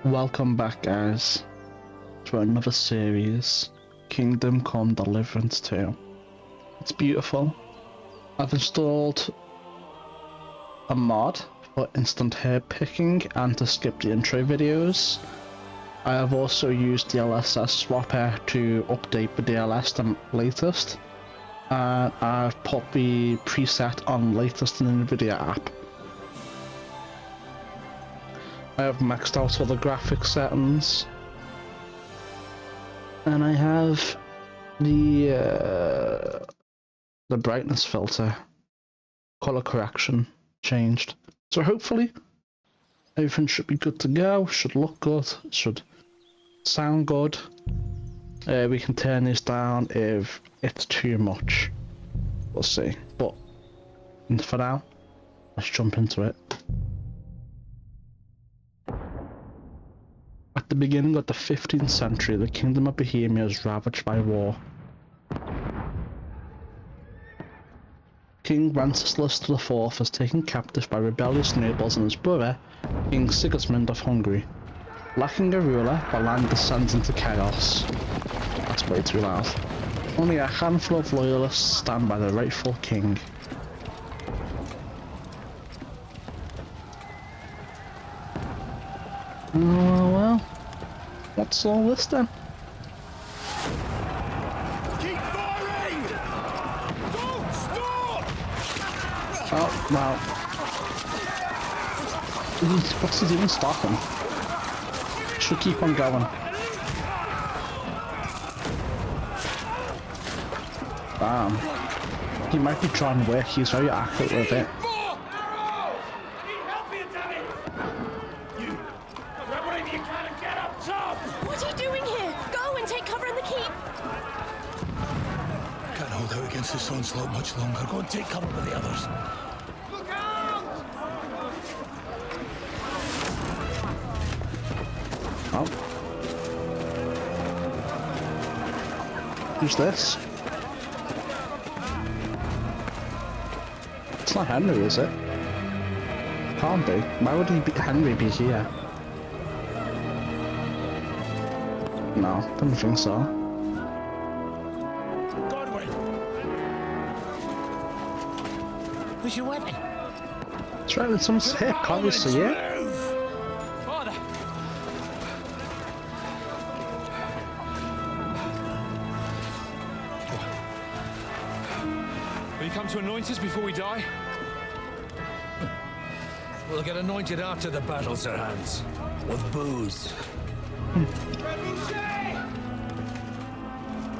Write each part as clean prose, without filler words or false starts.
Welcome back, guys, to another series, Kingdom Come Deliverance 2. It's beautiful. I've installed a mod for instant hair picking and to skip the intro videos. I have also used DLSS swapper to update the DLS to latest, and I've put the preset on latest in the NVIDIA app. I have maxed out all the graphics settings, and I have the brightness filter, color correction changed. So hopefully everything should be good to go, should look good, should sound good. We can turn this down if it's too much. We'll see. But for now, let's jump into it. At the beginning of the 15th century, the kingdom of Bohemia was ravaged by war. King Wenceslas IV was taken captive by rebellious nobles and his brother, King Sigismund of Hungary. Lacking a ruler, the land descends into chaos. That's way too loud. Only a handful of loyalists stand by the rightful king. Oh well, what's all this then? Keep firing! Don't stop! Oh, wow. What's he doing stopping? Should keep on going. Bam. He might be trying to work, he's very accurate with it. What are you doing here? Go and take cover in the keep! Can't hold out against this onslaught much longer. Go and take cover with the others. Look out! Oh. Who's this? It's not Henry, is it? Can't be. Why would Henry be here? No, don't think so. Godwin! Where's your weapon? It's right in someone's hip, can't you see it? Father! Will you come to anoint us before we die? We'll get anointed after the battles are hands. With booze.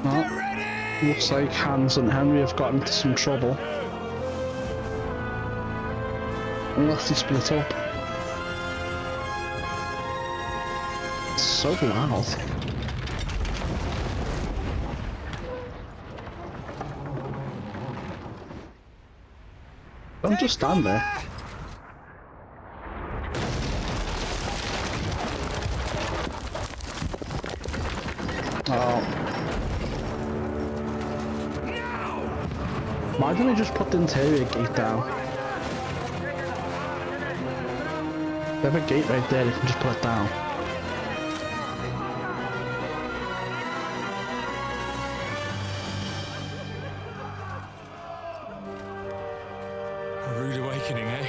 Well, looks like Hans and Henry have got into some trouble. Unless they split up. It's so loud. Don't just stand there. Oh. Why didn't they just put the interior gate down? They have a gate right there, they can just put it down. A rude awakening, eh?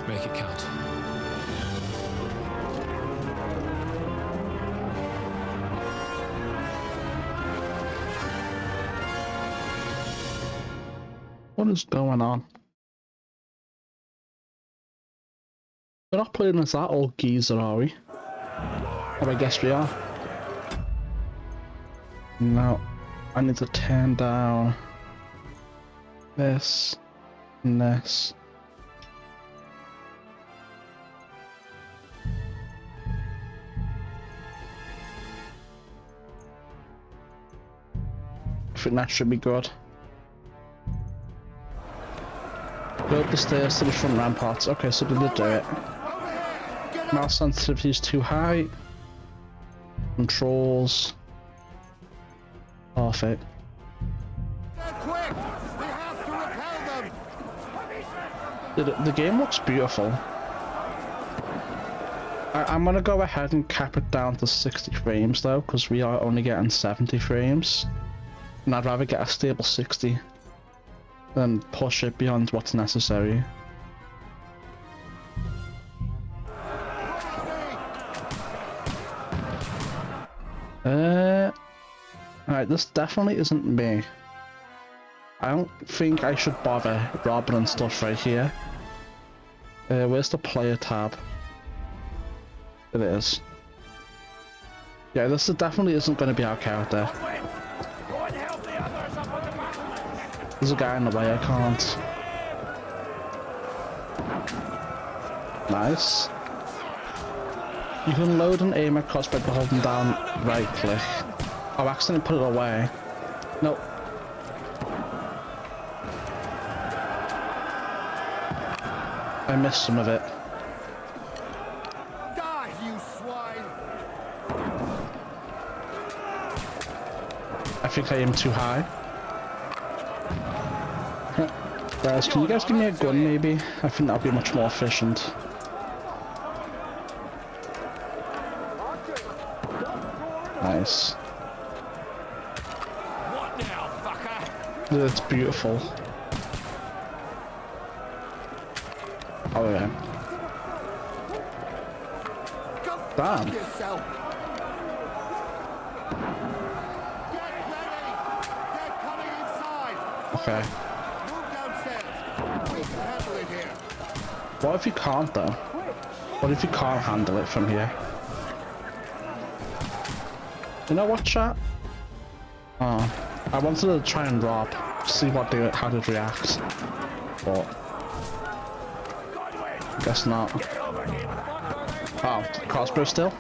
Make it count. What is going on? We're not playing as that old geezer, are we? Oh, I guess we are. Now, I need to turn down this and this. I think that should be good. Go up the stairs to the front ramparts. Okay, so they did do it. Mouse sensitivity is too high. Controls. Perfect. Quick! The game looks beautiful. I'm gonna go ahead and cap it down to 60 frames though, because we are only getting 70 frames. And I'd rather get a stable 60 than push it beyond what's necessary. Alright, this definitely isn't me. I don't think I should bother robbing and stuff right here. Where's the player tab? It is. Yeah, this definitely isn't going to be our character. There's a guy in the way, I can't. Nice. You can load and aim at crossbow by holding down right click. Oh, I accidentally put it away. Nope. I missed some of it. Die, you swine! I think I aimed too high. Guys, can you guys give me a gun maybe? I think that'll be much more efficient. Nice. What now, fucker? It's beautiful. Oh yeah. Go Damn. fuck yourself! Get ready! They're coming inside! Okay. Move downstairs! We can handle it here! What if you can't though? What if you can't handle it from here? You know what, chat? Oh, I wanted to try and rob, see what how they'd react, but I guess not. Oh, crossbow still?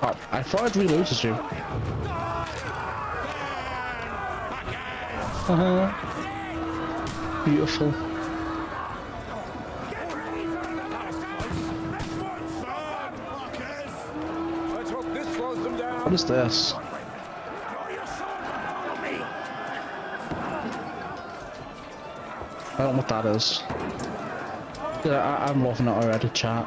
Oh, I thought I'd reloaded you. Beautiful. What is this? I don't know what that is. Yeah, I'm loving it already, chat.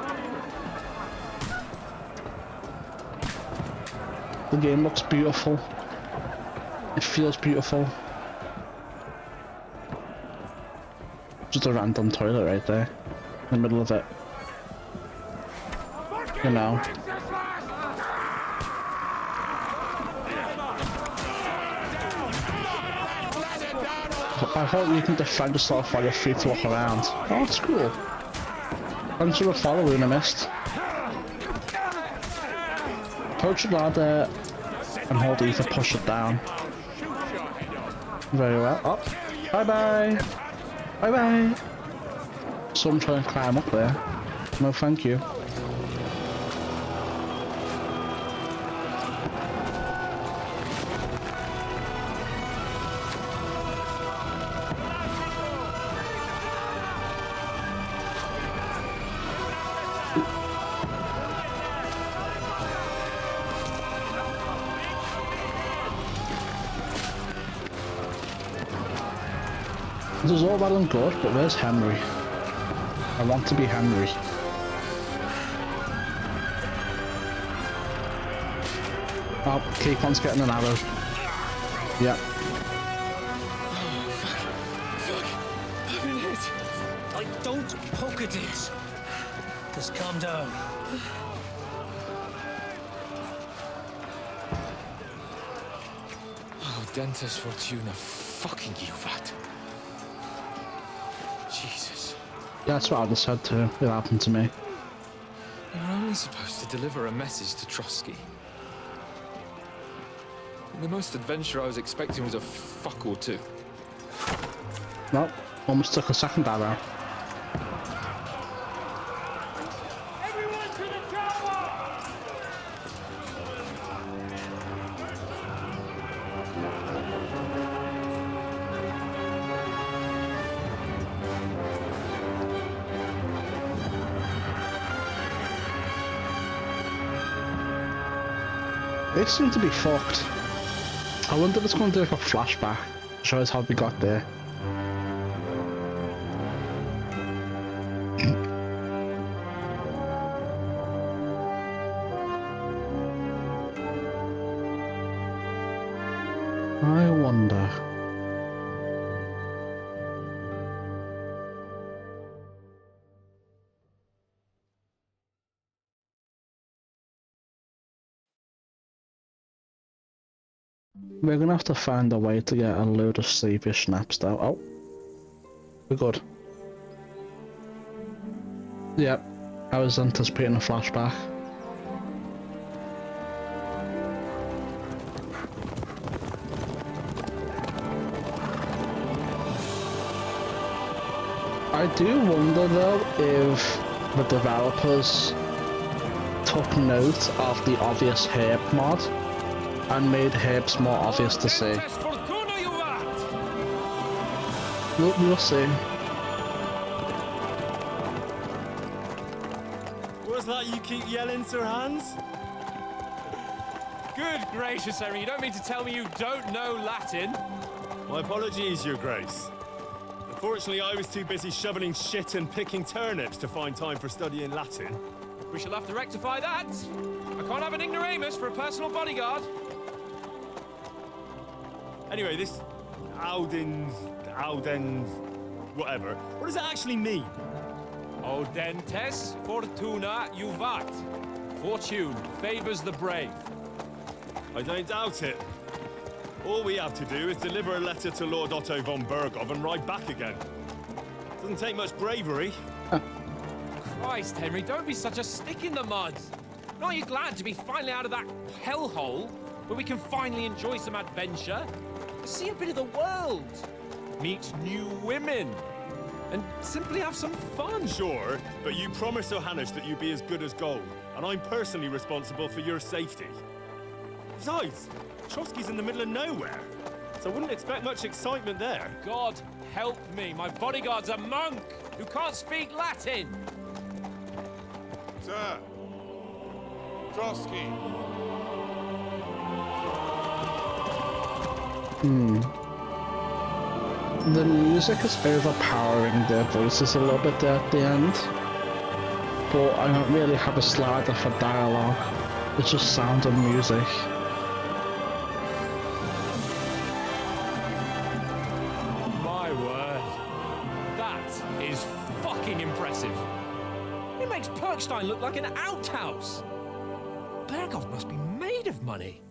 The game looks beautiful. It feels beautiful. Just a random toilet right there. In the middle of it. You know. I hope you can defend yourself while you're free to walk around. Oh, that's cool. Thanks for the follow, Luna Mist. Approach the ladder and hold E to push it down. Very well. Oh, bye bye. Bye bye. Someone trying to climb up there. No, thank you. This is all well and good, but where's Henry? I want to be Henry. Oh, Capon's getting an arrow. Yep. I've been hit. Don't poke at it. Just calm down. Oh, Dentes Fortuna, fucking you, that. Jesus. Yeah, that's what I just said too. It happened to me. You were only supposed to deliver a message to Trotsky. And the most adventure I was expecting was a fuck or two. Well, almost took a second arrow. Everyone to the tower! They seem to be fucked. I wonder if it's going to do like a flashback show us how we got there. I wonder. We're gonna have to find a way to get a load of saviour snaps though. Oh, we're good. Yep, I was anticipating a flashback. I do wonder though if the developers took note of the obvious herb mod and made herbs more obvious to see. We'll see. What's that you keep yelling, Sir Hans? Good gracious, Henry, you don't mean to tell me you don't know Latin? My apologies, Your Grace. Unfortunately, I was too busy shoveling shit and picking turnips to find time for studying Latin. We shall have to rectify that. I can't have an ignoramus for a personal bodyguard. Anyway, this Audens, whatever. What does it actually mean? Audentes fortuna juvat. Fortune favors the brave. I don't doubt it. All we have to do is deliver a letter to Lord Otto von Bergov and ride back again. Doesn't take much bravery. Christ, Henry, don't be such a stick in the mud. Aren't you glad to be finally out of that hellhole where we can finally enjoy some adventure? See a bit of the world, meet new women, and simply have some fun. Sure, but you promised Johannes that you'd be as good as gold, and I'm personally responsible for your safety. Besides, Trotsky's in the middle of nowhere, so I wouldn't expect much excitement there. God help me, my bodyguard's a monk who can't speak Latin. Sir, Trotsky. The music is overpowering their voices a little bit there at the end, but I don't really have a slider for dialogue. It's just sound and music. My word, that is fucking impressive. It makes Perkstein look like an outhouse. Bergov must be made of money.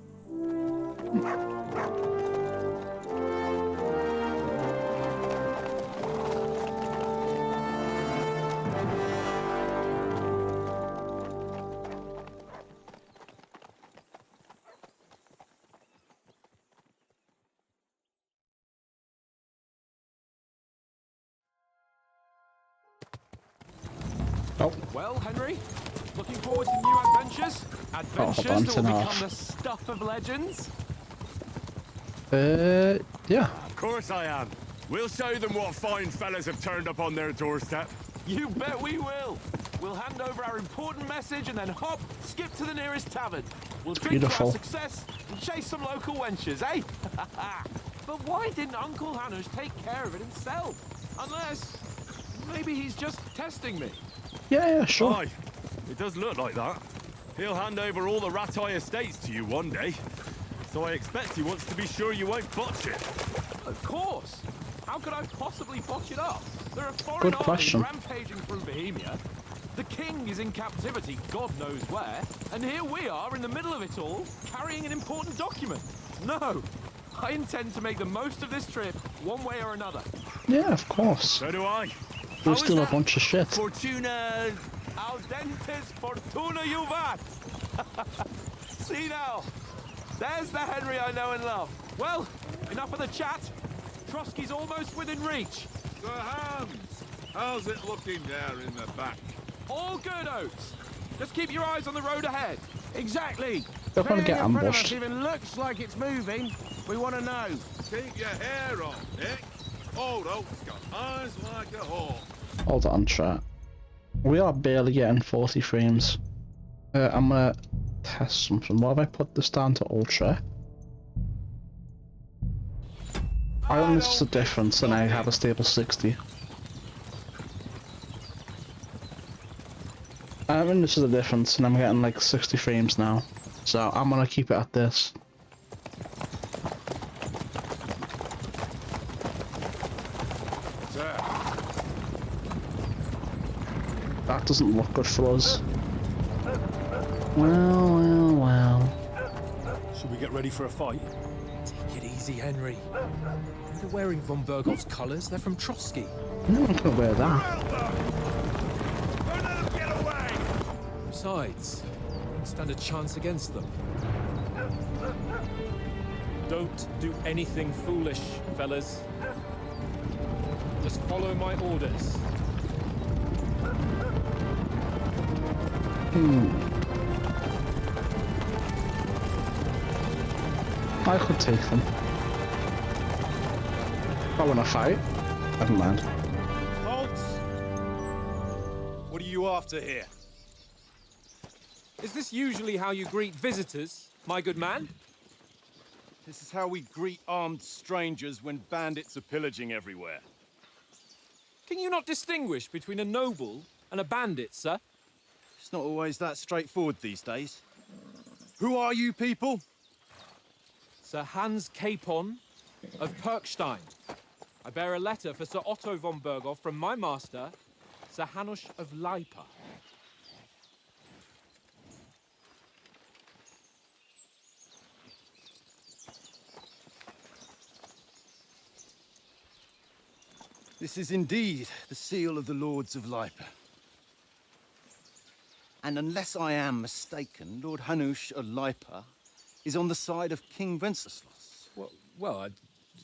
Oh, Well, Henry, looking forward to new adventures? Adventures on, that will turn become off. the stuff of legends? yeah. Of course I am. We'll show them what fine fellas have turned up on their doorstep. You bet we will. We'll hand over our important message and then hop, skip to the nearest tavern. We'll drink to Beautiful. our success and chase some local wenches, eh? But why didn't Uncle Hanush take care of it himself? Unless, maybe he's just testing me. Yeah, sure. Aye, it does look like that. He'll hand over all the Ratai estates to you one day. So I expect he wants to be sure you won't botch it. Of course. How could I possibly botch it up? There are foreign Good armies question. rampaging through Bohemia. The king is in captivity, God knows where, and here we are in the middle of it all, carrying an important document. No, I intend to make the most of this trip, one way or another. Yeah, of course. So do I. We're still a bunch of shit. Fortuna... Audentes fortuna juvat. See now, there's the Henry I know and love. Well, enough of the chat. Trotsky's almost within reach. Sir Hans, how's it looking there in the back? All good, Oates. Just keep your eyes on the road ahead. Exactly. They're gonna get Anything in front of us ambushed. even looks like it's moving. We want to know. Keep your hair on, Nick. Old Oak's got eyes like a hawk. Hold on, chat. We are barely getting 40 frames. I'm gonna test something. What if I put this down to ultra? I don't notice the difference and I have a stable 60. I haven't noticed the difference and I'm getting like 60 frames now. So I'm gonna keep it at this. That doesn't look good for us. Well. Should we get ready for a fight? Take it easy, Henry. They're wearing von Bergov's colours. They're from Trotsky. No one can wear that. Don't let them get away! Besides, we don't stand a chance against them. Don't do anything foolish, fellas. Just follow my orders. I could take them. If I want to fight, never mind. Halt! What are you after here? Is this usually how you greet visitors, my good man? This is how we greet armed strangers when bandits are pillaging everywhere. Can you not distinguish between a noble and a bandit, sir? It's not always that straightforward these days. Who are you people? Sir Hans Capon of Perkstein. I bear a letter for Sir Otto von Berghoff from my master, Sir Hanush of Leipa. This is indeed the seal of the Lords of Leipa. And unless I am mistaken, Lord Hanush of Leipa is on the side of King Wenceslas. Well,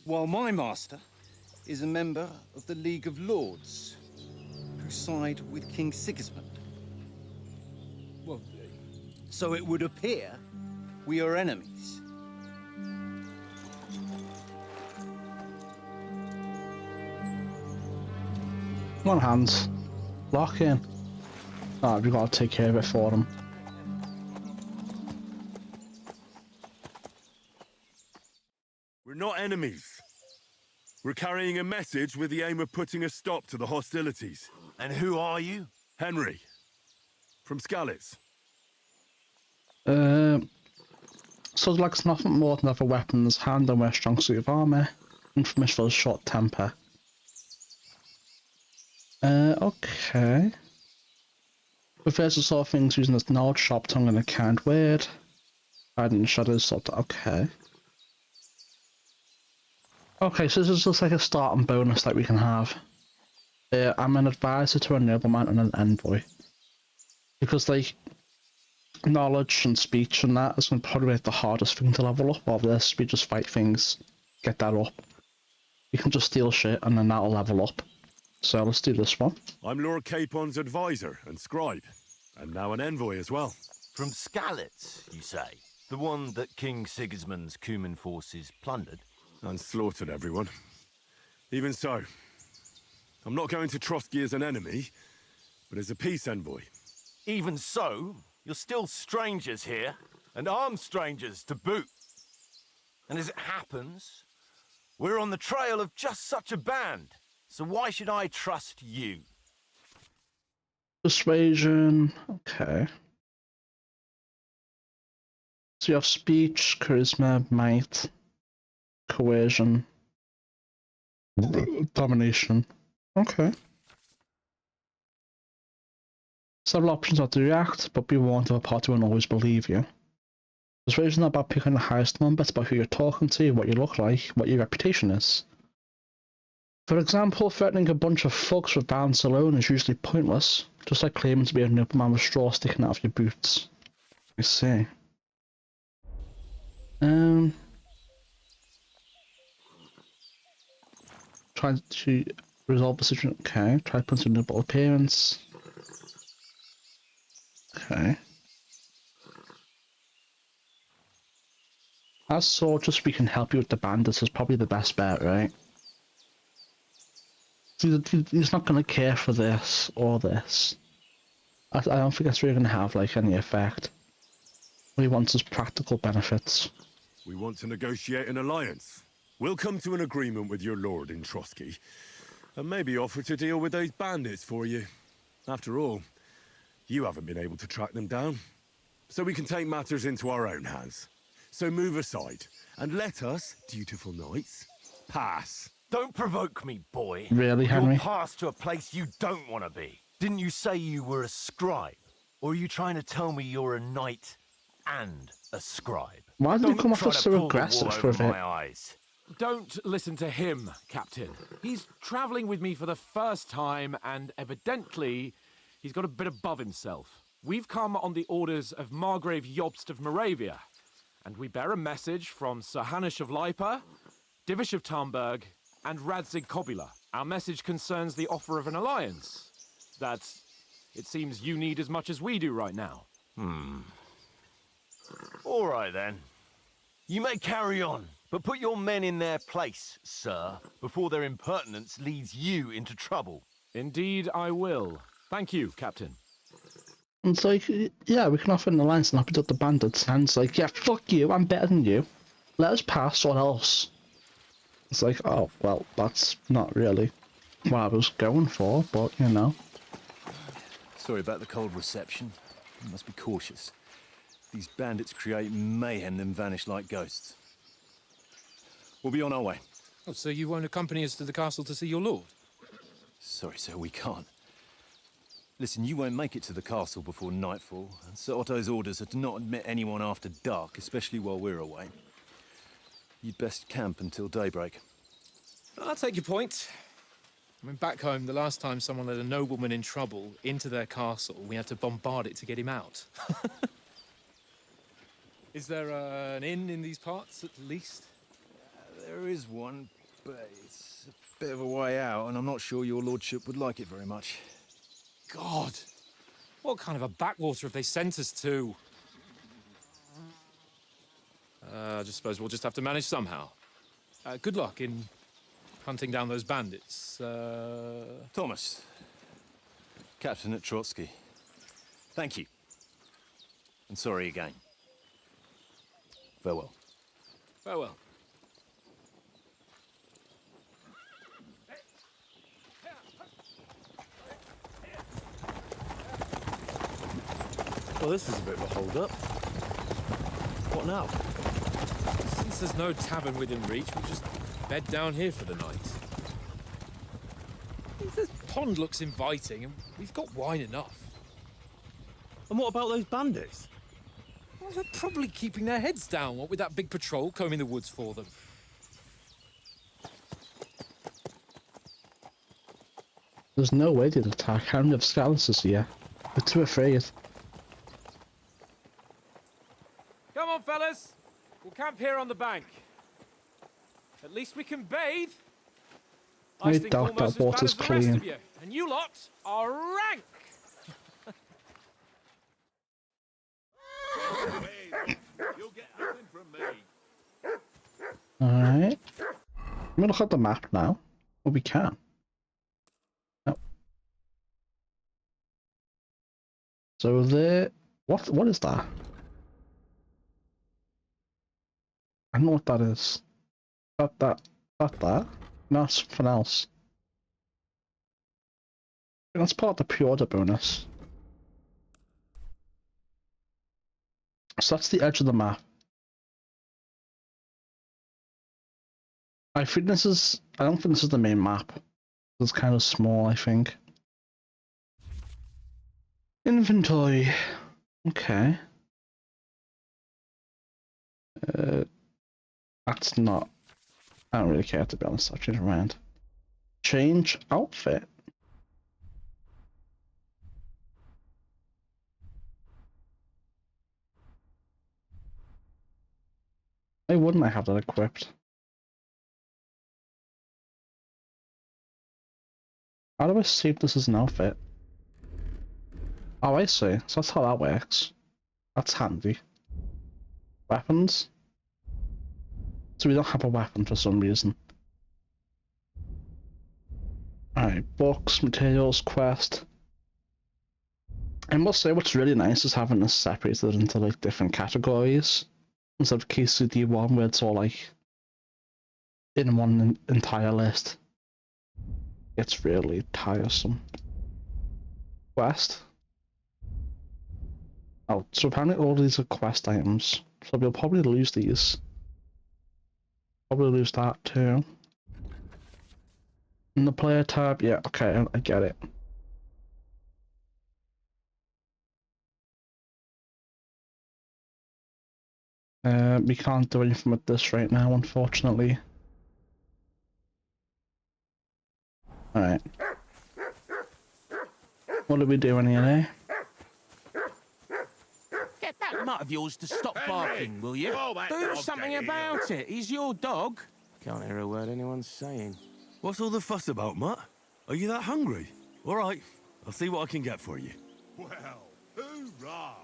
While my master is a member of the League of Lords, who side with King Sigismund. well, So it would appear we are enemies. Come on, Hans. Lock in. Oh, we've got to take care of it for them. We're not enemies. We're carrying a message with the aim of putting a stop to the hostilities. And who are you? Henry. From Skalitz. So like it's nothing more than other weapons, hand and wear strong suit of armour, infamous for his short temper. Okay. Prefers the sort of things using his knowledge, sharp tongue and a kind word. Hiding in shadows, sort of, okay. Okay, so this is just like a starting bonus that we can have. I'm an advisor to a nobleman and an envoy. Because like, knowledge and speech and that is going to probably be the hardest thing to level up of this. We just fight things, get that up. You can just steal shit and then that'll level up. So let's do this one. I'm Lord Capon's advisor and scribe, and now an envoy as well. From Skalitz, you say? The one that King Sigismund's Cuman forces plundered? And slaughtered everyone. Even so, I'm not going to Trotsky as an enemy, but as a peace envoy. Even so, you're still strangers here, and armed strangers to boot. And as it happens, we're on the trail of just such a band. So why should I trust you? Persuasion, okay. So you have speech, charisma, might, coercion, domination. Okay. Several options are to react, but be warned of a party won't always believe you. Persuasion is not about picking the highest number, it's about who you're talking to, what you look like, what your reputation is. For example, threatening a bunch of thugs with balance alone is usually pointless, just like claiming to be a nobleman with straw sticking out of your boots. I see. Try to resolve the situation. Okay. Try putting a noble appearance. Okay. As soldiers, we can help you with the bandits is probably the best bet, right? He's not going to care for this or this. I don't think it's really going to have like any effect. What he wants is practical benefits. We want to negotiate an alliance. We'll come to an agreement with your lord in Trotsky, and maybe offer to deal with those bandits for you. After all, you haven't been able to track them down. So we can take matters into our own hands. So move aside, and let us, dutiful knights, pass. Don't provoke me, boy. Really, Henry? You'll pass to a place you don't want to be. Didn't you say you were a scribe? Or are you trying to tell me you're a knight and a scribe? Why did he Don't come off try as to so pull the aggressive wool for a over bit? my eyes. Don't listen to him, Captain. He's travelling with me for the first time, and evidently, he's got a bit above himself. We've come on the orders of Margrave Jobst of Moravia, and we bear a message from Sir Hanush of Lipa, Divish of Tarnberg, and Radzig Kobula. Our message concerns the offer of an alliance that it seems you need as much as we do right now. All right, then. You may carry on, but put your men in their place, sir, before their impertinence leads you into trouble. Indeed, I will. Thank you, Captain. And it's like, yeah, we can offer an alliance and knock it up the bandits. And it's like, yeah, fuck you, I'm better than you. Let us pass or else. It's like, oh, well, that's not really what I was going for, but, you know. Sorry about the cold reception. You must be cautious. These bandits create mayhem, then vanish like ghosts. We'll be on our way. Oh, so you won't accompany us to the castle to see your lord? Sorry, sir, we can't. Listen, you won't make it to the castle before nightfall, and Sir Otto's orders are to not admit anyone after dark, especially while we're away. You'd best camp until daybreak. I'll take your point. I mean, back home, the last time someone let a nobleman in trouble into their castle, we had to bombard it to get him out. Is there an inn in these parts, at least? There is one, but it's a bit of a way out, and I'm not sure your lordship would like it very much. God! What kind of a backwater have they sent us to? I just suppose we'll just have to manage somehow. Good luck in hunting down those bandits. Thomas, Captain at Trotsky. Thank you. And sorry again. Farewell. Farewell. Well, this is a bit of a hold-up. What now? Since there's no tavern within reach, we'll just bed down here for the night. The pond looks inviting, and we've got wine enough. And what about those bandits? Well, they're probably keeping their heads down, what with that big patrol combing the woods for them. There's no way they'd attack. How many of Scalus here? They're too afraid. Come on, fellas. We'll camp here on the bank. At least we can bathe. I stink doubt almost that as bad water's as the rest clean. of you. And you lot are rank. You'll get nothing from me. Alright. I'm gonna look at the map now. Well, we can. Oh. So there... What is that? I don't know what that is. That? No, it's something else. That's part of the pre-order bonus. So that's the edge of the map. I think this is... I don't think this is the main map. It's kind of small, I think. Inventory. Okay. That's not... I don't really care, to be honest. I'll change around. Change outfit. Why wouldn't I have that equipped? How do I save this as an outfit? Oh, I see. So that's how that works. That's handy. Weapons? So we don't have a weapon for some reason. Alright, books, materials, quest. I must say what's really nice is having this separated into like different categories. Instead of KCD1 where it's all like in one entire list. It's really tiresome. Quest. Oh, so apparently all these are quest items, so we'll probably lose these. Probably lose that too. In the player tab, yeah, okay, I get it. We can't do anything with this right now, unfortunately. Alright. What are we doing here, eh? Get that mutt of yours to stop barking, will you? Do something about it. He's your dog. Can't hear a word anyone's saying. What's all the fuss about, Mutt? Are you that hungry? All right, I'll see what I can get for you. Well, hoorah!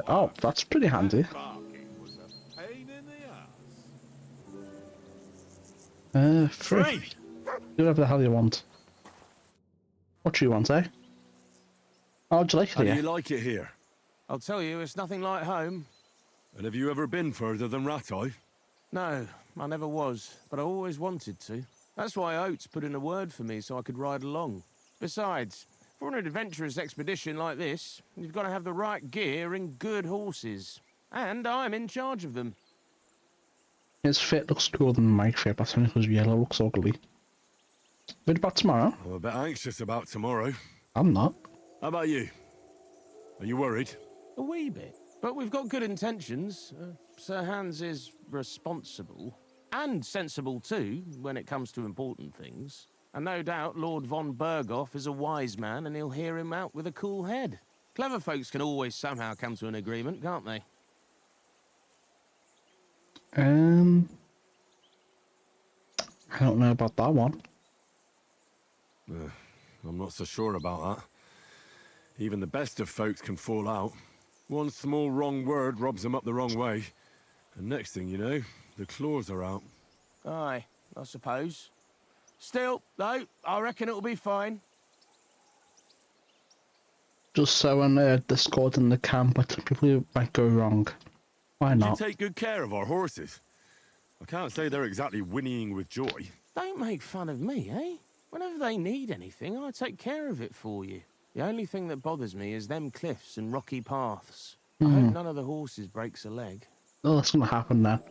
Oh, that's pretty handy. Barking was a pain in the ass. Free. Do whatever the hell you want. What do you want, eh? Oh, do you like it How here? do you like it here? I'll tell you, it's nothing like home. And have you ever been further than Rattay? No, I never was, but I always wanted to. That's why Oates put in a word for me so I could ride along. Besides, for an adventurous expedition like this, you've got to have the right gear and good horses. And I'm in charge of them. His fit looks cooler than my fit, but I think because yellow looks ugly. What about tomorrow? I'm a bit anxious about tomorrow. I'm not. How about you? Are you worried? A wee bit. But we've got good intentions. Sir Hans is responsible. And sensible too, when it comes to important things. And no doubt Lord von Berghoff is a wise man and he'll hear him out with a cool head. Clever folks can always somehow come to an agreement, can't they? I don't know about that one. I'm not so sure about that. Even the best of folks can fall out. One small wrong word robs them up the wrong way. And next thing you know, the claws are out. Aye, I suppose. Still, though, I reckon it'll be fine. Just so in Discord in the camp, I think people might go wrong. Why You not? take good care of our horses. I can't say they're exactly whinnying with joy. Don't make fun of me, eh? Whenever they need anything, I take care of it for you. The only thing that bothers me is them cliffs and rocky paths. I hope none of the horses breaks a leg. Oh, that's gonna happen now.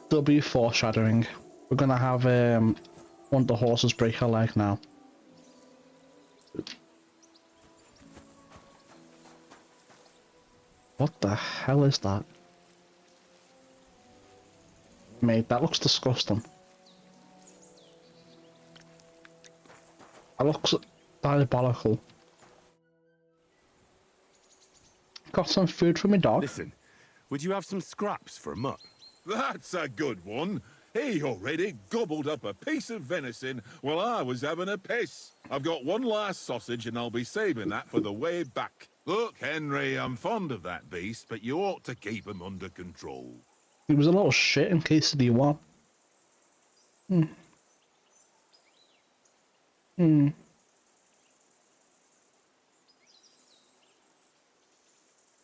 There'll be foreshadowing. We're gonna have one of the horses break a leg now. What the hell is that? Mate, that looks disgusting. That looks diabolical. Got some food for my dog. Listen, would you have some scraps for Mutt? That's a good one. He already gobbled up a piece of venison while I was having a piss. I've got one last sausage and I'll be saving that for the way back. Look, Henry, I'm fond of that beast, but you ought to keep him under control. He was a little shit in case of the one.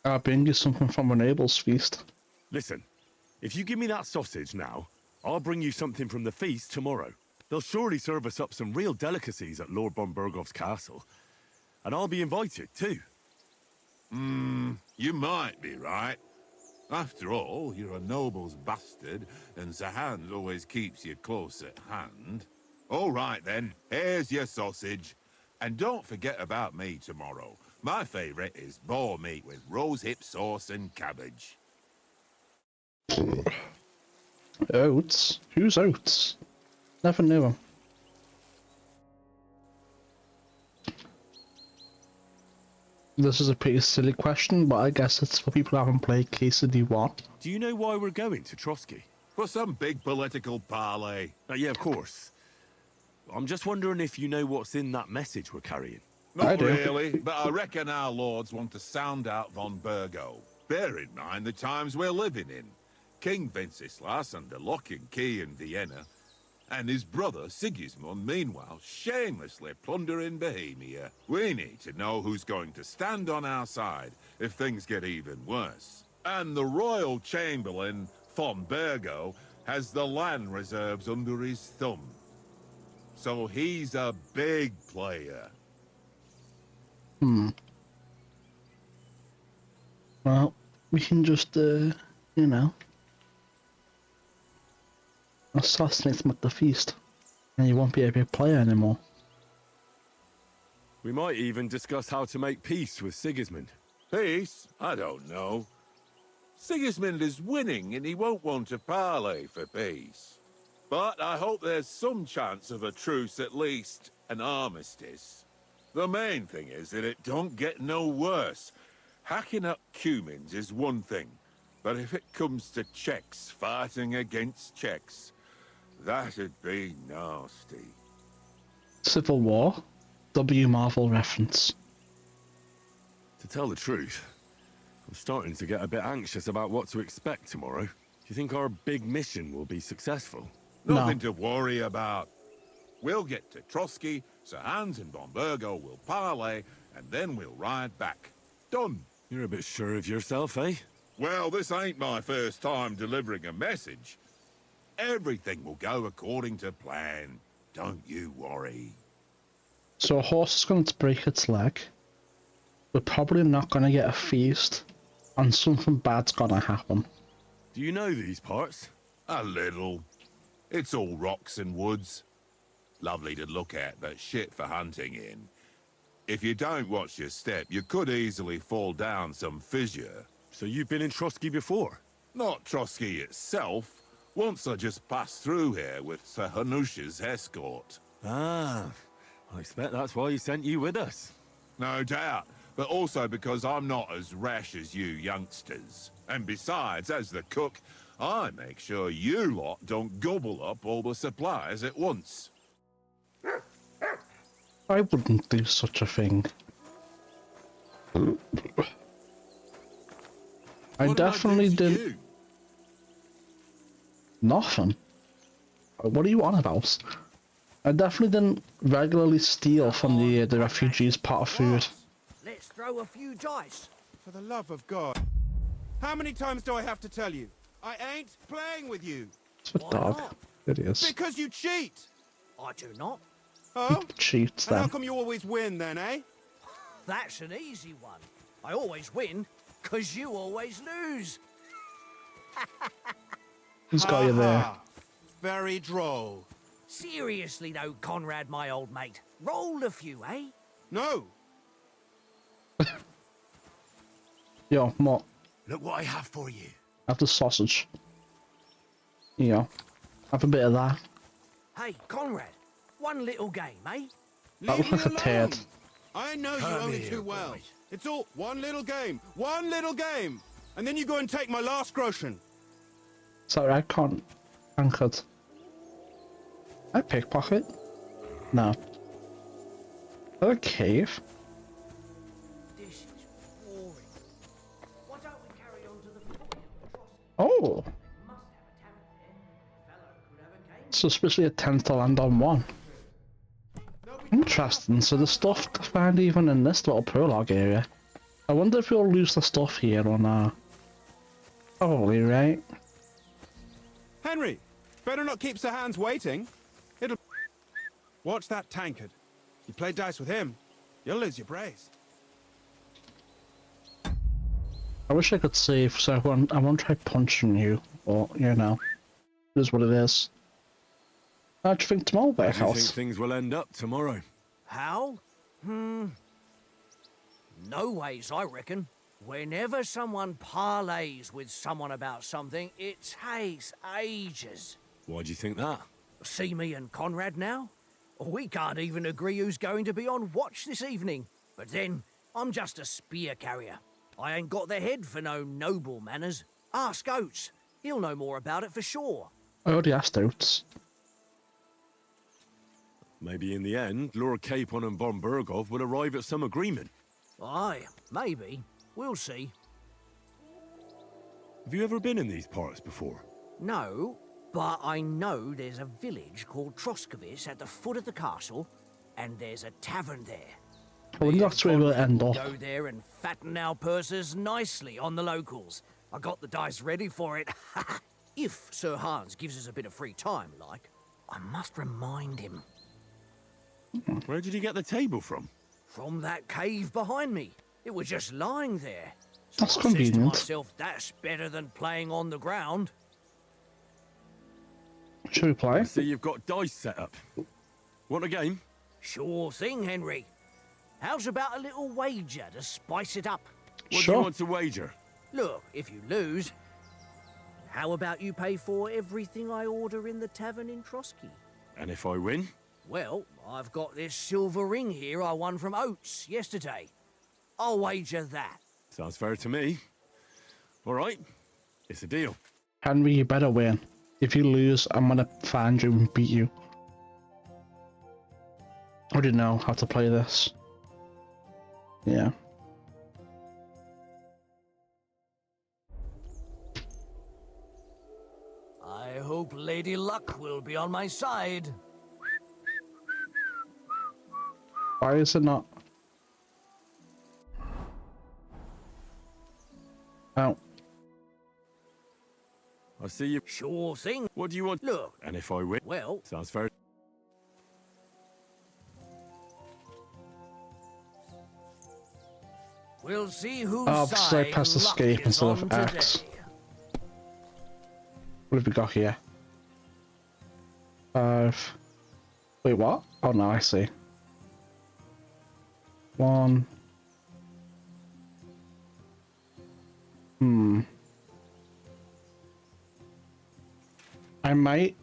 I'll bring you something from a neighbour's feast. Listen, if you give me that sausage now, I'll bring you something from the feast tomorrow. They'll surely serve us up some real delicacies at Lord von Berghoff's castle. And I'll be invited, too. You might be right. After all, you're a noble's bastard, and Sir Hans always keeps you close at hand. All right, then. Here's your sausage. And don't forget about me tomorrow. My favourite is boar meat with rosehip sauce and cabbage. Oates? Who's Oates? Never knew him. This is a pretty silly question, but I guess it's for people who haven't played Quesadilla 1. Do you know why we're going to Trotsky? For some big political parley. Yeah, of course. I'm just wondering if you know what's in that message we're carrying. Not I do. really, but I reckon our lords want to sound out von Bergo. Bear in mind the times we're living in. King Wenceslas under lock and key in Vienna, and his brother Sigismund, meanwhile, shamelessly plundering Bohemia. We need to know who's going to stand on our side if things get even worse. And the royal chamberlain, von Bergo, has the land reserves under his thumb. So he's a big player. Well, we can just, you know, assassinate him at the feast, and he won't be a big player anymore. We might even discuss how to make peace with Sigismund. Peace? I don't know. Sigismund is winning and he won't want to parley for peace. But I hope there's some chance of a truce, at least an armistice. The main thing is that it don't get no worse. Hacking up Cumans is one thing, but if it comes to Czechs fighting against Czechs, that'd be nasty. Civil War? W. Marvel reference. To tell the truth, I'm starting to get a bit anxious about what to expect tomorrow. Do you think our big mission will be successful? Nothing to worry about. We'll get to Trotsky, Sir Hans and Von Burgo will parley, and then we'll ride back. Done. You're a bit sure of yourself, eh? Well, this ain't my first time delivering a message. Everything will go according to plan. Don't you worry. So a horse is going to break its leg. We're probably not going to get a feast, and something bad's going to happen. Do you know these parts? A little. It's all rocks and woods. Lovely to look at, but shit for hunting in. If you don't watch your step, you could easily fall down some fissure. So you've been in Trotsky before? Not Trotsky itself. Once I just passed through here with Sir Hanush's escort. Ah, I expect that's why he sent you with us. No doubt, but also because I'm not as rash as you youngsters. And besides, as the cook, I make sure you lot don't gobble up all the supplies at once. I wouldn't do such a thing. I definitely didn't. Nothing. What are you on about? I definitely didn't regularly steal from the refugees' pot of food. Let's throw a few dice. For the love of God. How many times do I have to tell you? I ain't playing with you. It's a dog. It is. Because you cheat. I do not. Oh? Cheats And how then. come you always win then, eh? That's an easy one. I always win, 'cause you always lose. Who's got you there? Ha. Very droll. Seriously though, Conrad, my old mate. Roll a few, eh? No. Yo, what? Look what I have for you. Have the sausage. Yeah. Have a bit of that. Hey, Conrad, one little game, eh? That looks like a turd. I know you only too well. It's all one little game. One little game. And then you go and take my last groschen. Sorry, I can't. Anchored. I pickpocket? No. Is that a cave? This is boring. Why don't we carry on to the point? Oh! Must have a tavern there. Fellow could have a game. Suspiciously attempts to land on one. Interesting, so the stuff to find even in this little prologue area. I wonder if we'll lose the stuff here or not. Probably, right? Henry, better not keep Sir Hans waiting. It'll... Watch that tankard. You play dice with him, you'll lose your brace. I wish I could save, so I won't try punching you, or, you know, it is what it is. How do you think tomorrow, How do you think Bakehouse? things will end up tomorrow? How? No ways, I reckon. Whenever someone parleys with someone about something, it takes ages. Why do you think that? See me and Conrad now? We can't even agree who's going to be on watch this evening. But then, I'm just a spear carrier. I ain't got the head for no noble manners. Ask Oates. He'll know more about it for sure. I already asked Oates. Maybe in the end, Lord Capon and von Burgov will arrive at some agreement. Aye, maybe. We'll see. Have you ever been in these parts before? No, but I know there's a village called Troskowitz at the foot of the castle, and there's a tavern there. I wonder that's where we'll end up. Go there and fatten our purses nicely on the locals. I got the dice ready for it. if Sir Hans gives us a bit of free time, like, I must remind him. Where did you get the table from? From that cave behind me. It was just lying there. So That's I says to convenient. myself, that's better than playing on the ground. Should we play? I see you've got dice set up. Want a game? Sure thing, Henry. How's about a little wager to spice it up? What do Sure. you want to wager? Look, if you lose, how about you pay for everything I order in the tavern in Trotsky? And if I win? Well, I've got this silver ring here I won from Oates yesterday. I'll wager that. Sounds fair to me. All right, it's a deal. Henry, you better win. If you lose, I'm gonna find you and beat you. I already know how to play this. Yeah. I hope Lady Luck will be on my side. Why is it not? Oh. I see you. Sure thing. What do you want? Look. And if I win? Well. Sounds fair. We'll see whose Oh, because I side pressed luck escape is instead on of X. today. What have we got here? 5. Wait, what? Oh no, I see. 1. I might.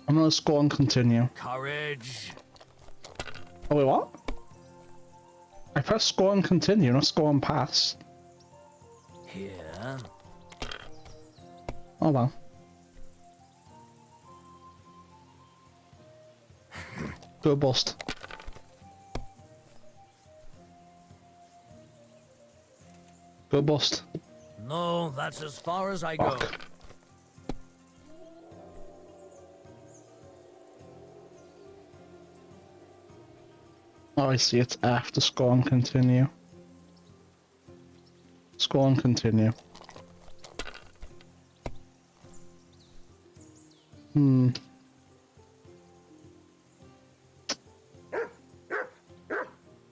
I'm gonna score and continue. Courage. Oh wait, what? I pressed score and continue, not score and pass. Here. Oh well. Go bust. Go bust. No, that's as far as I go. Fuck. Oh, I see. It's F to score and continue. Score and continue.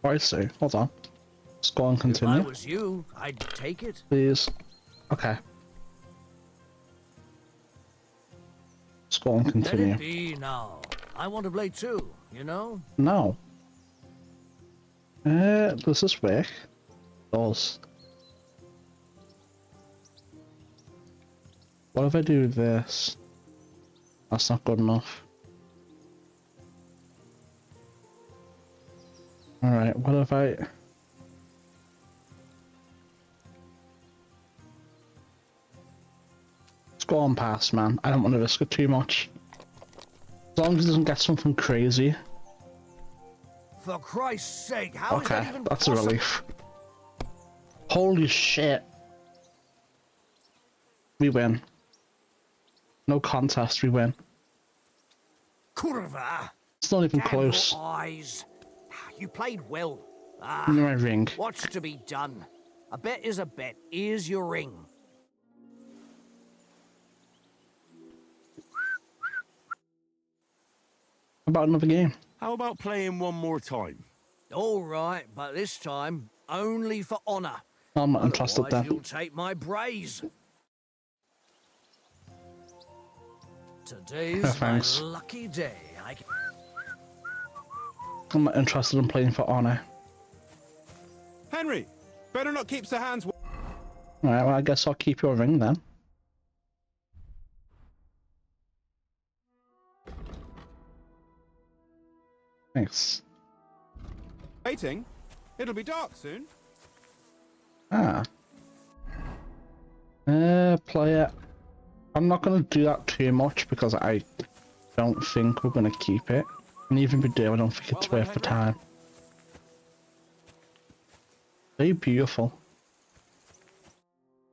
Oh, I see. Hold on. Score and If continue. I was you, I'd take it. Please. Okay. Score and Let continue. it be now. I want to play too, you know? No. Does this work? Does. What if I do this? That's not good enough. Alright, what if I... Let's go on past, man. I don't want to risk it too much. As long as it doesn't get something crazy. For Christ's sake, how is that Okay, even that's a possible? relief. Holy shit. We win. No contest, we win. Curva! It's not even Damn close. your eyes. You played well. Give me my ring. What's to be done? A bet is a bet. Here's your ring. About another game. How about playing one more time? All right, but this time only for honor. I'm not interested Otherwise, then. you'll take my braze. Today's No, my thanks. lucky day. I'm not interested in playing for honor. Henry, better not keep Sir Hans. Alright, well I guess I'll keep your ring then. Thanks. Waiting. It'll be dark soon. Ah. Play it. I'm not gonna do that too much because I don't think we're gonna keep it. And even if we do, I don't think it's worth the time. Very beautiful.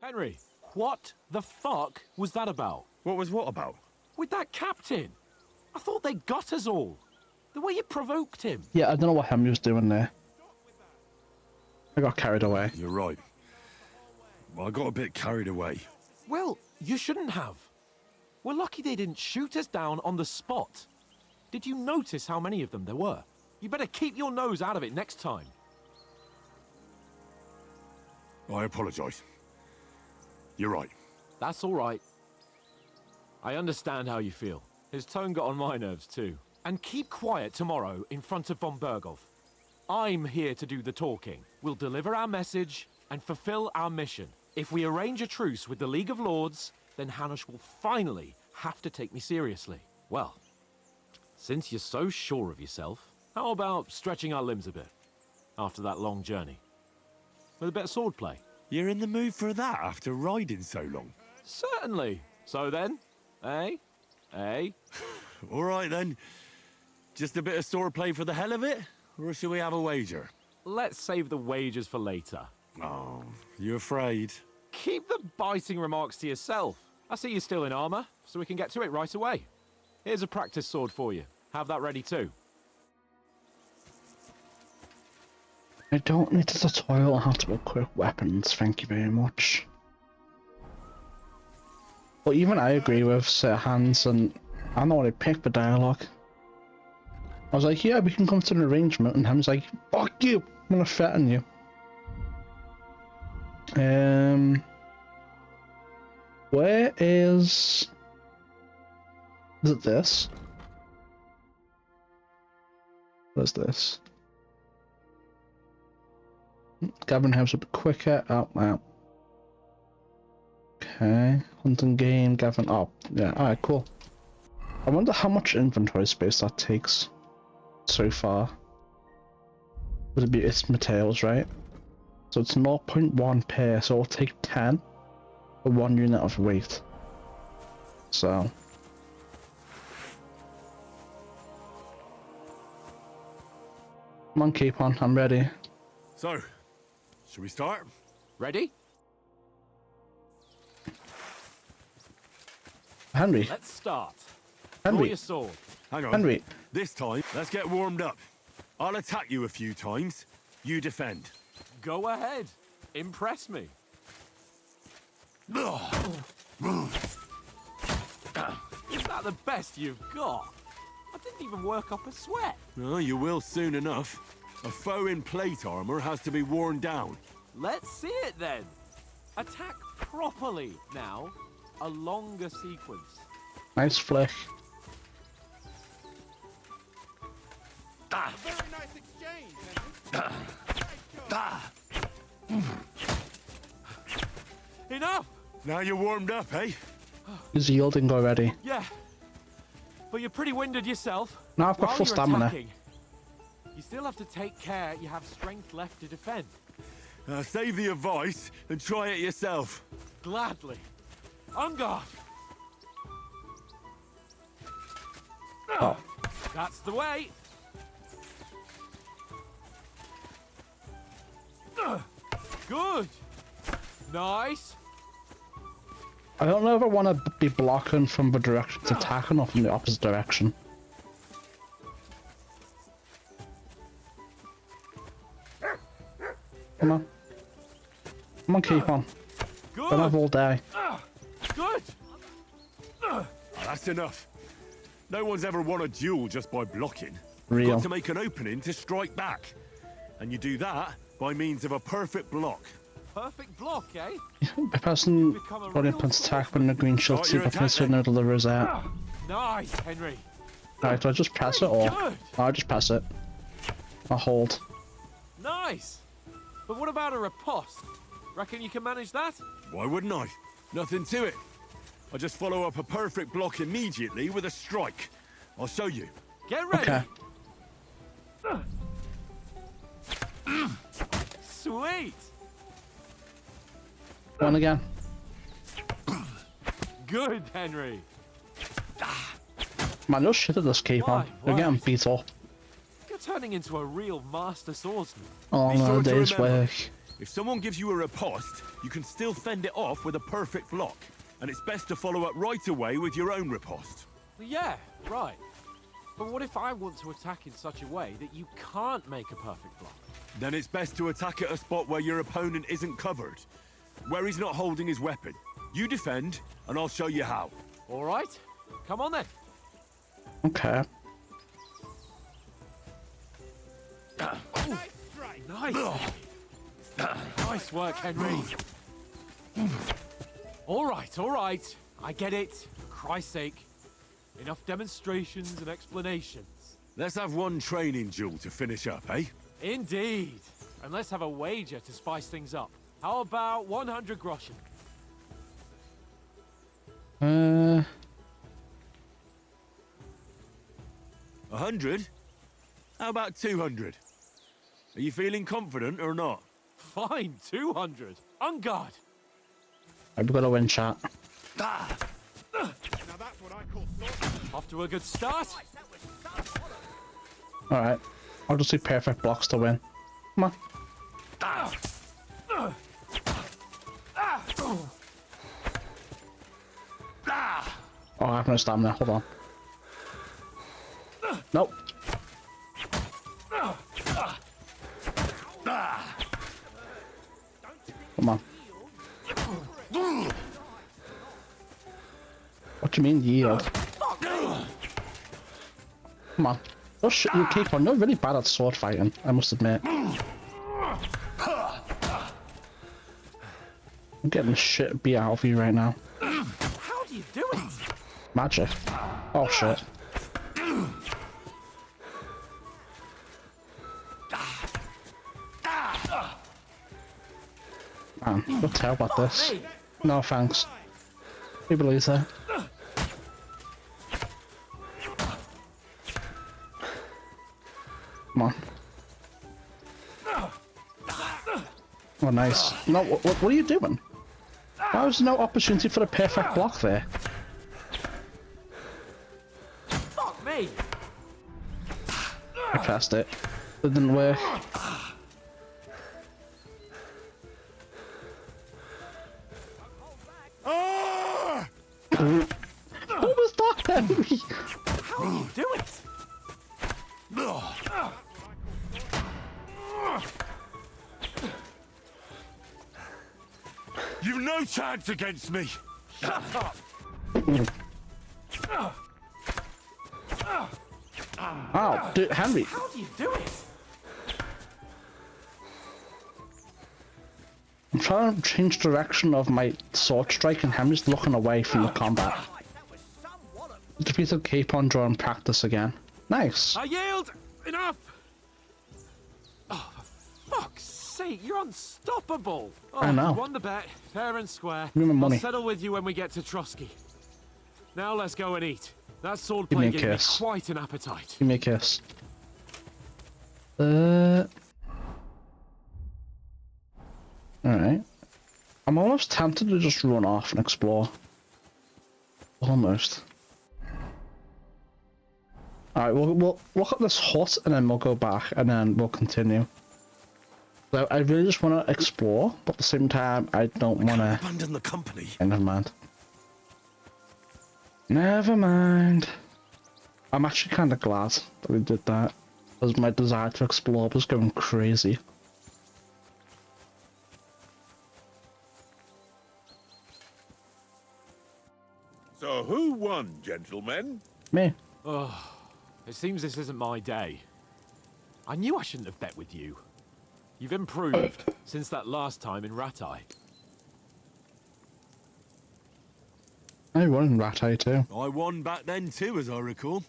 Henry, what the fuck was that about? What was what about? With that captain? I thought they got us all. The way you provoked him. Yeah, I don't know what Henry was doing there. I got carried away. You're right. I got a bit carried away. Well, You shouldn't have. We're lucky they didn't shoot us down on the spot. Did you notice how many of them there were? You better keep your nose out of it next time. I apologize. You're right. That's all right. I understand how you feel. His tone got on my nerves too. And keep quiet tomorrow in front of von Berghoff. I'm here to do the talking. We'll deliver our message and fulfill our mission. If we arrange a truce with the League of Lords, then Hanush will finally have to take me seriously. Well, since you're so sure of yourself, how about stretching our limbs a bit after that long journey? With a bit of swordplay. You're in the mood for that after riding so long? Certainly. So then, eh? Eh? All right then. Just a bit of swordplay for the hell of it? Or shall we have a wager? Let's save the wagers for later. Oh, you afraid? Keep the biting remarks to yourself. I see you're still in armor, so we can get to it right away. Here's a practice sword for you. Have that ready too. I don't need to tutorial how to equip weapons, thank you very much. But even I agree with Sir Hans, and I know what I picked the dialogue. I was like, yeah, we can come to an arrangement, and Hans like, fuck you, I'm gonna threaten you. Where is it this? Where's this? Gavin helps a bit quicker. Oh, wow. Okay. Hunting game, Gavin. Oh, yeah. Alright, cool. I wonder how much inventory space that takes so far. Would it be its materials, right? So it's 0.1 per, so it'll take 10 for 1 unit of weight. So. Come on, keep on. I'm ready. So, should we start? Ready? Henry. Let's start. Henry. Draw your sword. Hang on. Henry. This time, let's get warmed up. I'll attack you a few times. You defend. Go ahead. Impress me. Is that the best you've got? I didn't even work up a sweat. Oh, you will soon enough. A foe in plate armor has to be worn down. Let's see it then. Attack properly now. A longer sequence. Nice flick. Very nice exchange, Henry. Enough! Now you're warmed up, eh? He's yielding already. Yeah. But you're pretty winded yourself. No, I've got While full you're stamina. attacking, you still have to take care you have strength left to defend. Save the advice and try it yourself. Gladly. On guard. Oh. That's the way. Good. Nice. I don't know if I want to be blocking from the direction it's attacking or from the opposite direction. Come on. Come on, keep on. Good. Don't have all day. Good. That's enough. No one's ever won a duel just by blocking. Real. You've got to make an opening to strike back. And you do that by means of a perfect block. Perfect block, eh? The person body opponent's attack when the green shield super fits with no delivers out. Nice, Henry. Alright, do I just press it or? Good. I'll just press it. I'll hold. Nice. But what about a riposte? Reckon you can manage that? Why wouldn't I? Nothing to it. I just follow up a perfect block immediately with a strike. I'll show you. Get ready. Okay. Sweet. One again. Good, Henry. Man, you're shit at this keep on. You're getting beat up. You're turning into a real master swordsman. Oh Be no, sure to day's remember, work. if someone gives you a riposte, you can still fend it off with a perfect block. And it's best to follow up right away with your own riposte. Yeah, right. But what if I want to attack in such a way that you can't make a perfect block? Then it's best to attack at a spot where your opponent isn't covered. Where he's not holding his weapon. You defend, and I'll show you how. All right, come on then. Okay. Nice. Nice work, Henry. All right. I get it. For Christ's sake. Enough demonstrations and explanations. Let's have one training duel to finish up, eh? Indeed. And let's have a wager to spice things up. How about 100 groschen? 100? How about 200? Are you feeling confident or not? Fine, 200. On guard. I've got to win, chat. Now that's what I call Off to a good start. Alright. I'll just do perfect blocks to win. Come on. Oh, I have no stamina. Hold on. Nope. Come on. What do you mean, yield? Come on. Oh shit, you keep on. You're really bad at sword fighting, I must admit. I'm getting the shit beat out of you right now. How do you do it? Magic. Oh shit. Man, you'll tell about this. No thanks. Who believes that? Come on. Oh, nice. No, what are you doing? Why was there no opportunity for a perfect block there? Fuck me. I pressed it. It didn't work. What was that, Henry? How do you do it? You've no chance against me! Shut up! Oh, dude, Henry. How do you do it? I'm trying to change direction of my sword strike and Henry's looking away from the combat. Defeated Capon during practice again. Nice. I yield! Enough! Oh, for fuck's sake, you're unstoppable! Oh, I know. You won the bet, fair and square. Give me my money. I'll settle with you when we get to Trotsky. Now let's go and eat. That sword Give me play a gave me kiss. quite an appetite. Give me a kiss. Alright. I'm almost tempted to just run off and explore. Almost. Alright, we'll look at this hut and then we'll go back and then we'll continue. So I really just want to explore, but at the same time I don't want to abandon the company. Never mind. Never mind. I'm actually kind of glad that we did that, because my desire to explore was going crazy. So who won, gentlemen? Me. Oh, it seems this isn't my day. I knew I shouldn't have bet with you. You've improved since that last time in Ratai. I won in Ratai too. I won back then too, as I recall.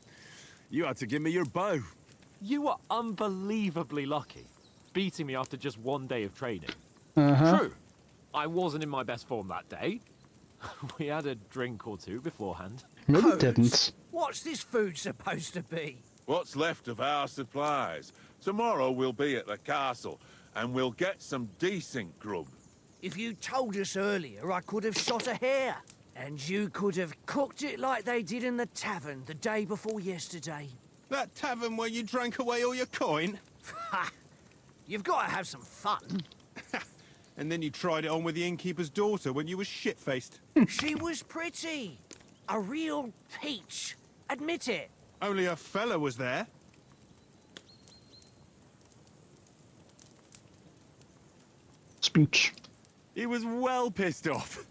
You had to give me your bow. You were unbelievably lucky, beating me after just one day of training. True, I wasn't in my best form that day. We had a drink or two beforehand. No, we didn't. What's this food supposed to be? What's left of our supplies. Tomorrow we'll be at the castle, and we'll get some decent grub. If you told us earlier, I could have shot a hare. And you could have cooked it like they did in the tavern the day before yesterday. That tavern where you drank away all your coin? Ha! You've got to have some fun. And then you tried it on with the innkeeper's daughter when you were shit-faced. She was pretty. A real peach. Admit it. Only a fella was there. Speech. He was well pissed off.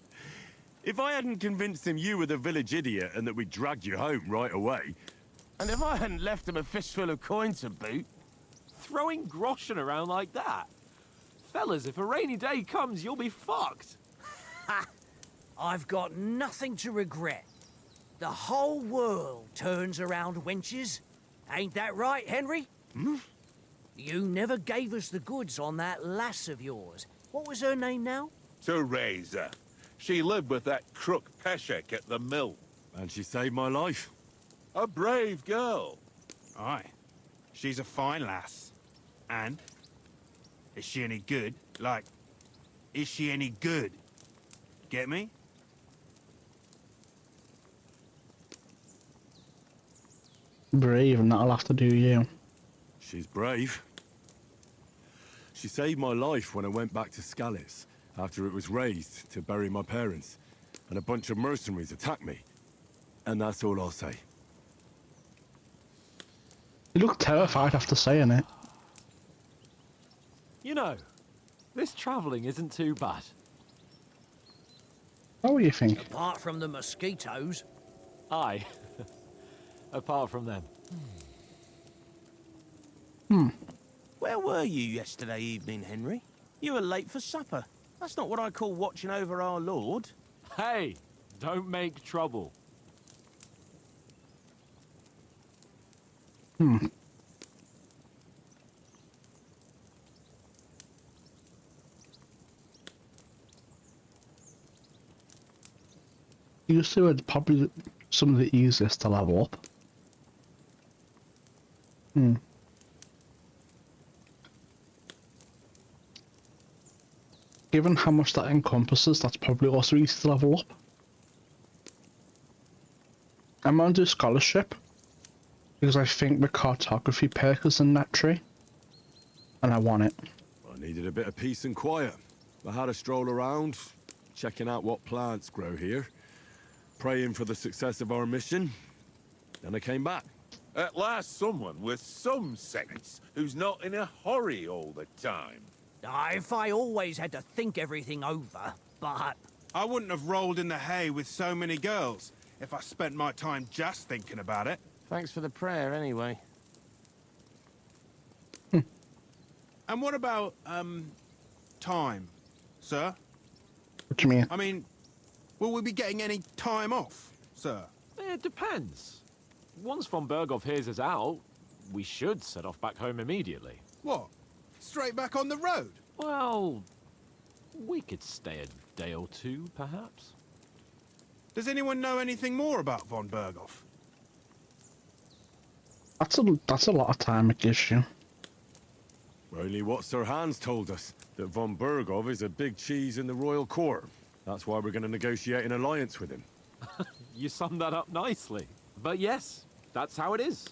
If I hadn't convinced him you were the village idiot and that we'd drag you home right away... And if I hadn't left him a fistful of coin to boot... Throwing groschen around like that? Fellas, if a rainy day comes, you'll be fucked. Ha! I've got nothing to regret. The whole world turns around wenches. Ain't that right, Henry? Hmm? You never gave us the goods on that lass of yours. What was her name now? Teresa. She lived with that crook Peshek at the mill. And she saved my life. A brave girl. Aye. She's a fine lass. And? Is she any good? Like, is she any good? Get me? Brave, and that'll have to do you. She's brave. She saved my life when I went back to Skalitz after it was raised to bury my parents, and a bunch of mercenaries attacked me. And that's all I'll say. You look terrified after saying it. You know, this travelling isn't too bad. What do you think? Apart from the mosquitoes. Aye. Apart from them. Where were you yesterday evening, Henry? You were late for supper. That's not what I call watching over our Lord. Hey, don't make trouble. You two are probably some of the easiest to level up. Given how much that encompasses, that's probably also easy to level up. I'm on to scholarship because I think the cartography perk is in that tree, and I want it. I needed a bit of peace and quiet. I had a stroll around, checking out what plants grow here, praying for the success of our mission. Then I came back. At last someone with some sense who's not in a hurry all the time. If I always had to think everything over, but... I wouldn't have rolled in the hay with so many girls if I spent my time just thinking about it. Thanks for the prayer, anyway. And what about, time, sir? What do you mean? I mean, will we be getting any time off, sir? It depends. Once von Berghoff hears us out, we should set off back home immediately. What? Straight back on the road? Well, we could stay a day or two, perhaps. Does anyone know anything more about von Berghoff? That's a lot of time it gives you. Only what Sir Hans told us, that von Berghoff is a big cheese in the royal court. That's why we're going to negotiate an alliance with him. You summed that up nicely. But yes, that's how it is.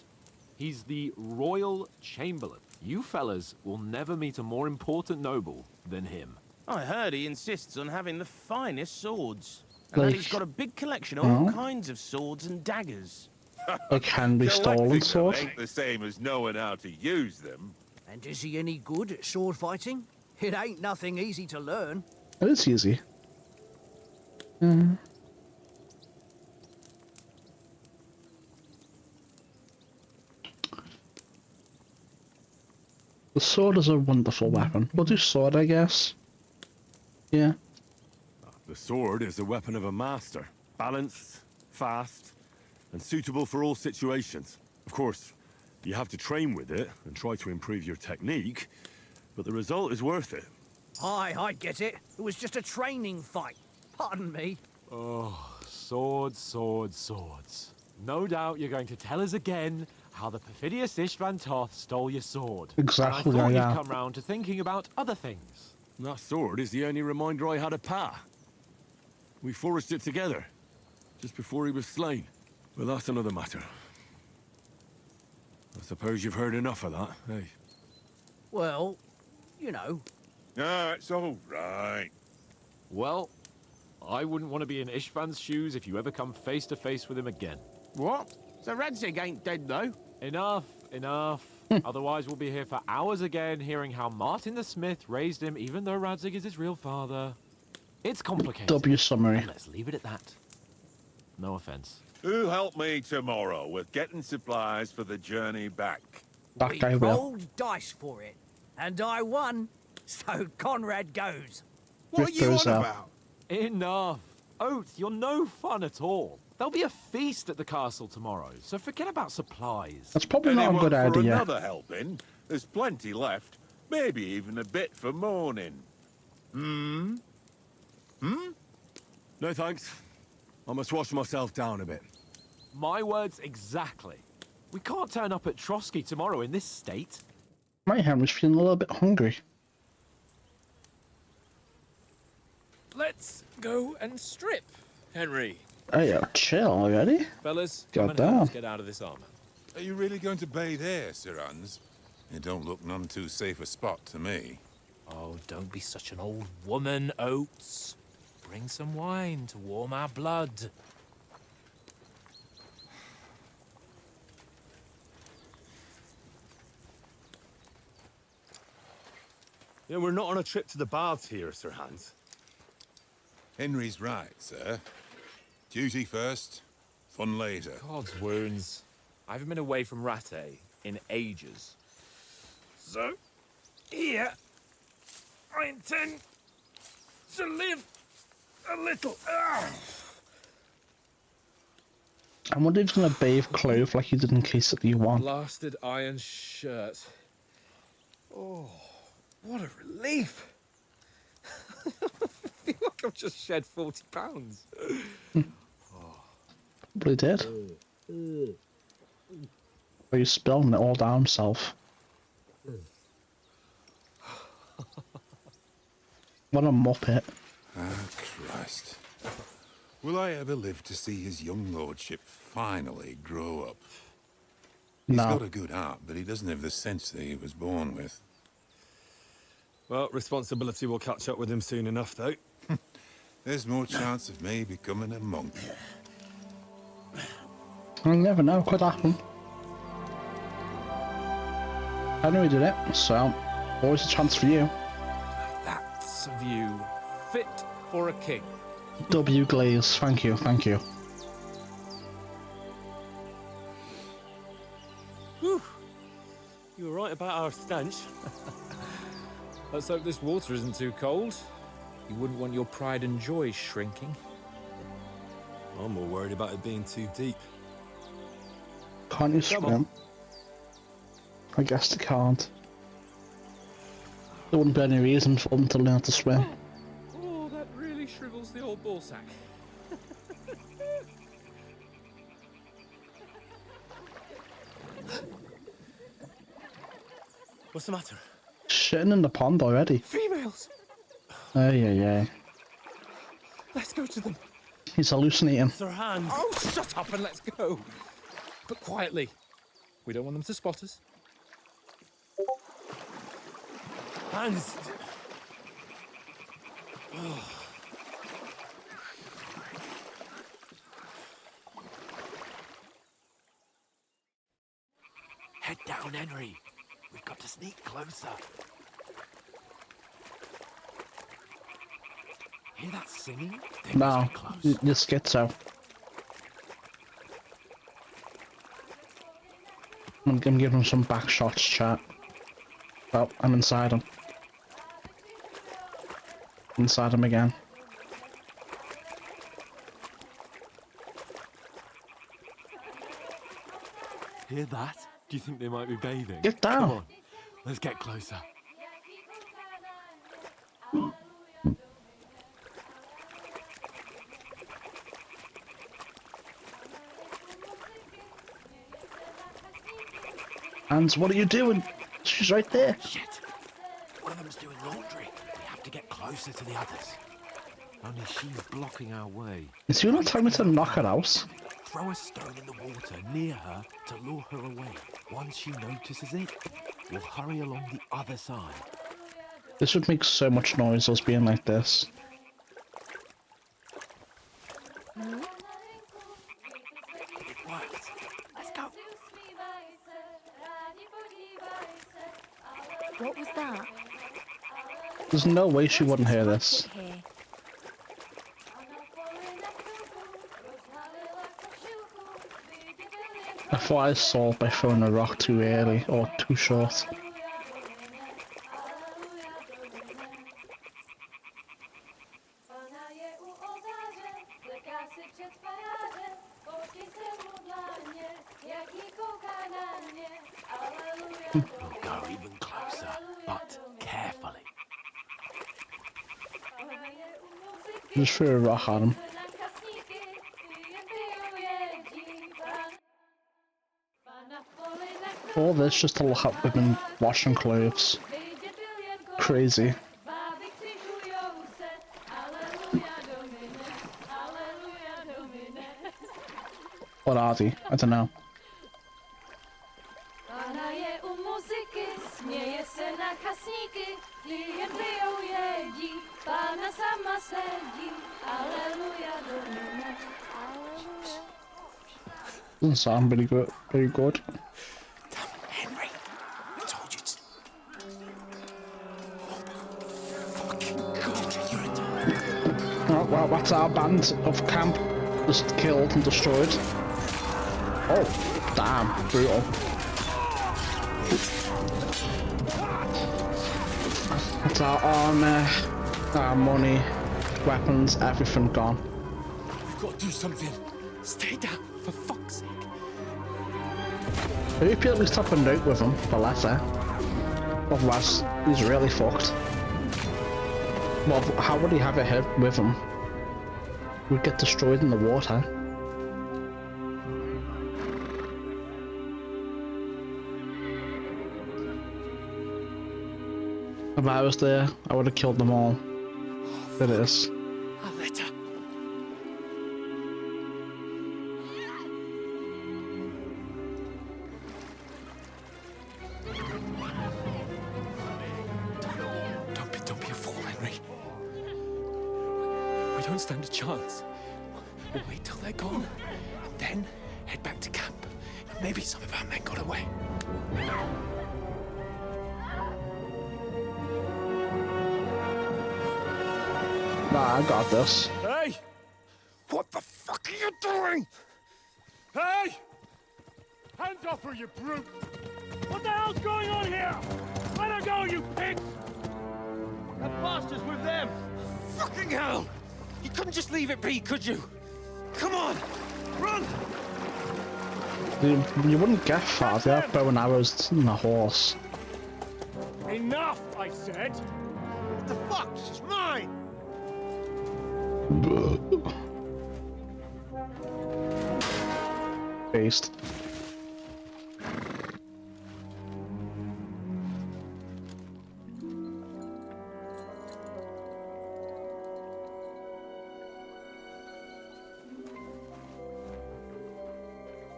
He's the Royal Chamberlain. You fellas will never meet a more important noble than him. I heard he insists on having the finest swords. And that Like- he's got a big collection of all kinds of swords and daggers. It can be stolen Collecting them sword. ain't the same as knowing how to use them. And is he any good at sword fighting? It ain't nothing easy to learn. It is easy. The sword is a wonderful weapon. We'll do sword, I guess. Yeah. The sword is the weapon of a master. Balanced, fast, and suitable for all situations. Of course, you have to train with it and try to improve your technique, but the result is worth it. Aye, I get it. It was just a training fight. Pardon me. Oh, swords, swords, swords. No doubt you're going to tell us again how the perfidious Istvan Toth stole your sword. Exactly, And I thought yeah. you'd come round to thinking about other things. That sword is the only reminder I had of Pa. We forged it together, just before he was slain. But that's another matter. I suppose you've heard enough of that, eh? Well, you know. Ah, it's all right. Well, I wouldn't want to be in Istvan's shoes if you ever come face to face with him again. What? So Radzig ain't dead, though? Enough, enough. Otherwise we'll be here for hours again hearing how Martin the Smith raised him even though Radzig is his real father. It's complicated. W summary. And let's leave it at that. No offense. Who help me tomorrow with getting supplies for the journey back? That guy will. Rolled dice for it, and I won. So Conrad goes. What are you goes on out. about? Enough. Oath, you're no fun at all. There'll be a feast at the castle tomorrow, so forget about supplies. That's probably not a Anyone good for idea. another helping? There's plenty left. Maybe even a bit for morning. Hmm? No thanks. I must wash myself down a bit. My words exactly. We can't turn up at Trotsky tomorrow in this state. My Henry's feeling a little bit hungry. Let's go and strip, Henry. Hey, yo, chill already. Fellas, God come and help us damn. get out of this armor. Are you really going to bathe here, Sir Hans? It don't look none too safe a spot to me. Oh, don't be such an old woman, Oates. Bring some wine to warm our blood. Yeah, we're not on a trip to the baths here, Sir Hans. Henry's right, sir. Duty first, fun later. God's wounds. I haven't been away from Rattay in ages. So, here, I intend to live a little. I wonder if he's gonna bathe Clove like he did in Case of the One. Blasted iron shirt. Oh, what a relief. I feel like I've just shed 40 pounds. Probably did. But he's spilling it all down himself. What a muppet. Ah, Christ. Will I ever live to see his young lordship finally grow up? He's No. got a good heart, but he doesn't have the sense that he was born with. Well, responsibility will catch up with him soon enough, though. There's more chance of me becoming a monk. You never know, could happen. Henry did it, so always a chance for you. That's a view fit for a king. W Glaze, thank you, thank you. Whew. You were right about our stench. Let's hope this water isn't too cold. You wouldn't want your pride and joy shrinking. I'm more worried about it being too deep. Can't you Come on. swim? I guess they can't. There wouldn't be any reason for them to learn to swim. Oh, that really shrivels the old ball sack. What's the matter? Shitting in the pond already. Females! Yeah. Let's go to them. He's hallucinating. Sir Hans! Oh, shut up and let's go. But quietly. We don't want them to spot us. Hans! Head down, Henry. We've got to sneak closer. Hear that singing? They No, must be close. you're schizo. I'm gonna give him some back shots, chat. Oh, I'm inside him. Inside him again. Hear that? Do you think they might be bathing? Get down. Come on, let's get closer. Hans, what are you doing? She's right there. Shit! One of them's doing laundry. We have to get closer to the others. Only she's blocking our way. Is you not telling me to knock her out? Throw a stone in the water near her to lure her away. Once she notices it, we'll hurry along the other side. This would make so much noise, us being like this. It worked. Let's go. What was that? There's no way she wouldn't hear this. Here. I thought I saw by throwing a rock too early or too short. We'll go even closer, but carefully. Just threw a rock at him. All this just to look at women washing clothes. Crazy. What are they? I don't know. Doesn't sound very good. Very good. Henry, I told you to... Oh, well, that's our band of camp just killed and destroyed. Oh, damn, brutal. That's our armor, our money, weapons, everything gone. We've got to do something. Stay down, for fuck's sake. I hope you at least have a note with him, the letter. Otherwise, he's really fucked. Well, how would he have it here with him? We'd get destroyed in the water. If I was there, I would have killed them all. There it is. A letter. Don't be a fool, Henry. We don't stand a chance. We'll wait till they're gone, and then head back to camp. Maybe some of our men got away. Nah, I got this. Hey! What the fuck are you doing? Hey! Hands off her, you brute! What the hell's going on here? Let her go, you pigs! That bastard's with them! Fucking hell! You couldn't just leave it be, could you? Come on! Run! You wouldn't get far, they have bow and arrows and a horse. Enough, I said! What the fuck? She's mine! Based.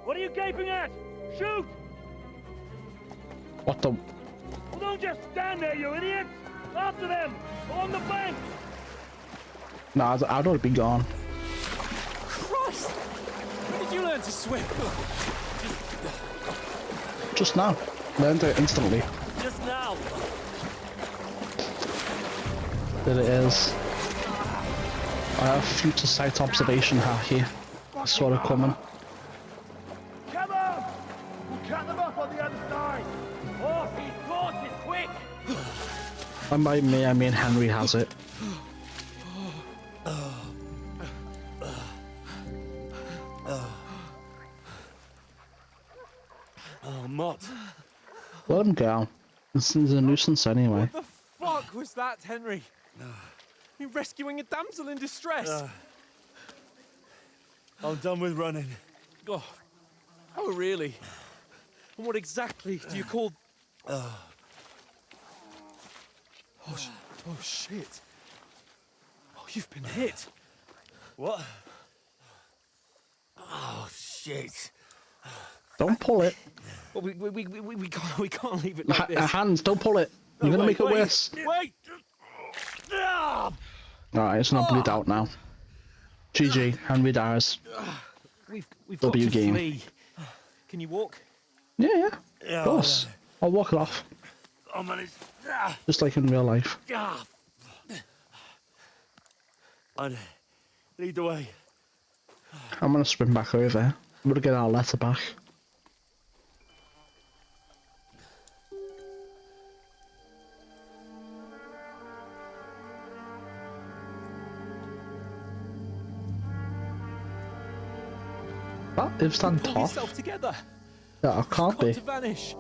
What are you gaping at? Shoot! What the? Well, don't just stand there, you idiots! After them! Along the bank! Nah, I'd already be gone. Christ! When did you learn to swim? Just now. Learned it instantly. Just now. There it is. I have future sight observation hat here. I saw it coming. Come on! We'll cut them off on the other side! Off his horses, quick! And by me, I mean Henry has it. Oh, Mott. Let him go. This is a nuisance anyway. What the fuck was that, Henry? You rescuing a damsel in distress? I'm done with running. Oh really? And what exactly do you call... Oh, shit. Oh, you've been hit. What? Oh, shit. Don't pull it. Well, we can't leave it like this. Hands, don't pull it. You're gonna make it worse. Wait! Alright, it's not bleed out now. GG, Henry dies. We've W got to game. flee. Can you walk? Yeah, of course. I'll walk it off. I'll manage. Just like in real life. I'd lead the way. I'm gonna sprint back over. I'm gonna get our letter back. That instant Pull top. yourself together. Yeah, I can't Got be. to vanish.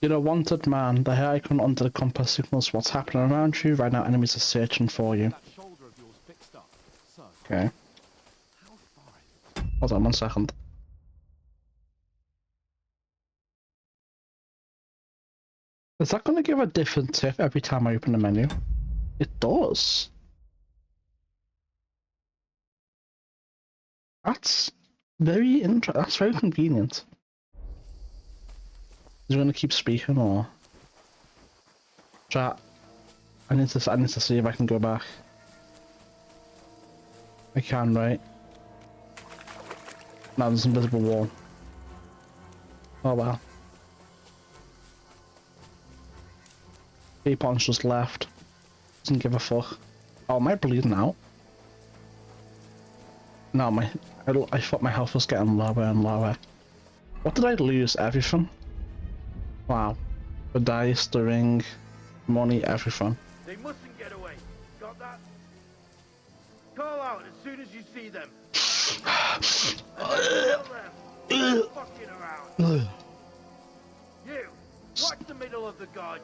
You're a wanted man. The hair icon under the compass signals what's happening around you. Right now, enemies are searching for you. That shoulder of yours fixed up. So, Okay. how far? Hold on 1 second. Is that going to give a different tip every time I open the menu? It does. That's very interesting. That's very convenient. Is it going to keep speaking or? Chat. I need to see if I can go back. I can, right? No, there's an invisible wall. Oh well. Beepon's just left. Doesn't give a fuck. Oh, am I bleeding out? No, I thought my health was getting lower and lower. What did I lose? Everything? Wow. The dice, the ring, money, everything. They mustn't get away. Got that? Call out as soon as you see them. Tell them. Fucking around. You, watch the middle of the gorge.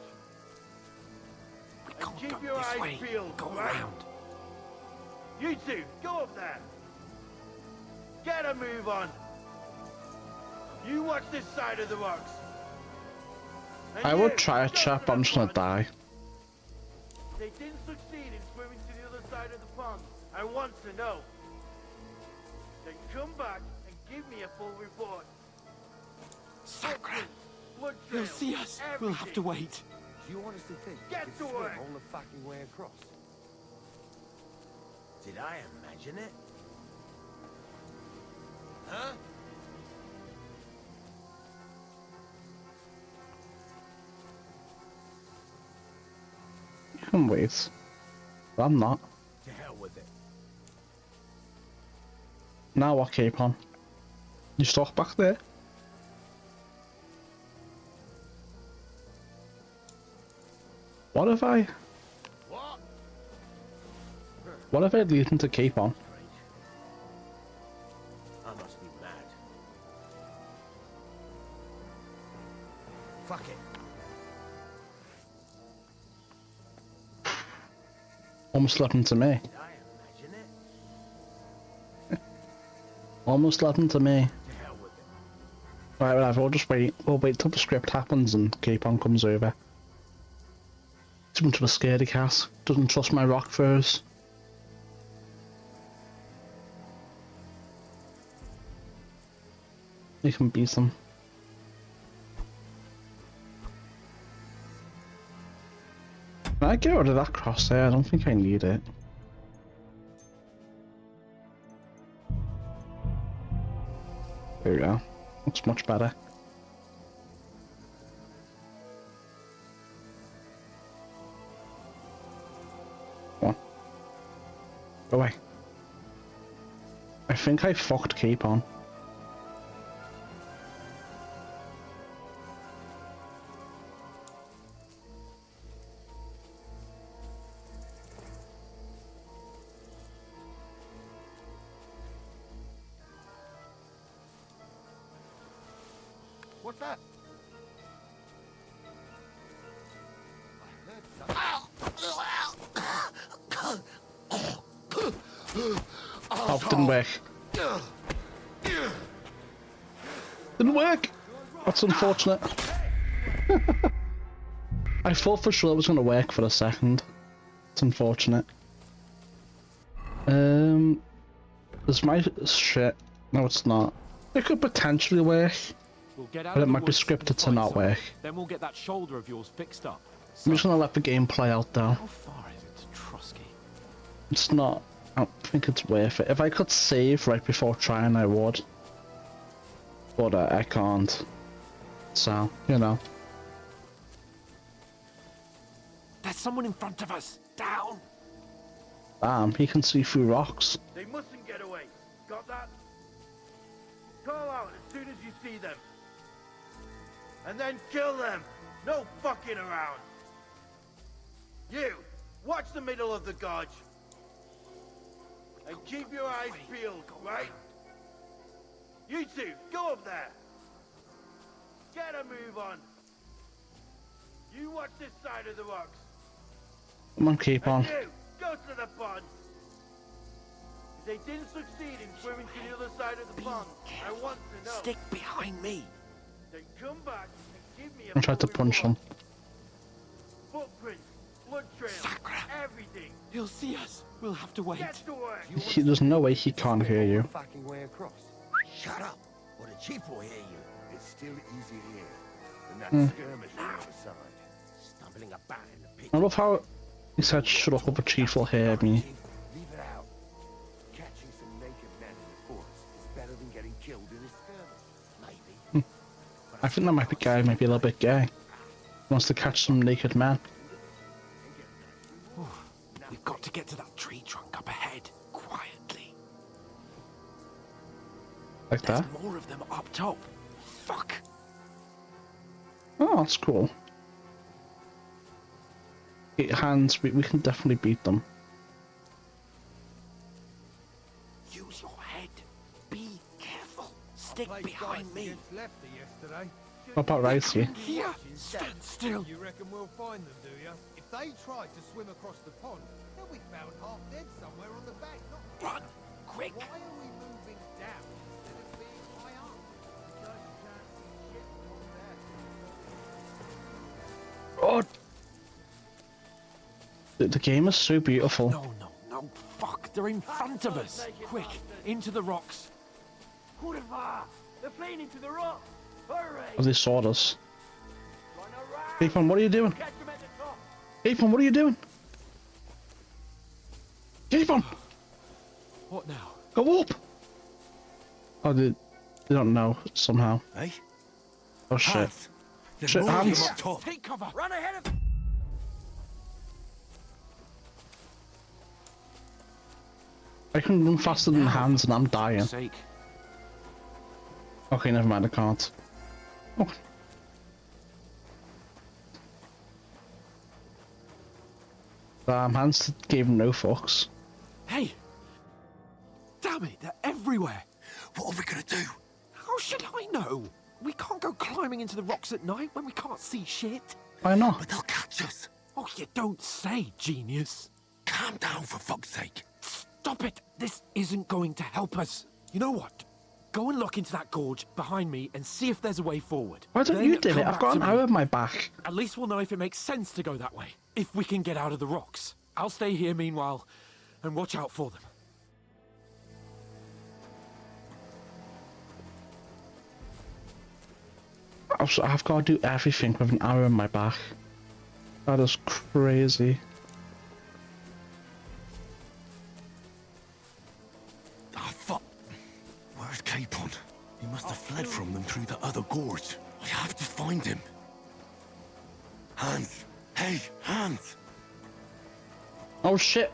And keep your eyes peeled. Go right? around. You two, go up there. Get a move on. You watch this side of the rocks. And I would you, try a go chat, for but I'm the just gonna front. die. They didn't succeed in swimming to the other side of the pond. I want to know. Then come back and give me a full report. Sacra. Blood They'll trail, see us. We'll have to everything. wait. Do you honestly think Get you to could swim work. all the fucking way across? Did I imagine it? Huh? You can wait. But I'm not. To hell with it. Now what, Capon? You stuck back there? What if I... What if I lead him to Capon? I must be mad. Fuck it. Almost led him to me. Did I imagine it? Almost led him to me. To hell with it. Right, whatever, we'll just wait. We'll wait till the script happens and Capon comes over. Too much of a scaredy cat. Doesn't trust my rock furs. You can beat them. Can I get rid of that crosshair? I don't think I need it. There we go. Looks much better. Come on. Go away. I think I fucked Capon. What's that? Oh, didn't work. Didn't work! That's unfortunate. I thought for sure it was going to work for a second. It's unfortunate. Is my shit? No, it's not. It could potentially work, We'll get out but of it the might be woods scripted and to find not someone. work. Then we'll get that shoulder of yours fixed up. I'm just going to let the game play out though. How far is it to Trusky? It's not. I don't think it's worth it. If I could save right before trying, I would. But I can't. So, you know. There's someone in front of us. Down. Damn, he can see through rocks. They mustn't get away. Got that? Call out as soon as you see them. And then kill them. No fucking around. You, watch the middle of the gorge. And keep your eyes peeled, right? You two, go up there. Get a move on. You watch this side of the rocks. Come on, keep on. And you, go to the pond. If they didn't succeed in swimming to the other side of the pond, I want to know. Stick behind me. Then come back and give me a I tried to full punch him. report. Footprints, blood trails, everything. He'll see us. We'll have to wait. Get to work. There's no way he can't hear you. Fucking way across. Shut up, or the chief will hear you. It's still easier here than that Hmm. skirmish on the other side. Stumbling about in the pit. I love how he said, "Shut up, the chief will hear me." Leave it out. Catching some naked men in the forest is better than getting killed in a skirmish. Maybe. I think that might be guy, might be a little bit gay. He wants to catch some naked men. We've got to get to that tree trunk up ahead, quietly. Like that. There's more of them up top. Fuck. Oh, that's cool. 8 hands, we can definitely beat them. Use your head. Be careful. Stick behind me. What about Ricey? Here. Stand still. You reckon we'll find them, do you? If they tried to swim across the pond, they'll be found half dead somewhere on the bank. Not Run, quick. Why are we moving down instead of being high up? Just can't see shit from there. Oh! The game is so beautiful. No, fuck. They're in front of us. Quick, into the rocks. Kurva! They're fleeing into the rock. Hurry! As they saw us. Ethan, what are you doing? Catch them at the top. Ethan, what are you doing? Ethan! What now? Go up! Oh, they don't know, somehow. Hey? Oh shit. Hands. There's Shit, more of them hands. up top. Take cover. Run ahead of. I can run faster than hands and I'm dying. Sake. Okay, never mind, I can't. Okay. Hands gave him no fucks. Hey! Damn it, they're everywhere. What are we gonna do? How should I know? We can't go climbing into the rocks at night when we can't see shit. Why not? But they'll catch us. Oh, you don't say, genius. Calm down, for fuck's sake. Stop it. This isn't going to help us. You know what? Go and look into that gorge behind me and see if there's a way forward. Why don't Then you do come it? I've back got to an me. arrow in my back. At least we'll know if it makes sense to go that way. If we can get out of the rocks. I'll stay here meanwhile and watch out for them. I've got to do everything with an arrow in my back. That is crazy. Ah, fuck. Where's Capon? He must have fled from them through the other gorge. I have to find him. Hans. Hey, Hans. Oh shit.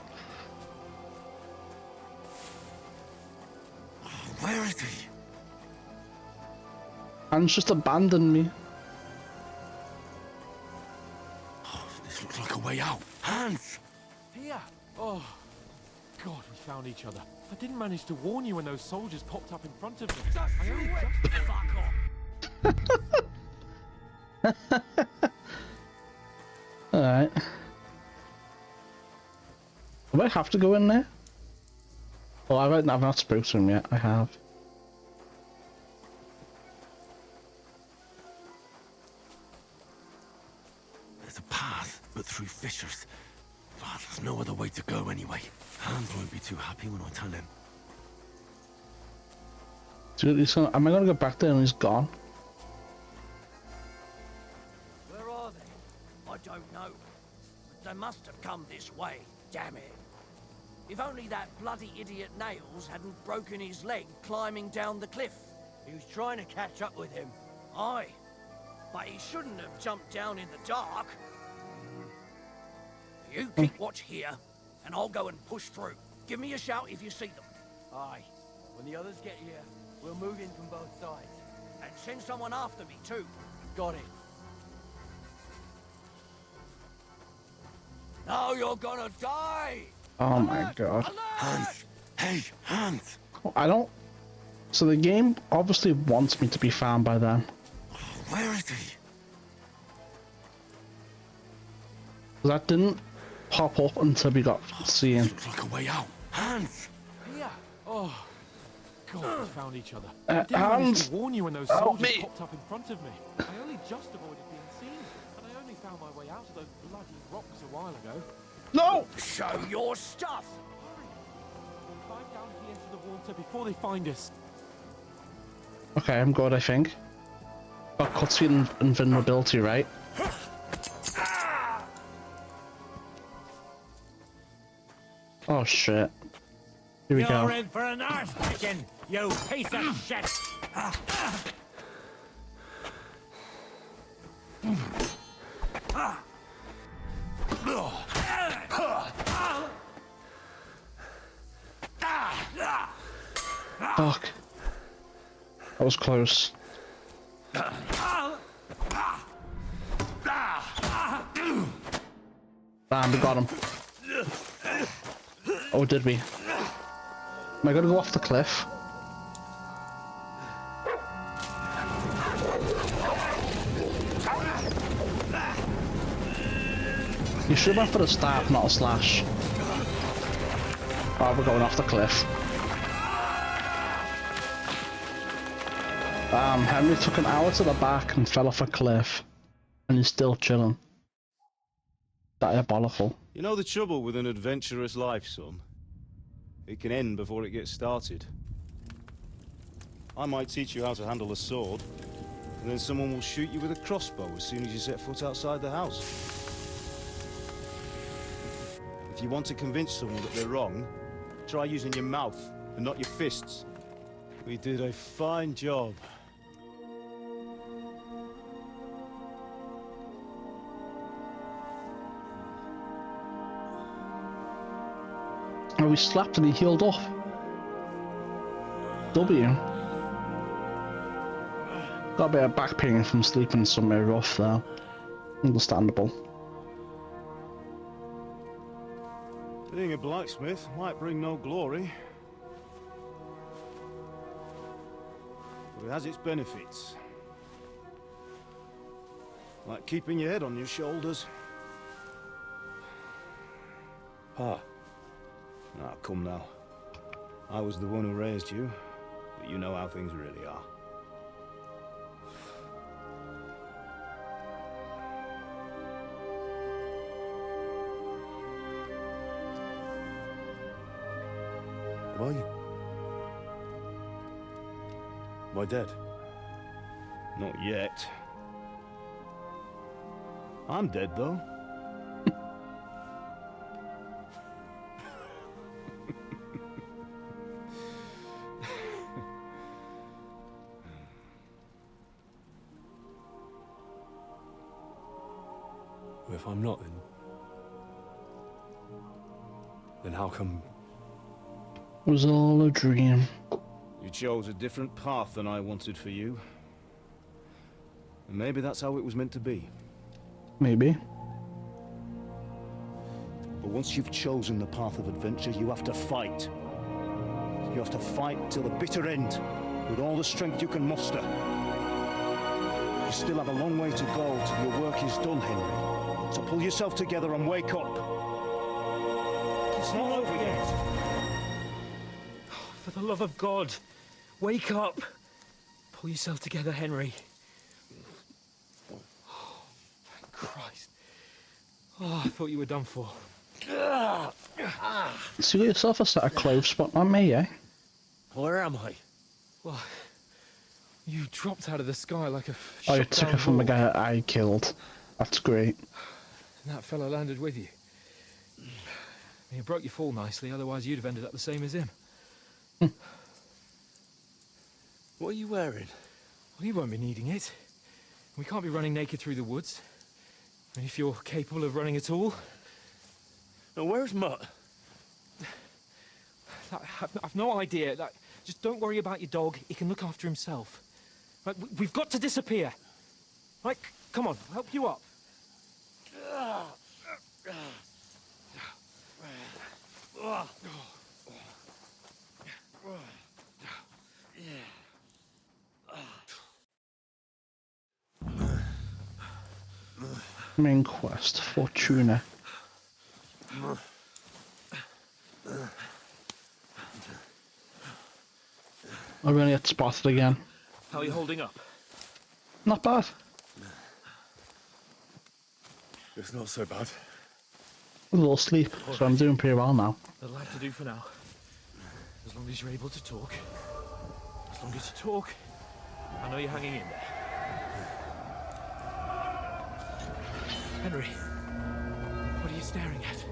Where is he? Hans just abandoned me. This looks like a way out. Hans! Here. Oh, God, we found each other. I didn't manage to warn you when those soldiers popped up in front of me. I only just... Fuck off. Alright. Do I have to go in there? Oh, I've not spoken to him yet. I have. There's a path, but through fissures. Ah, there's no other way to go anyway. Hans won't be too happy when I tell him. So am I gonna go back there and he's gone? Where are they? I don't know. But they must have come this way. Damn it. If only that bloody idiot Nails hadn't broken his leg climbing down the cliff. He was trying to catch up with him. Aye. But he shouldn't have jumped down in the dark. You keep watch here, and I'll go and push through. Give me a shout if you see them. Aye. When the others get here, we'll move in from both sides. And send someone after me, too. Got it. Now you're gonna die! Oh my god. Hans! Hey, Hans! I don't... So the game obviously wants me to be found by then. Where is he? That didn't pop up until we got seen. Looks like a way out. Hans! Yeah. Oh, God, we found each other. Hans! I didn't manage to warn you when those Help soldiers me. popped up in front of me. I only just avoided being seen, and I only found my way out of those bloody rocks a while ago. No! Show your stuff! We'll climb down here into the water before they find us. Okay, I'm good, I think. Got cutscene invulnerability, right? Oh shit. Here we go. You're in for an arse kicking, you piece of shit! Fuck. That was close. Bam, we got him. Oh, did we? Am I gonna go off the cliff? You should have went for a stab, not a slash. Oh, we're going off the cliff. Henry took an hour to the back and fell off a cliff. And he's still chilling. Diabolical. You know the trouble with an adventurous life, son? It can end before it gets started. I might teach you how to handle a sword, and then someone will shoot you with a crossbow as soon as you set foot outside the house. If you want to convince someone that they're wrong, try using your mouth and not your fists. We did a fine job. Oh, he slapped and he healed off. W. Got a bit of back pain from sleeping somewhere rough there. Understandable. Being a blacksmith might bring no glory, but it has its benefits. Like keeping your head on your shoulders. Pa. Ah, come now. I was the one who raised you, but you know how things really are. Am I? Am I dead? Not yet. I'm dead, though. If I'm not, then how come... It was all a dream. You chose a different path than I wanted for you. And maybe that's how it was meant to be. Maybe. But once you've chosen the path of adventure, you have to fight. You have to fight till the bitter end, with all the strength you can muster. You still have a long way to go till your work is done, Henry. So pull yourself together and wake up. It's not over yet. For the love of God, wake up. Pull yourself together, Henry. Oh, thank Christ. Oh, I thought you were done for. So you got yourself a set of clothes spot on me, eh? Where am I? Well, you dropped out of the sky like a Oh, you shot took down it from the ball. guy I killed. That's great. And that fella landed with you. You broke your fall nicely, otherwise you'd have ended up the same as him. What are you wearing? Well, you won't be needing it. We can't be running naked through the woods. And if you're capable of running at all. Now, where's Mutt? I've no idea. Just don't worry about your dog. He can look after himself. Right, we've got to disappear. Right, come on, I'll help you up. Main quest, Fortuna. I really get spotted again. How are you holding up? Not bad. It's not so bad. A little sleep, so I'm doing pretty well now. That'll have to do for now. As long as you're able to talk. As long as you talk, I know you're hanging in there. Henry, what are you staring at?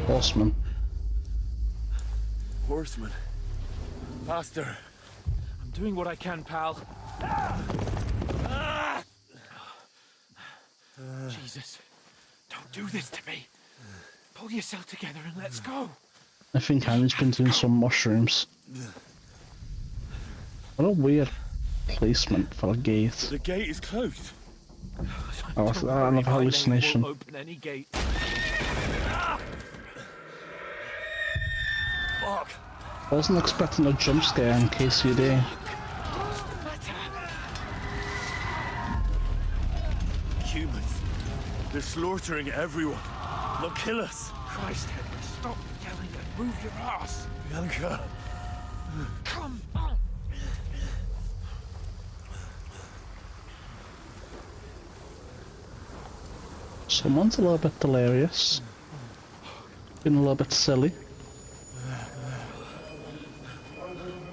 Horseman. Horseman. Faster. I'm doing what I can, pal. Jesus, don't do this to me. Pull yourself together and let's go. I think Henry's been doing some mushrooms. What a weird placement for a gate. The gate is closed. Oh, I have a hallucination. Won't open any gate. Fuck. I wasn't expecting a jump scare in case you did. Humans. They're slaughtering everyone. They'll kill us. Christ, Henry, stop yelling and move your ass. Bianca. Come on. Someone's a little bit delirious. Been a little bit silly.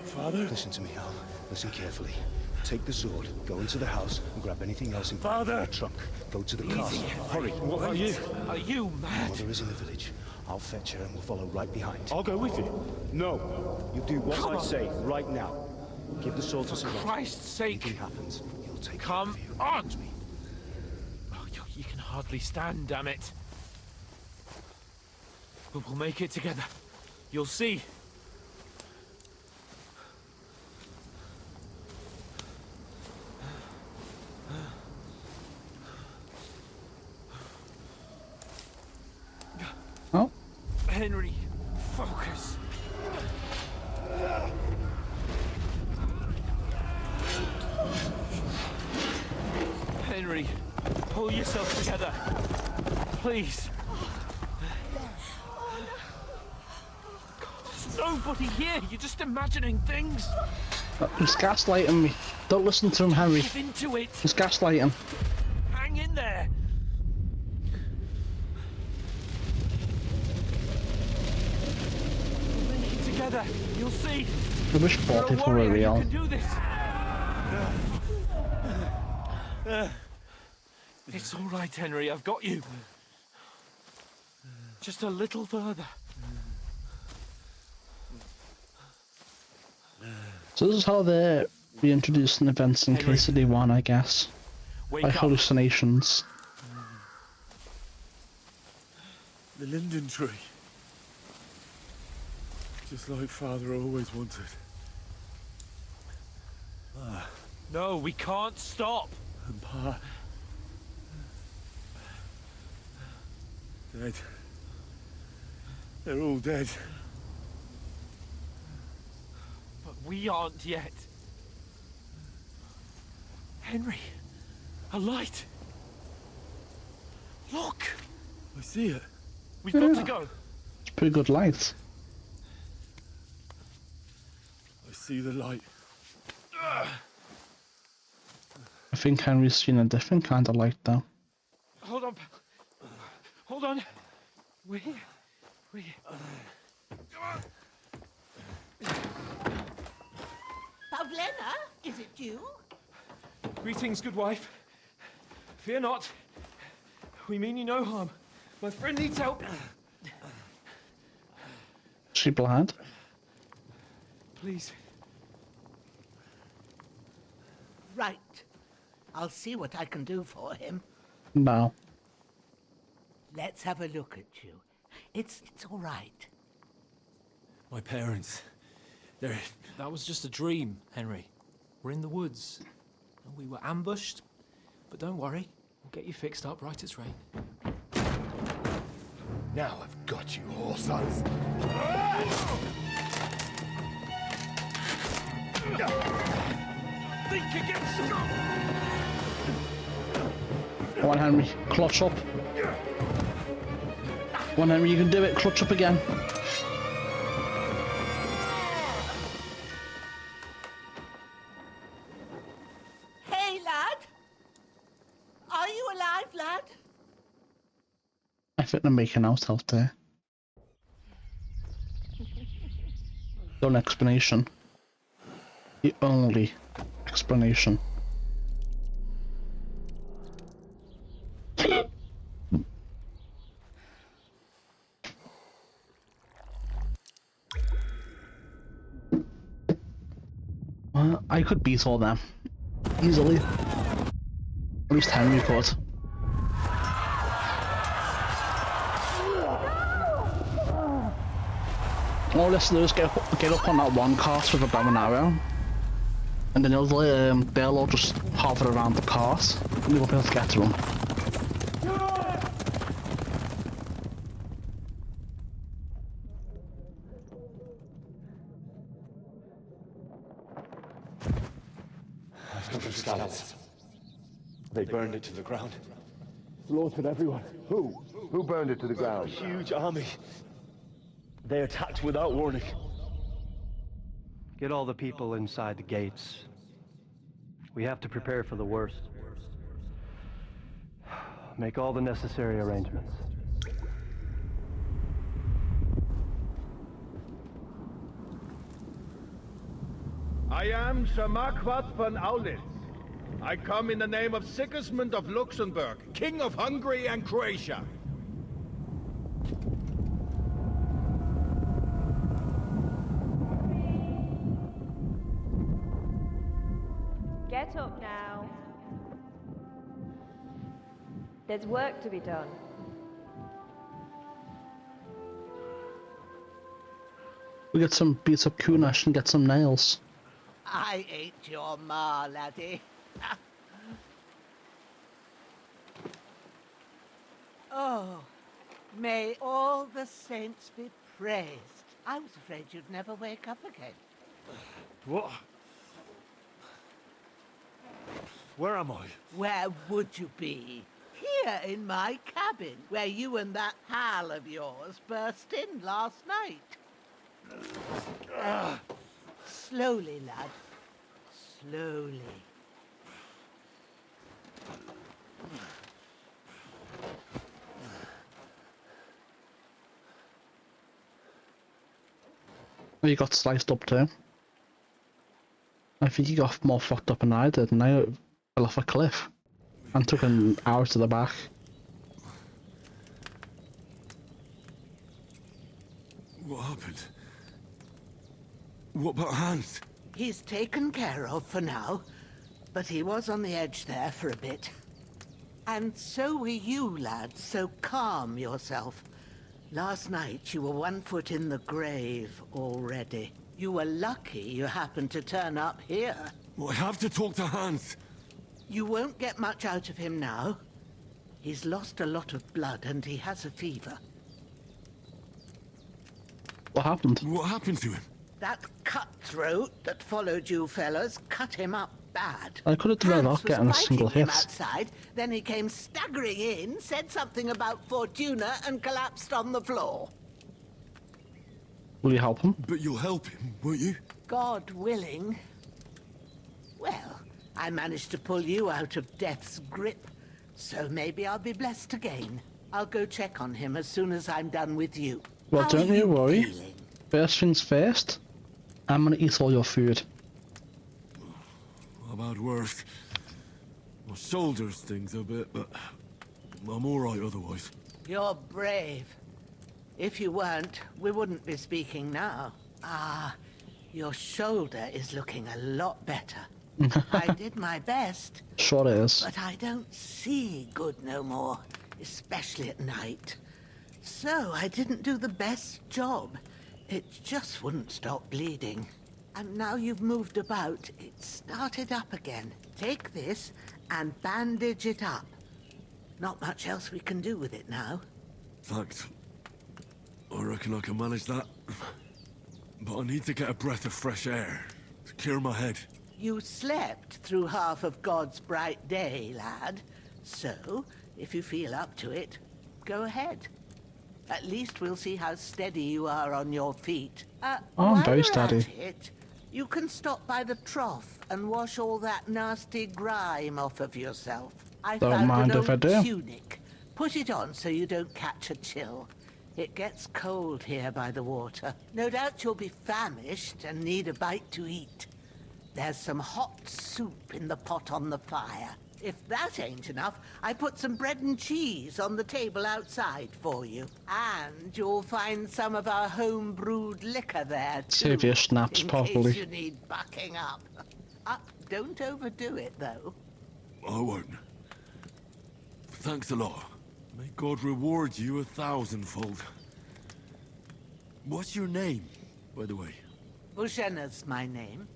Father? Listen to me, Al. Listen carefully. Take the sword, go into the house, and grab anything else in Father! the trunk. Go to the castle. Hurry. What about you? Are you mad? Mother is in the village. I'll fetch her and we'll follow right behind. I'll go with you. No. You do what Come I on. say right now. Give the sword to For Sir Christ's sake. Anything happens, he'll take Come care of you. on. Oh, you can hardly stand, damn it. But we'll make it together. You'll see. Oh? Henry, focus. Henry, pull yourself together. Please. God, there's nobody here. You're just imagining things. He's gaslighting me. Don't listen to him, Henry. Give into it. He's gaslighting. Hang in there. We'll make it together. You'll see. I wish You're more a people were warrior. real. You can do this. It's all right, Henry. I've got you. Just a little further. So this is how they're reintroducing events in Henry. KCD1, I guess. Wake By up. hallucinations. The linden tree. Just like Father always wanted. No, we can't stop. And Pa. Dead. They're all dead. But we aren't yet. Henry, a light. Look, I see it. we've got to go. It's pretty good light. I see the light. I think Henry's seen a different kind of light though. Hold on, pal. Hold on. We're here. We're here. Pavlena, is it you? Greetings, good wife. Fear not. We mean you no harm. My friend needs help. Is she blind? Please. Right. I'll see what I can do for him. No. Let's have a look at you. It's all right. My parents, they're... That was just a dream, Henry. We're in the woods. We were ambushed, but don't worry. We'll get you fixed up right as rain. Now I've got you, whore sons. Think you get some? Come on, Henry, clutch up. Come on, Henry, you can do it. Clutch up again. Hey, lad. Are you alive, lad? I think they're making out there. No explanation. The only explanation. Well, I could beat all them easily. At least Henry could. All let's do is get up on that one cart with a bow and arrow, and then they'll all just hover around the cart, and we won't be able to get to them. I've come from scouts. They burned it to the ground. Slaughtered everyone. Who? Who burned it to the ground? A huge army. They attacked without warning. Get all the people inside the gates. We have to prepare for the worst. Make all the necessary arrangements. I am Sir Marquardt von Aulitz. I come in the name of Sigismund of Luxembourg, King of Hungary and Croatia. Get up now. There's work to be done. We get some beat up Kunash and get some nails. I ain't your ma, laddie. Oh, may all the saints be praised. I was afraid you'd never wake up again. What? Where am I? Where would you be? Here in my cabin, where you and that pal of yours burst in last night. Slowly, lad. Slowly. You got sliced up too. I think you got more fucked up than I did, and I fell off a cliff and took an arrow to the back. What happened? What about Hans? He's taken care of for now, but he was on the edge there for a bit. And so were you, lad, so calm yourself. Last night you were 1 foot in the grave already. You were lucky you happened to turn up here. Well, I have to talk to Hans. You won't get much out of him now. He's lost a lot of blood and he has a fever. What happened? What happened to him? That cutthroat that followed you fellas cut him up bad. I could have done that getting a single hit. Him outside, then he came staggering in, said something about Fortuna and collapsed on the floor. Will you help him? But you'll help him, won't you? God willing. Well, I managed to pull you out of death's grip, so maybe I'll be blessed again. I'll go check on him as soon as I'm done with you. Well, How don't are you worry. feeling? First things first, I'm gonna eat all your food. How about worse? My shoulders stings a bit, but I'm alright otherwise. You're brave. If you weren't, we wouldn't be speaking now. Ah, your shoulder is looking a lot better. I did my best. Sure it is. But I don't see good no more, especially at night. So I didn't do the best job. It just wouldn't stop bleeding. And now you've moved about, it started up again. Take this and bandage it up. Not much else we can do with it now. Thanks. I reckon I can manage that. But I need to get a breath of fresh air to clear my head. You slept through half of God's bright day, lad. So, if you feel up to it, go ahead. At least we'll see how steady you are on your feet. I'm very while steady. you're at it, you can stop by the trough and wash all that nasty grime off of yourself. I Don't found mind an if I old do. tunic. Put it on so you don't catch a chill. It gets cold here by the water. No doubt you'll be famished and need a bite to eat. There's some hot soup in the pot on the fire. If that ain't enough, I put some bread and cheese on the table outside for you. And you'll find some of our home-brewed liquor there, too. Save your snaps in properly. case you need bucking up. Don't overdo it, though. I won't. Thanks a lot. May God reward you 1,000-fold. What's your name, by the way? Bushenna's my name.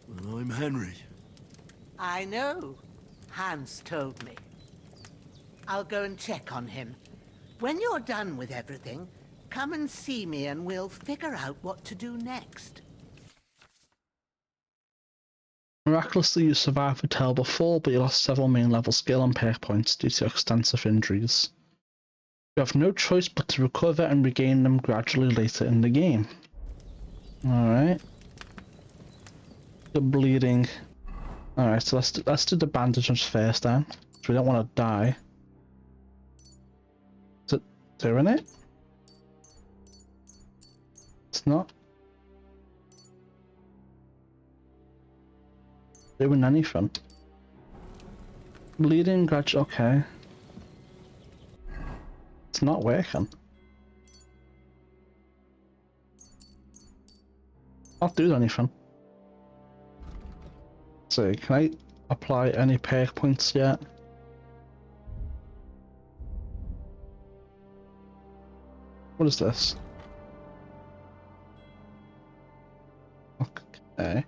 Well, I'm Henry. I know. Hans told me. I'll go and check on him. When you're done with everything, come and see me and we'll figure out what to do next. Miraculously, you survived a terrible fall, but you lost several main level skill and perk points due to extensive injuries. You have no choice but to recover and regain them gradually later in the game. Alright. You're bleeding. Alright, so let's do the bandages first then. So we don't want to die. Is it doing it? It's not doing anything. Bleeding gradually, okay. It's not working. Not doing anything. So, can I apply any perk points yet? What is this? Okay.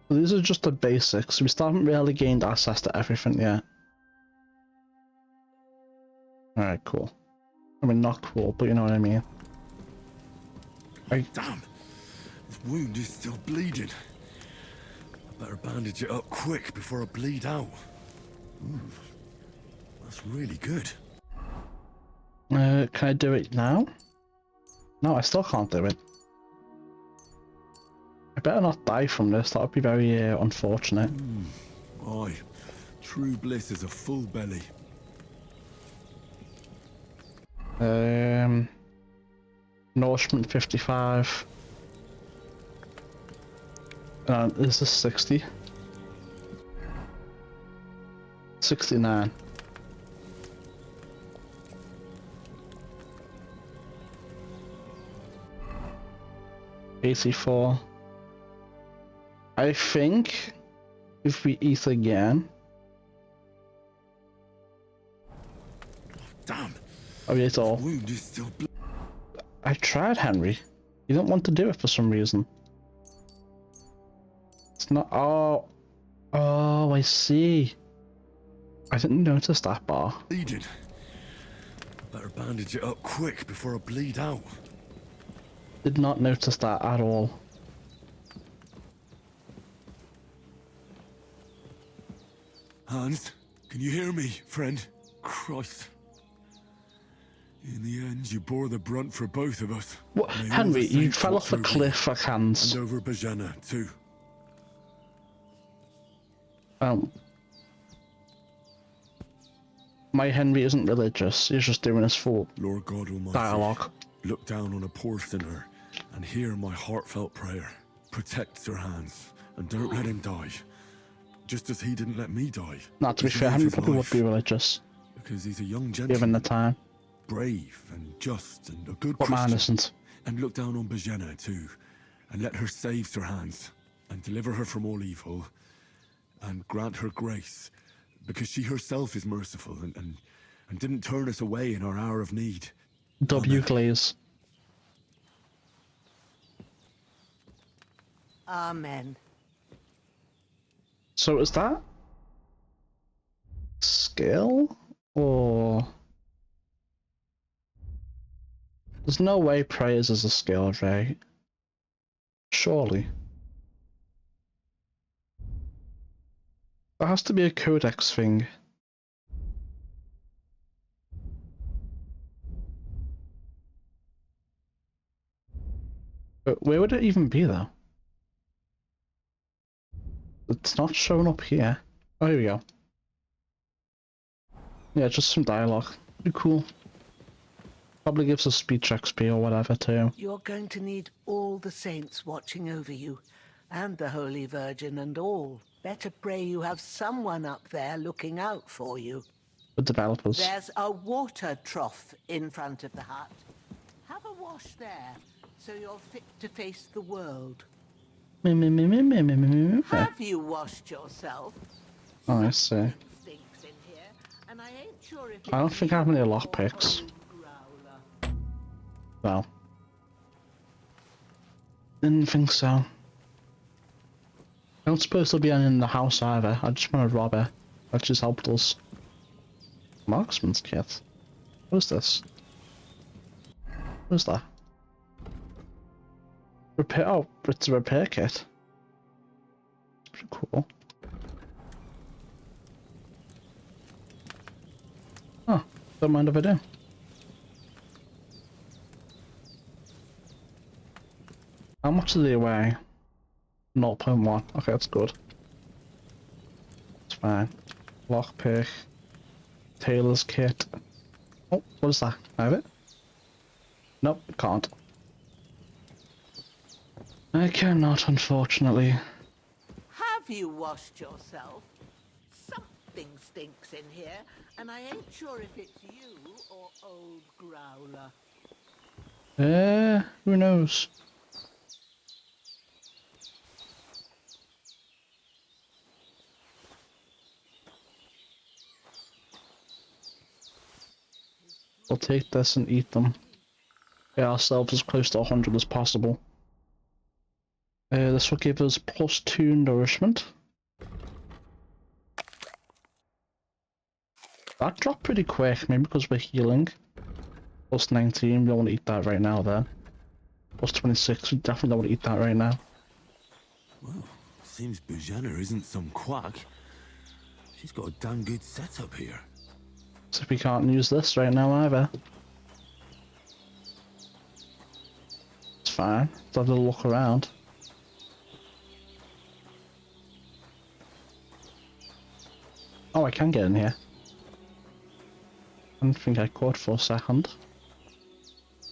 So these are just the basics. We still haven't really gained access to everything yet. Alright, cool. I mean, not cool, but you know what I mean. Damn! This wound is still bleeding. I better bandage it up quick before I bleed out. Ooh, that's really good. Can I do it now? No, I still can't do it. I better not die from this, that would be very unfortunate. Aye, true bliss is a full belly. Nourishment 55. Is this 60? 69. $84. I think if we eat again. Damn. Oh, yeah, it's all. Wound is still I tried, Henry. You don't want to do it for some reason. It's not. Oh, I see. I didn't notice that bar. bleeding. Better bandage it up quick before I bleed out. Did not notice that at all. Hans, can you hear me, friend? Christ. In the end, you bore the brunt for both of us. What, May all Henry? the You saints fell watch off a over cliff, you. I can't. And over Bajana, too. My Henry isn't religious. He's just doing his full Lord God Almighty, dialogue. look down on a poor sinner and hear my heartfelt prayer. Protect Sir Hans and don't let him die. Just as he didn't let me die. Not to be fair, Henry probably would be religious. Because he's a young gentleman. Given the time. Brave and just and a good But Christian. man isn't. And look down on Bajana too. And let her save Sir Hans. And deliver her from all evil. And grant her grace. Because she herself is merciful and didn't turn us away in our hour of need. W. Glaze. Amen. So is that skill or there's no way prayers is a skill, right? Surely. There has to be a codex thing. But where would it even be though? It's not showing up here. Oh, here we go. Yeah, just some dialogue. Pretty cool. Probably gives us speech XP or whatever too. You're going to need all the saints watching over you, and the Holy Virgin and all. Better pray you have someone up there looking out for you. The developers. There's a water trough in front of the hut. Have a wash there, so you're fit to face the world. Have you washed yourself? Oh, I see. Stinks in here, and I ain't sure if I don't think I have any lockpicks. Well. Didn't think so. I don't suppose there'll be any in the house either. I just want to rob her. That just helped us. Marksman's kit. What is this? What is that? Repair. Oh, it's a repair kit. It's pretty cool. Oh, don't mind if I do. How much do they weigh? 0.1. Okay, that's good. It's fine. Lockpick. Tailor's kit. Oh, what is that? Can I have it? Nope, can't. I cannot, unfortunately. Have you washed yourself? Something stinks in here, and I ain't sure if it's you or old Growler. Who knows? We'll take this and eat them. Get ourselves as close to 100 as possible. This will give us +2 nourishment. That dropped pretty quick, maybe because we're healing. +19, we don't want to eat that right now then. +26, we definitely don't want to eat that right now. Well, seems Bujana isn't some quack. She's got a damn good setup here. So we can't use this right now either. It's fine, let's have a look around. Oh, I can get in here. I don't think I could for a second.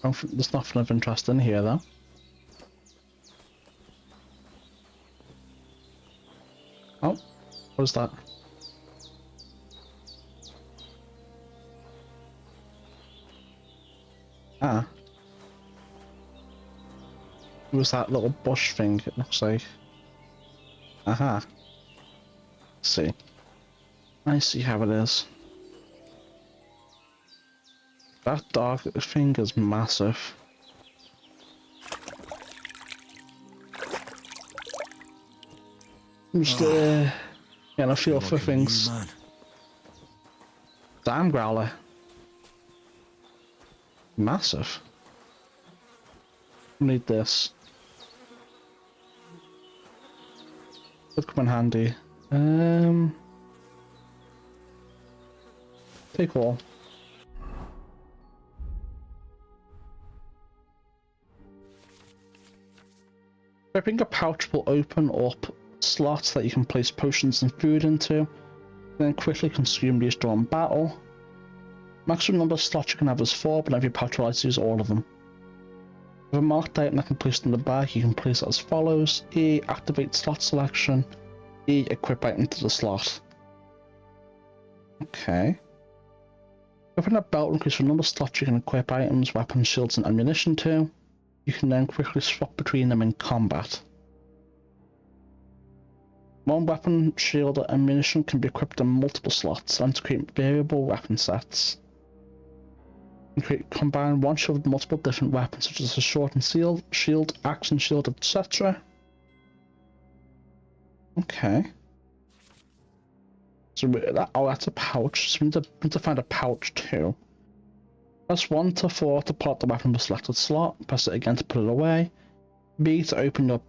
There's nothing of interest in here though. Oh, what is that? Ah. It was that little bush thing, it looks like. Aha. See. I see how it is. That dog thing is massive. I'm just getting a feel for things. Damn growler. Massive. Need this. Could come in handy. Take all. Equipping a pouch will open up slots that you can place potions and food into, then quickly consume these during battle. Maximum number of slots you can have is 4, but every pouch will use all of them. With a marked item that can be placed in the bag, you can place it as follows: E. Activate slot selection. E. Equip item to the slot. Okay. Open a belt will increase the number of slots you can equip items, weapons, shields, and ammunition to. You can then quickly swap between them in combat. One weapon, shield, or ammunition can be equipped in multiple slots and to create variable weapon sets. You can combine one shield with multiple different weapons such as a sword and shield, axe and shield, etc. Okay. So oh, that's a pouch. So we need to find a pouch too. Press 1 to 4 to put the weapon in the selected slot. Press it again to put it away. B to open your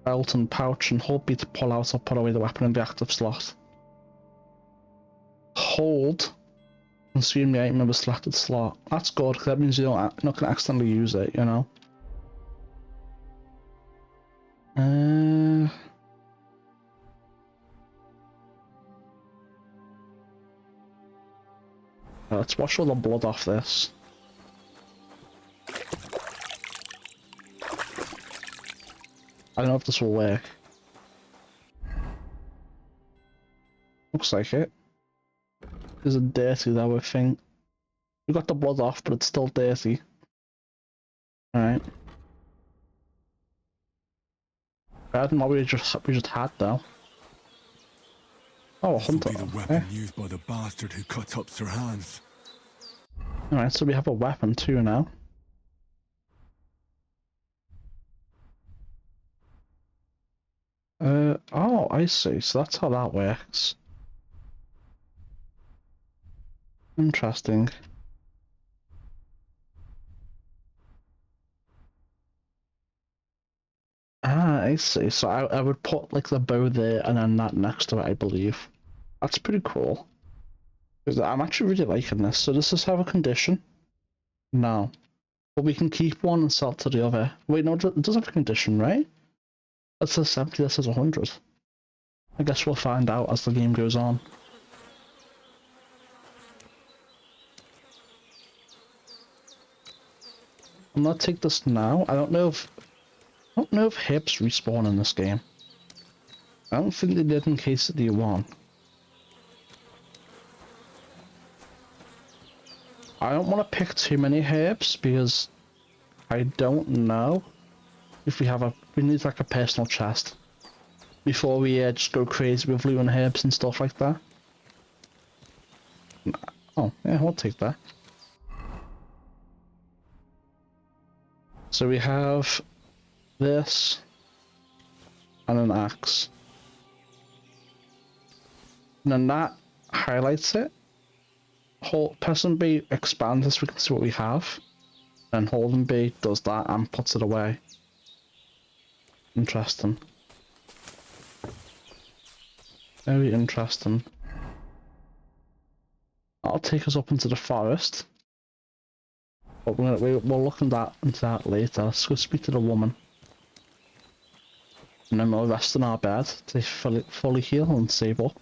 belt and pouch, and hold B to pull out or put away the weapon in the active slot. Hold. Consume the item in the selected slot. That's good, because that means you're not going to accidentally use it, you know? Let's wash all the blood off this. I don't know if this will work. Looks like it. Is it dirty though, I think? We got the blood off, but it's still dirty. Alright. Better than what we just had though. Oh, a hunter. This will be the weapon used by the bastard who cut up Sir Hans. Alright, so we have a weapon too now. Oh, I see. So that's how that works. Interesting. Ah, I see. So I would put like the bow there and then that next to it, I believe. That's pretty cool. Because I'm actually really liking this. So does this have a condition? No. But we can keep one and sell it to the other. Wait, no, it does have a condition, right? That says 70, that says 100. I guess we'll find out as the game goes on. I'm gonna take this now. I don't know if hips respawn in this game. I don't think they did in case of the one. I don't want to pick too many herbs because I don't know if we need like a personal chest before we just go crazy with loot and herbs and stuff like that. Oh, yeah, I'll take that. So we have this and an axe. And then that highlights it. Hold, press and B expands this so we can see what we have. Then hold and B does that and puts it away. Interesting. Very interesting. That'll take us up into the forest. But we'll look into that later. Let's go speak to the woman. And then we'll rest in our bed to fully heal and save up.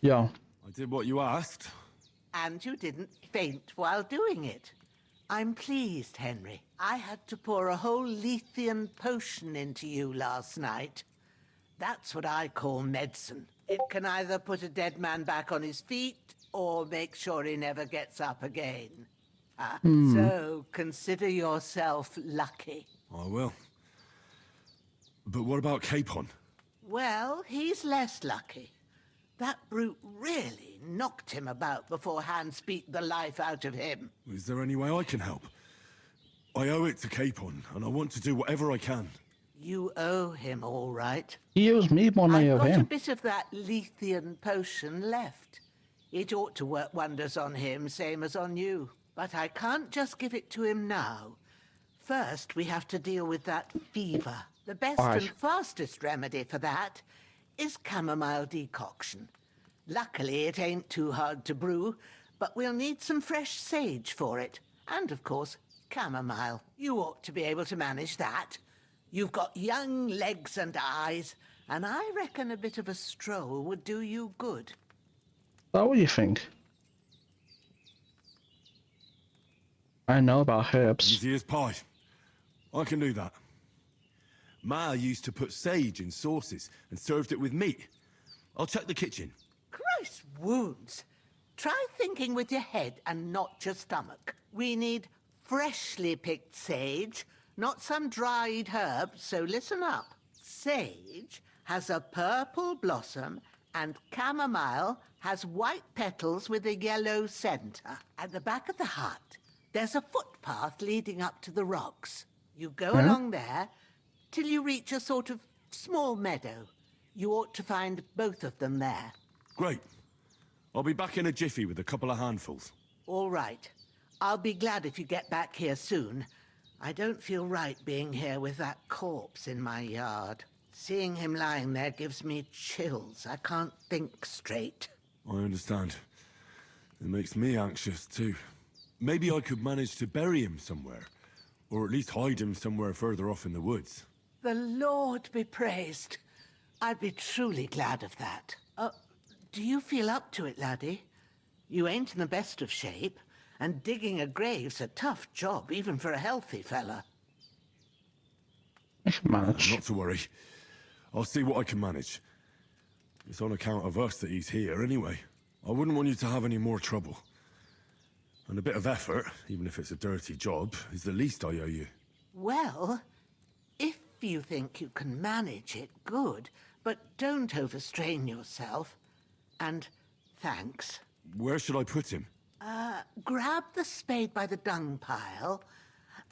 Yo. I did what you asked. And you didn't faint while doing it. I'm pleased, Henry. I had to pour a whole Lethean potion into you last night. That's what I call medicine. It can either put a dead man back on his feet or make sure he never gets up again. So consider yourself lucky. I will. But what about Capon? Well, he's less lucky. That brute really knocked him about before Hans beat the life out of him. Is there any way I can help? I owe it to Capon, and I want to do whatever I can. You owe him, all right. He owes me more than I owe I've got a him. bit of that Lethean potion left. It ought to work wonders on him, same as on you. But I can't just give it to him now. First, we have to deal with that fever. The best and fastest remedy for that is chamomile decoction. Luckily, it ain't too hard to brew, but we'll need some fresh sage for it. And, of course, chamomile. You ought to be able to manage that. You've got young legs and eyes, and I reckon a bit of a stroll would do you good. Is that what you think? I know about herbs. Easy as pie. I can do that. Ma used to put sage in sauces and served it with meat. I'll check the kitchen. Christ wounds! Try thinking with your head and not your stomach. We need freshly picked sage, not some dried herb, so listen up. Sage has a purple blossom and chamomile has white petals with a yellow center. At the back of the hut, there's a footpath leading up to the rocks. You go along there, till you reach a sort of small meadow. You ought to find both of them there. Great. I'll be back in a jiffy with a couple of handfuls. All right. I'll be glad if you get back here soon. I don't feel right being here with that corpse in my yard. Seeing him lying there gives me chills. I can't think straight. I understand. It makes me anxious, too. Maybe I could manage to bury him somewhere. Or at least hide him somewhere further off in the woods. The Lord be praised. I'd be truly glad of that. Do you feel up to it, laddie? You ain't in the best of shape, and digging a grave's a tough job, even for a healthy fella. I can manage. Not to worry. I'll see what I can manage. It's on account of us that he's here, anyway. I wouldn't want you to have any more trouble. And a bit of effort, even if it's a dirty job, is the least I owe you. Well, if you think you can manage it, good. But don't overstrain yourself. And thanks. Where should I put him? Grab the spade by the dung pile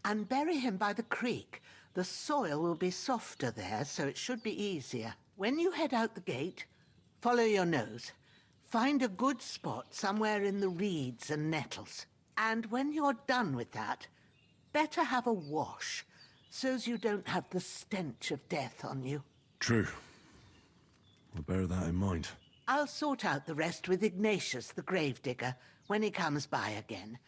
and bury him by the creek. The soil will be softer there, so it should be easier. When you head out the gate, follow your nose. Find a good spot somewhere in the reeds and nettles. And when you're done with that, better have a wash, so's you don't have the stench of death on you. True. I'll bear that in mind. I'll sort out the rest with Ignatius, the gravedigger, when he comes by again,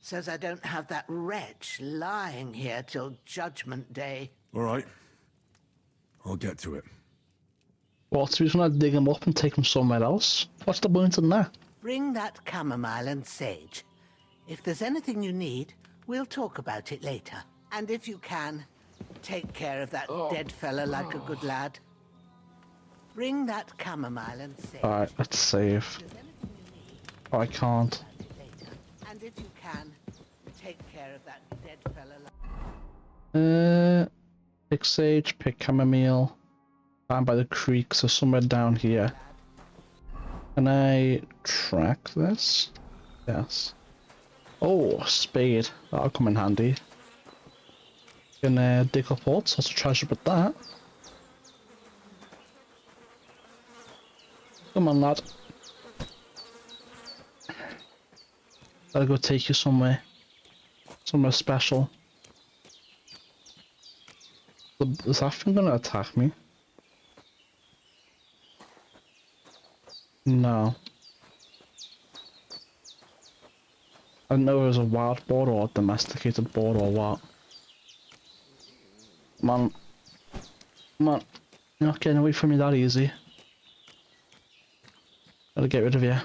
so's I don't have that wretch lying here till Judgment Day. All right. I'll get to it. What, so he's gonna dig him up and take him somewhere else? What's the point in that? Bring that chamomile and sage. If there's anything you need, we'll talk about it later. And if you can, take care of that dead fella like a good lad. Bring that chamomile and sage. Alright, let's save. Oh, I can't. And if you can, take care of that dead fella like... Pick sage, pick chamomile. Down by the creek, so somewhere down here. Can I track this? Yes. Oh, spade. That'll come in handy. Can dig up all sorts of treasure with that. Come on, lad. Gotta go take you somewhere. Somewhere special. Is that thing gonna attack me? No. I don't know if it was a wild boar or a domesticated boar or what. Come on. Come on. You're not getting away from me that easy. Gotta get rid of you.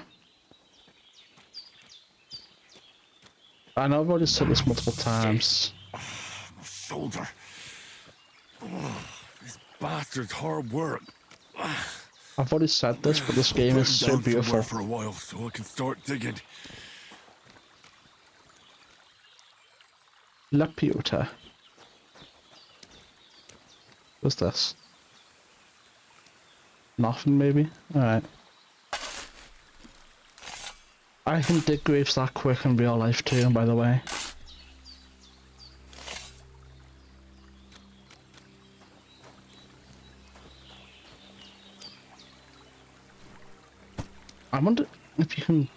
I know I've already said this multiple times. My shoulder. This bastard's hard work. I've already said this, but this game is so beautiful. For a while, so I can start digging. Laputa. What's this? Nothing, maybe? Alright. I can dig graves that quick in real life too, by the way. I wonder if you can...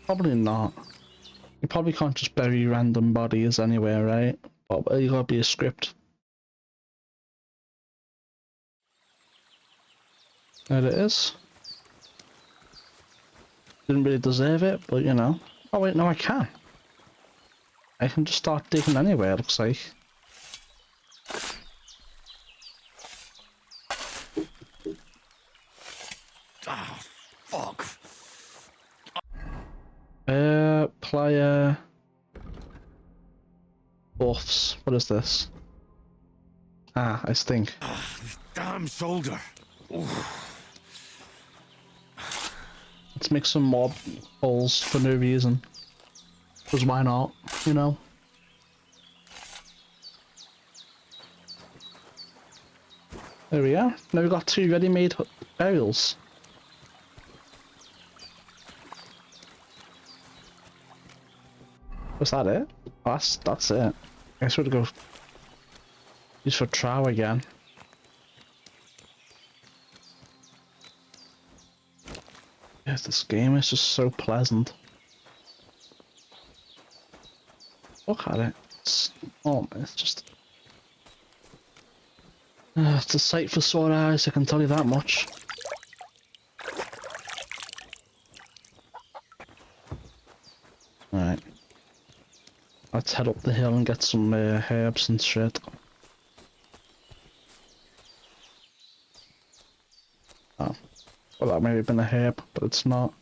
Probably not. You probably can't just bury random bodies anywhere, right? But you gotta be a script. There it is. Didn't really deserve it, but you know. Oh wait, no I can. I can just start digging anywhere, it looks like. Ah, fuck. Player... Buffs. What is this? Ah, I stink. This damn shoulder. Let's make some mob holes for no reason. Because why not, you know? There we are. Now we've got 2 ready-made burials. Was that it? Oh, that's it. I guess we'll go He's for Trow again. Yes, this game is just so pleasant. Look at it. It's just... it's a sight for sore eyes, I can tell you that much. Alright. Let's head up the hill and get some herbs and shit. Oh. Well, that may have been a herb, but it's not.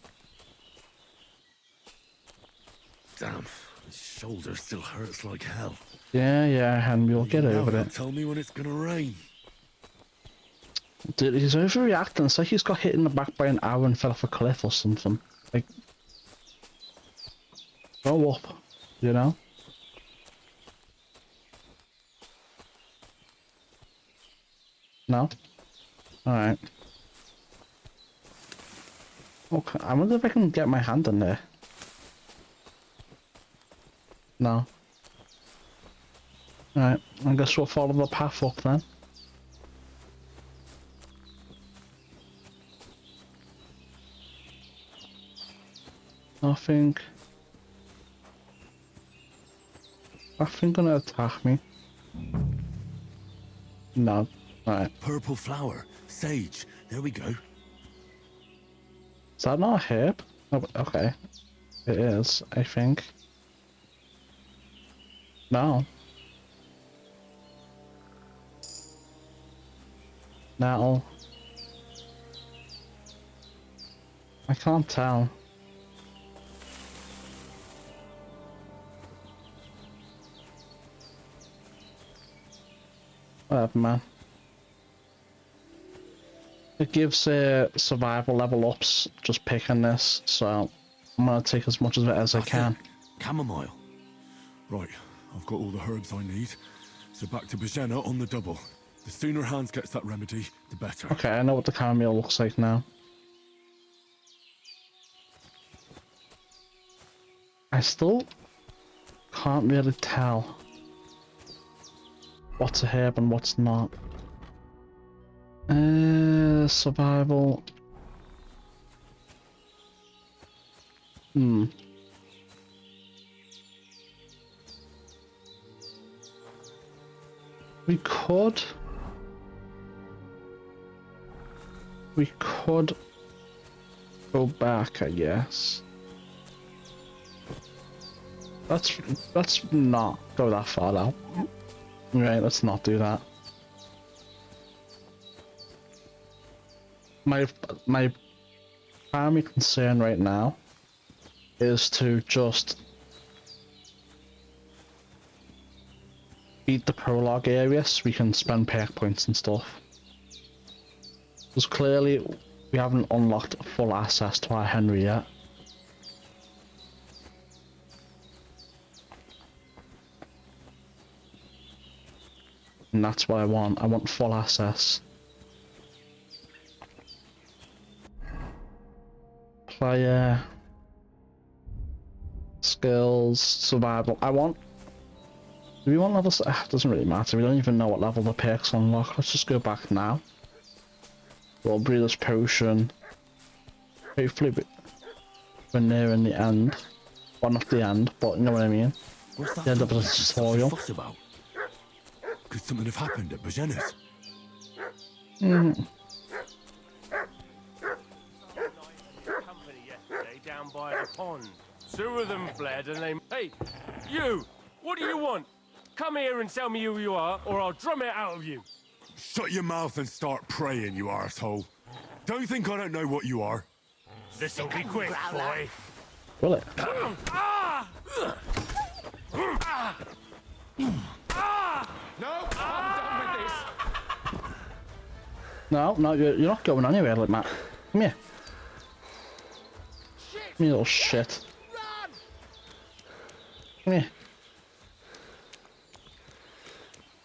Damn, my shoulder still hurts like hell. Yeah, Henry, you'll get over it. Tell me when it's gonna rain. Dude, he's overreacting. It's like he's got hit in the back by an arrow and fell off a cliff or something. Like, grow up, you know? No? Alright. Okay, I wonder if I can get my hand in there. No. Alright, I guess we'll follow the path up then. Nothing gonna attack me. No. Alright. Purple flower, sage. There we go. Is that not a herb? Oh, okay. It is, I think. No. Nettle. I can't tell. Whatever, man. It gives survival level ups just picking this, so I'm gonna take as much of it as I can. Chamomile. Right, I've got all the herbs I need. So back to Bajena on the double. The sooner Hans gets that remedy, the better. Okay, I know what the chamomile looks like now. I still can't really tell what's a herb and what's not. Survival. We could go back, I guess. Let's not go that far now. Right, let's not do that. My primary concern right now is to just beat the prologue area so we can spend perk points and stuff. Because clearly we haven't unlocked full access to our Henry yet. And that's what I want. I want full access. Player. Skills. Survival. Do we want levels? It doesn't really matter. We don't even know what level the perks unlock. Let's just go back now. We'll brew this potion. Hopefully we're nearing the end. Well, not the end, but you know what I mean. The end of the tutorial. Could something have happened at Bajena's? Company yesterday down by the pond. 2 of them fled and they... Hey, you! What do you want? Come here and tell me who you are, or I'll drum it out of you. Shut your mouth and start praying, you arsehole. Don't you think I don't know what you are? This'll be quick, boy. Will it? No, I'm done with this. No, you're not going anywhere, like Matt. Come here. You little shit. Come here.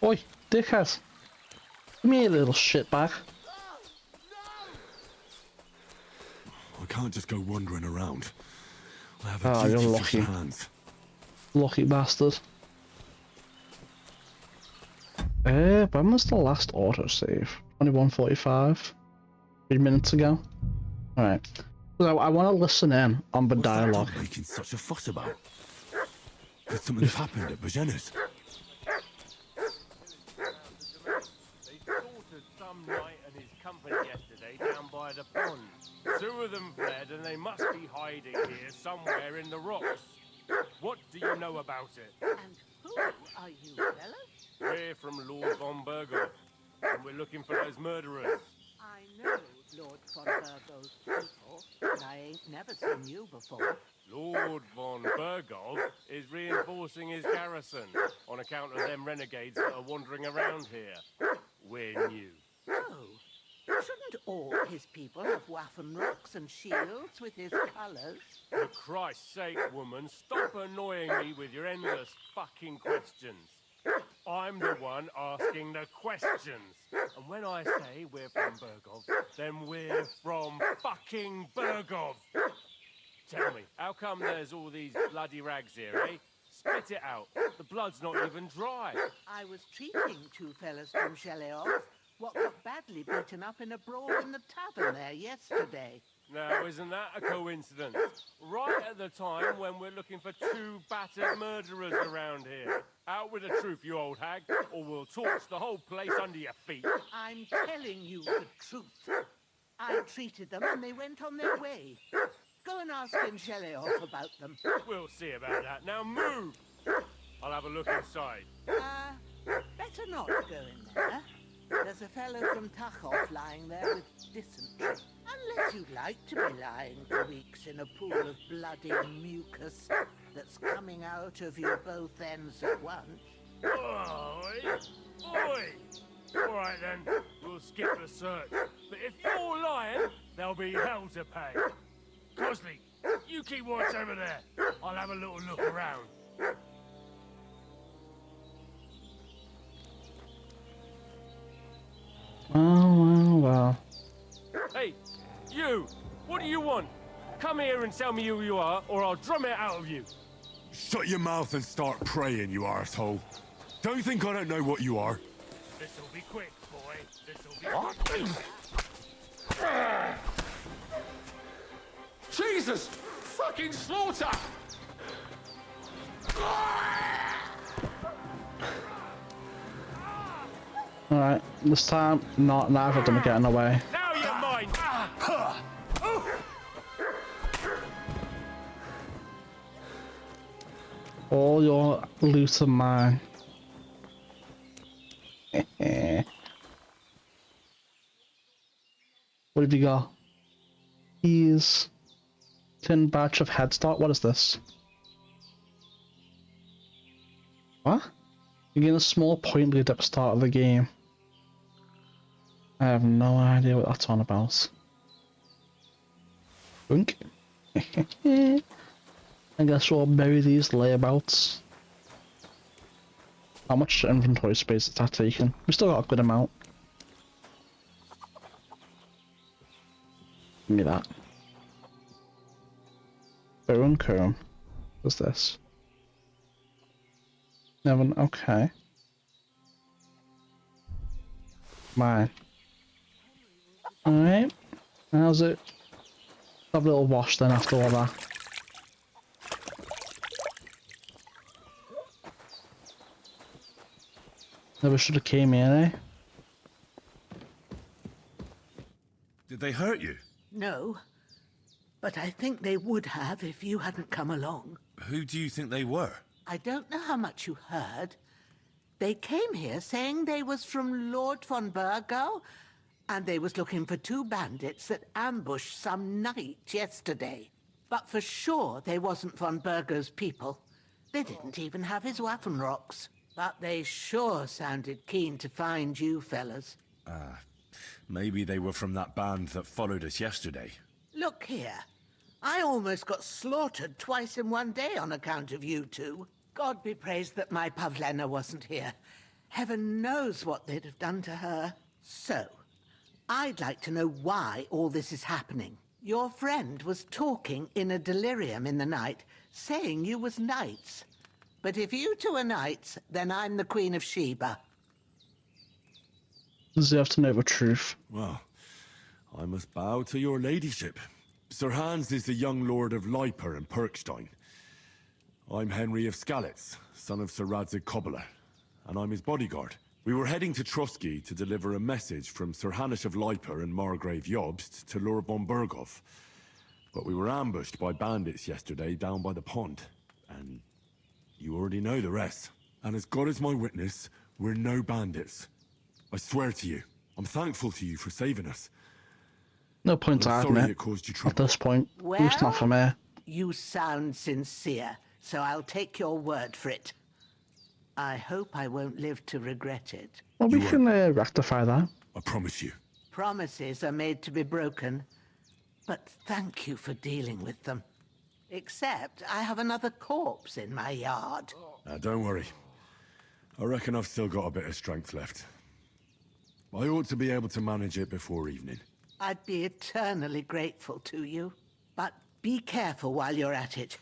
Oi, dickhead. Come here, little shitbag. I can't just go wandering around. I have Oh, a you're duty lucky. to hands. Lucky bastard. When was the last autosave? 21:45? 3 minutes ago? Alright. So I want to listen in on the dialogue. What's that making such a fuss about? Could something have happened at Bajena's? They slaughtered some knight and his company yesterday down by the pond. 2 of them fled and they must be hiding here somewhere in the rocks. What do you know about it? And who are you, fellas? We're from Lord von Burgov, and we're looking for those murderers. I know Lord von Burgo's people, but I ain't never seen you before. Lord von Burgov is reinforcing his garrison on account of them renegades that are wandering around here. We're new. Oh, shouldn't all his people have Waffenrocks and shields with his colours? For Christ's sake, woman, stop annoying me with your endless fucking questions. I'm the one asking the questions. And when I say we're from Burgov, then we're from fucking Burgov. Tell me, how come there's all these bloody rags here, eh? Spit it out. The blood's not even dry. I was treating 2 fellas from Sheleov, what got badly beaten up in a brawl in the tavern there yesterday. Now, isn't that a coincidence? Right at the time when we're looking for 2 battered murderers around here. Out with the truth, you old hag, or we'll torch the whole place under your feet. I'm telling you the truth. I treated them and they went on their way. Go and ask in Sheleov about them. We'll see about that. Now move! I'll have a look inside. Better not go in there. There's a fellow from Tachov lying there with dysentery. Unless you'd like to be lying for weeks in a pool of bloody mucus that's coming out of your both ends at once. Oi! Oi! All right then, we'll skip the search. But if you're lying, there'll be hell to pay. Cosley, you keep watch over there. I'll have a little look around. Well. Hey, you! What do you want? Come here and tell me who you are, or I'll drum it out of you. Shut your mouth and start praying, you arsehole. Don't you think I don't know what you are? This'll be quick, boy. This'll be quick. Jesus! Fucking slaughter! Alright, this time, neither of them are getting away. Now you're mine! All your loot are mine. What have you got? Keys. Tin badge of head start. What is this? What? You gain a small point lead at the start of the game. I have no idea what that's on about. Bunk. I guess we'll bury these layabouts. How much inventory space is that taking? We still got a good amount. Give me that. Bone comb. What's this? Never. Okay. Mine. Alright. How's it? Have a little wash then after all that. Never should have came here, eh? Did they hurt you? No, but I think they would have if you hadn't come along. Who do you think they were? I don't know how much you heard. They came here saying they was from Lord von Burgo, and they was looking for 2 bandits that ambushed some knight yesterday. But for sure they wasn't von Burgo's people. They didn't even have his Waffenrocks. But they sure sounded keen to find you fellas. Maybe they were from that band that followed us yesterday. Look here. I almost got slaughtered twice in one day on account of you 2. God be praised that my Pavlena wasn't here. Heaven knows what they'd have done to her. So, I'd like to know why all this is happening. Your friend was talking in a delirium in the night, saying you was knights. But if you 2 are knights, then I'm the Queen of Sheba. deserve to know the truth. Well, I must bow to your ladyship. Sir Hans is the young lord of Leiper and Perkstein. I'm Henry of Skalitz, son of Sir Radzig Kobyla, and I'm his bodyguard. We were heading to Trotsky to deliver a message from Sir Hanush of Leiper and Margrave Jobst to Lord von Berghoff. But we were ambushed by bandits yesterday down by the pond, and you already know the rest. And as God is my witness, we're no bandits. I swear to you, I'm thankful to you for saving us. No point I'm hiding sorry it it caused you at trouble. this point. Well, It's not for me. you sound sincere, so I'll take your word for it. I hope I won't live to regret it. Well, we can rectify that. I promise you. Promises are made to be broken, but thank you for dealing with them. Except I have another corpse in my yard. Now, don't worry. I reckon I've still got a bit of strength left. I ought to be able to manage it before evening. I'd be eternally grateful to you. But be careful while you're at it.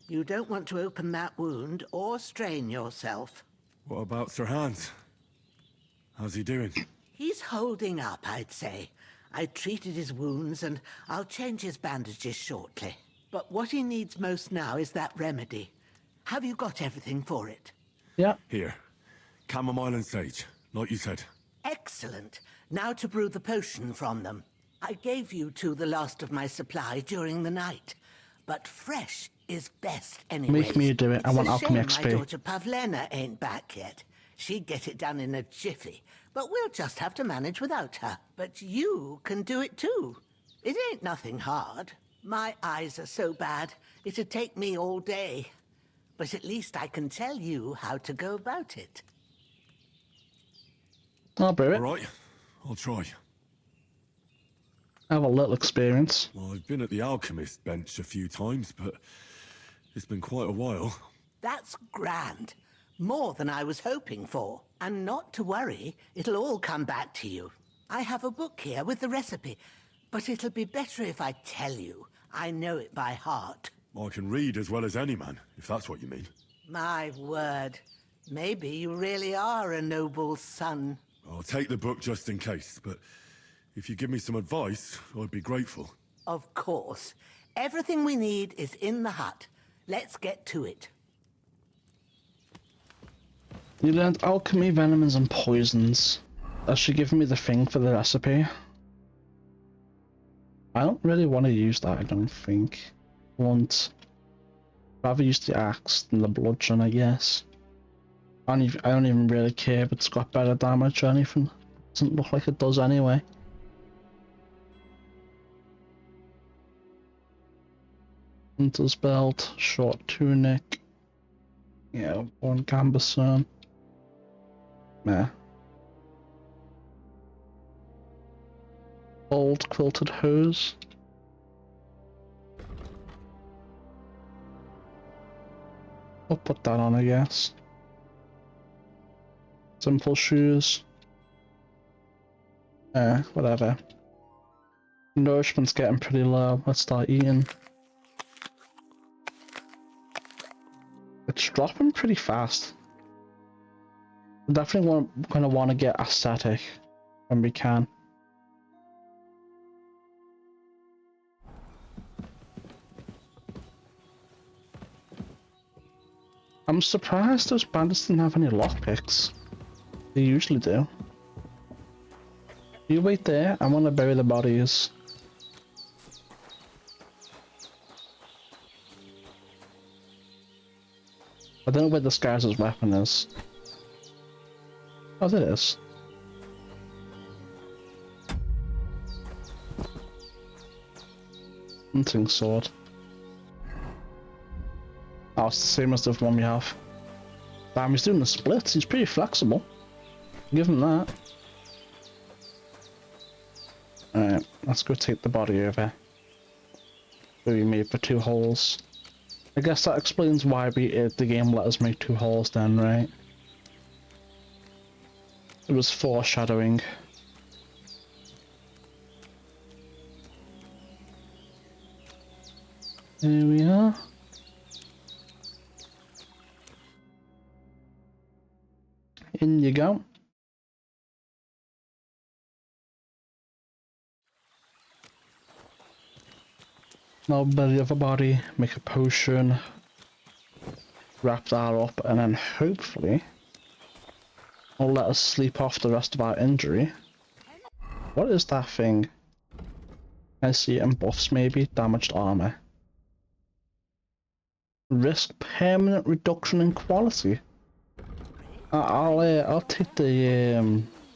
You don't want to open that wound or strain yourself. What about Sir Hans? How's he doing? He's holding up, I'd say. I treated his wounds and I'll change his bandages shortly. But what he needs most now is that remedy. Have you got everything for it? Yeah. Here. Chamomile and sage, like you said. Excellent. Now to brew the potion from them. I gave you two the last of my supply during the night, but fresh is best anyway. Make me do it. I want alchemy It's a shame XP. my daughter Pavlena ain't back yet. She'd get it done in a jiffy, but we'll just have to manage without her. But you can do it too. It ain't nothing hard. My eyes are so bad, it'd take me all day. But at least I can tell you how to go about it. I'll brew it. All right, I'll try. I have a little experience. Well, I've been at the alchemist bench a few times, but it's been quite a while. That's grand. More than I was hoping for. And not to worry, it'll all come back to you. I have a book here with the recipe, but it'll be better if I tell you. I know it by heart. I can read as well as any man, if that's what you mean. My word. Maybe you really are a noble son. I'll take the book just in case, but if you give me some advice, I'd be grateful. Of course. Everything we need is in the hut. Let's get to it. You learned alchemy, venomins, and poisons. Has she given me the thing for the recipe? I don't really want to use that, I don't think. Rather use the axe than the bludgeon, I guess. I don't even really care if it's got better damage or anything. Doesn't look like it does anyway. Hunter's belt, short tunic. Yeah, one gambeson. Nah. Old quilted hose. I'll put that on, I guess. Simple shoes. Whatever. Nourishment's getting pretty low. Let's start eating. It's dropping pretty fast. We definitely gonna want to get aesthetic when we can. I'm surprised those bandits didn't have any lockpicks. They usually do. You wait there, I want to bury the bodies. I don't know where this guy's weapon is. Oh, there it is. Hunting sword. Oh, it's the same as the one we have. Damn, he's doing the splits. He's pretty flexible. Give him that. Alright, let's go take the body over. We made for 2 holes. I guess that explains why the game let us make 2 holes then, right? It was foreshadowing. Here we are. In you go. Now bury the body, make a potion, wrap that up, and then hopefully it'll let us sleep off the rest of our injury. What is that thing? I see it in buffs maybe, damaged armor. Risk permanent reduction in quality. I'll take the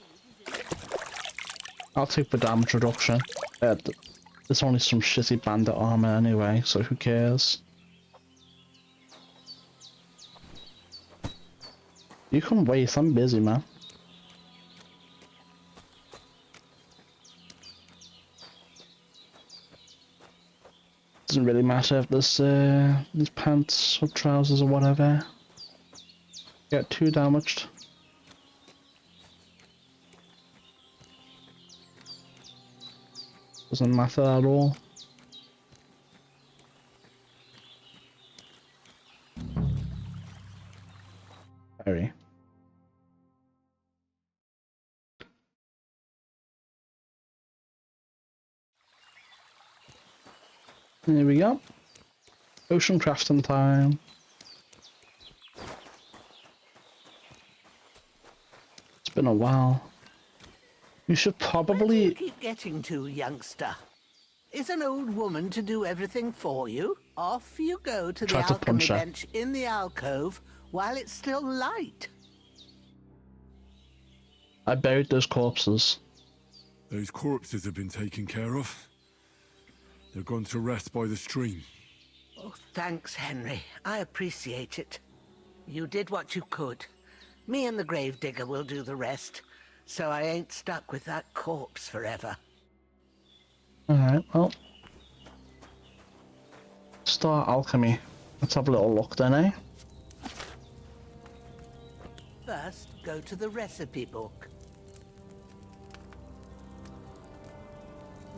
damage reduction. There's only some shitty bandit armor anyway, so who cares? You can wait, I'm busy, man. Doesn't really matter if there's these pants or trousers or whatever get too damaged. Doesn't matter at all. Very. There we go. Ocean crafting time. It's been a while. You should probably... Where do you keep getting to, youngster? Is an old woman to do everything for you? Off you go to the alchemy bench in the alcove while it's still light. I buried those corpses. Those corpses have been taken care of. They're gone to rest by the stream. Oh, thanks, Henry. I appreciate it. You did what you could. Me and the gravedigger will do the rest, so I ain't stuck with that corpse forever. Alright, well. Start alchemy. Let's have a little look then, eh? First, go to the recipe book.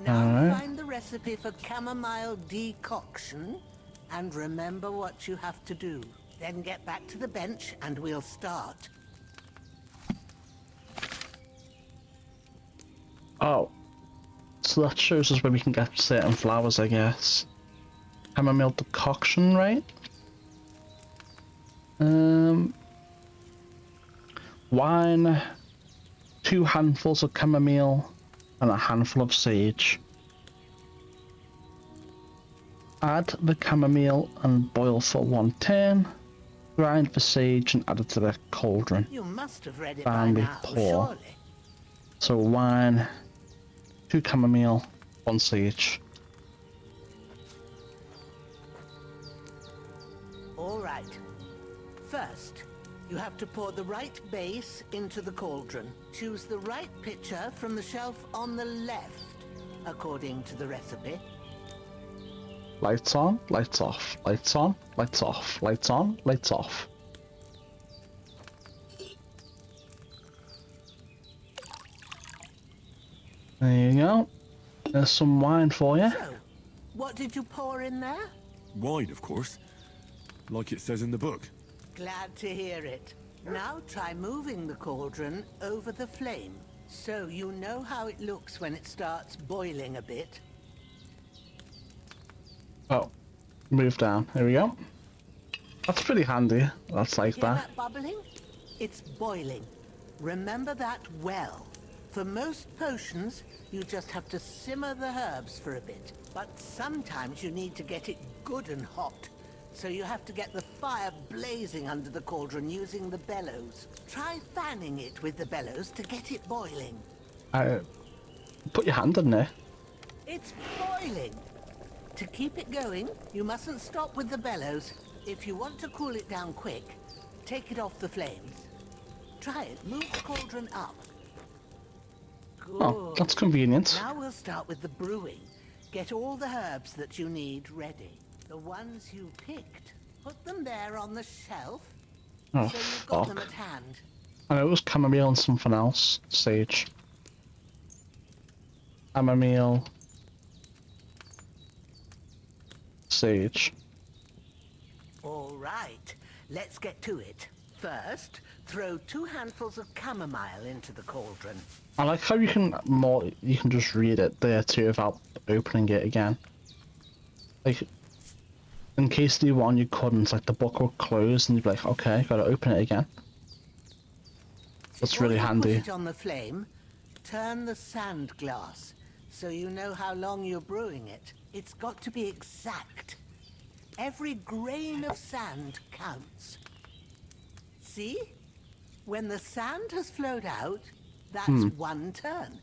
Now find the recipe for chamomile decoction and remember what you have to do. Then get back to the bench and we'll start. Oh. So that shows us where we can get certain flowers, I guess. Chamomile decoction, right? Wine, 2 handfuls of chamomile, and a handful of sage. Add the chamomile and boil for 1 turn. Grind the sage and add it to the cauldron. You must have read it by now, surely. So wine, 2 chamomile, 1 sage. All right. First, you have to pour the right base into the cauldron. Choose the right pitcher from the shelf on the left, according to the recipe. Lights on, lights off, lights on, lights off, lights on, lights off. There you go. There's some wine for you. So, what did you pour in there? Wine, of course. Like it says in the book. Glad to hear it. Now try moving the cauldron over the flame, so you know how it looks when it starts boiling a bit. Oh, move down. There we go. That's pretty handy. That's like Hear that bubbling? It's boiling. Remember that well. For most potions, you just have to simmer the herbs for a bit. But sometimes you need to get it good and hot. So you have to get the fire blazing under the cauldron using the bellows. Try fanning it with the bellows to get it boiling. Put your hand in there. It's boiling. To keep it going, you mustn't stop with the bellows. If you want to cool it down quick, take it off the flames. Try it. Move the cauldron up. Good. Oh, that's convenient. Now we'll start with the brewing. Get all the herbs that you need ready. The ones you picked. Put them there on the shelf. Oh, so you've got them fuck. at hand. I know it was chamomile and something else. Sage. Chamomile. Sage. All right, let's get to it. First, throw 2 handfuls of chamomile into the cauldron. I like how you can just read it there too without opening it again. Like, in case you won, you couldn't. Like, the book would close and you'd be like, okay, gotta open it again. That's really handy. Put it on the flame, turn the sand glass so you know how long you're brewing it. It's got to be exact. Every grain of sand counts. See? When the sand has flowed out, that's 1 turn.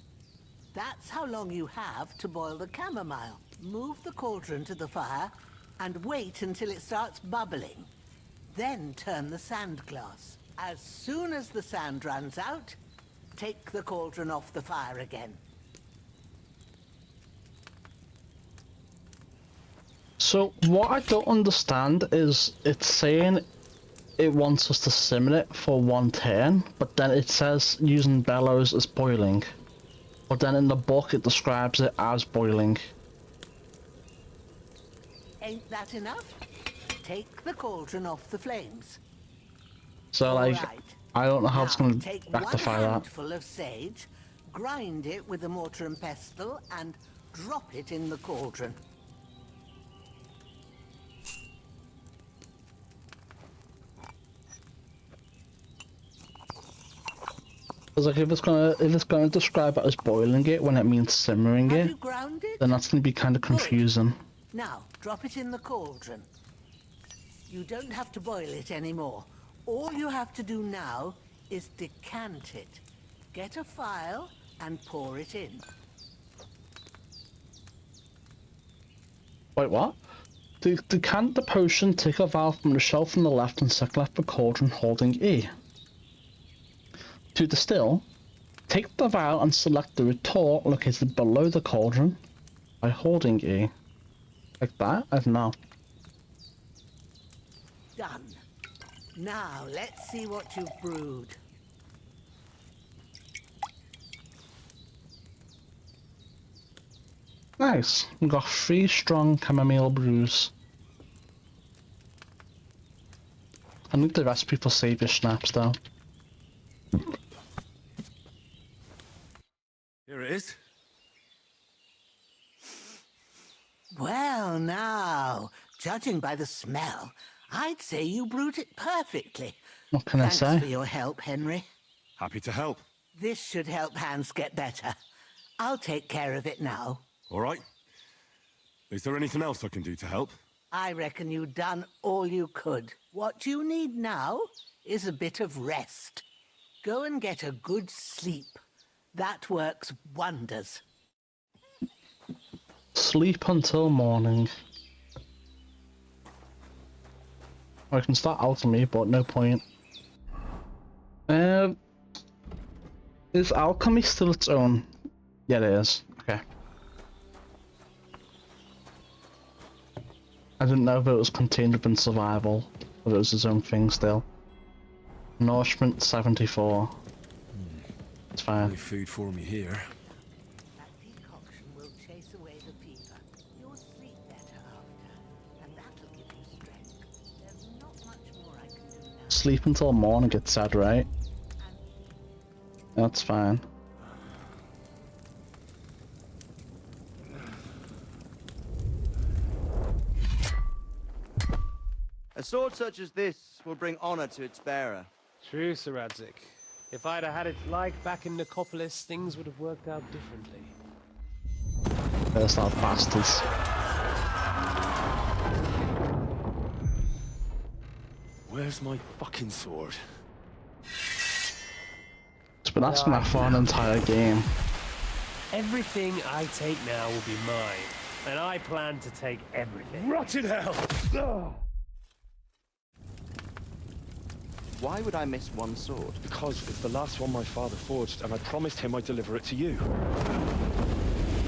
That's how long you have to boil the chamomile. Move the cauldron to the fire and wait until it starts bubbling. Then turn the sand glass. As soon as the sand runs out, take the cauldron off the fire again. So, what I don't understand is it's saying it wants us to simmer it for 1 turn, but then it says using bellows as boiling. But then in the book it describes it as boiling. Ain't that enough? Take the cauldron off the flames. So, like, I don't know how it's going to Take rectify 1 that. handful of sage, grind it with a mortar and pestle, and drop it in the cauldron. Because like if it's gonna describe it as boiling it when it means simmering it, then that's gonna be kind of confusing. Now, drop it in the cauldron. You don't have to boil it anymore. All you have to do now is decant it. Get a phial and pour it in. Wait, what? Decant the potion, take a vial from the shelf on the left and select the cauldron holding E. To distill, take the vial and select the retort located below the cauldron by holding E. Like that? I don't know. Done. Now, let's see what you've brewed. Nice. We got 3 strong chamomile brews. I need the recipe for Saviour Schnapps though. Here it is. Well, now, judging by the smell, I'd say you brewed it perfectly. What can I say? Thanks for your help, Henry. Happy to help. This should help Hans get better. I'll take care of it now. All right. Is there anything else I can do to help? I reckon you've done all you could. What you need now is a bit of rest. Go and get a good sleep. That works wonders. Sleep until morning. I can start alchemy, but no point. Is alchemy still its own? Yeah, it is. Okay. I didn't know if it was contained within survival, but it was its own thing still. Nourishment 74. It's fine. No food for me here. That decoction will chase away the fever. You'll sleep better after, and that'll give you strength. There's not much more I can do now. Sleep until morning, it said, right? That's fine. A sword such as this will bring honor to its bearer. True, Sir Radzik. If I'd have had it like back in Nicopolis, things would have worked out differently. There's that bastards. Where's my fucking sword? It's been asking that for an entire game. Everything I take now will be mine, and I plan to take everything. Rotted hell! Ugh. Why would I miss one sword? Because it's the last one my father forged, and I promised him I'd deliver it to you.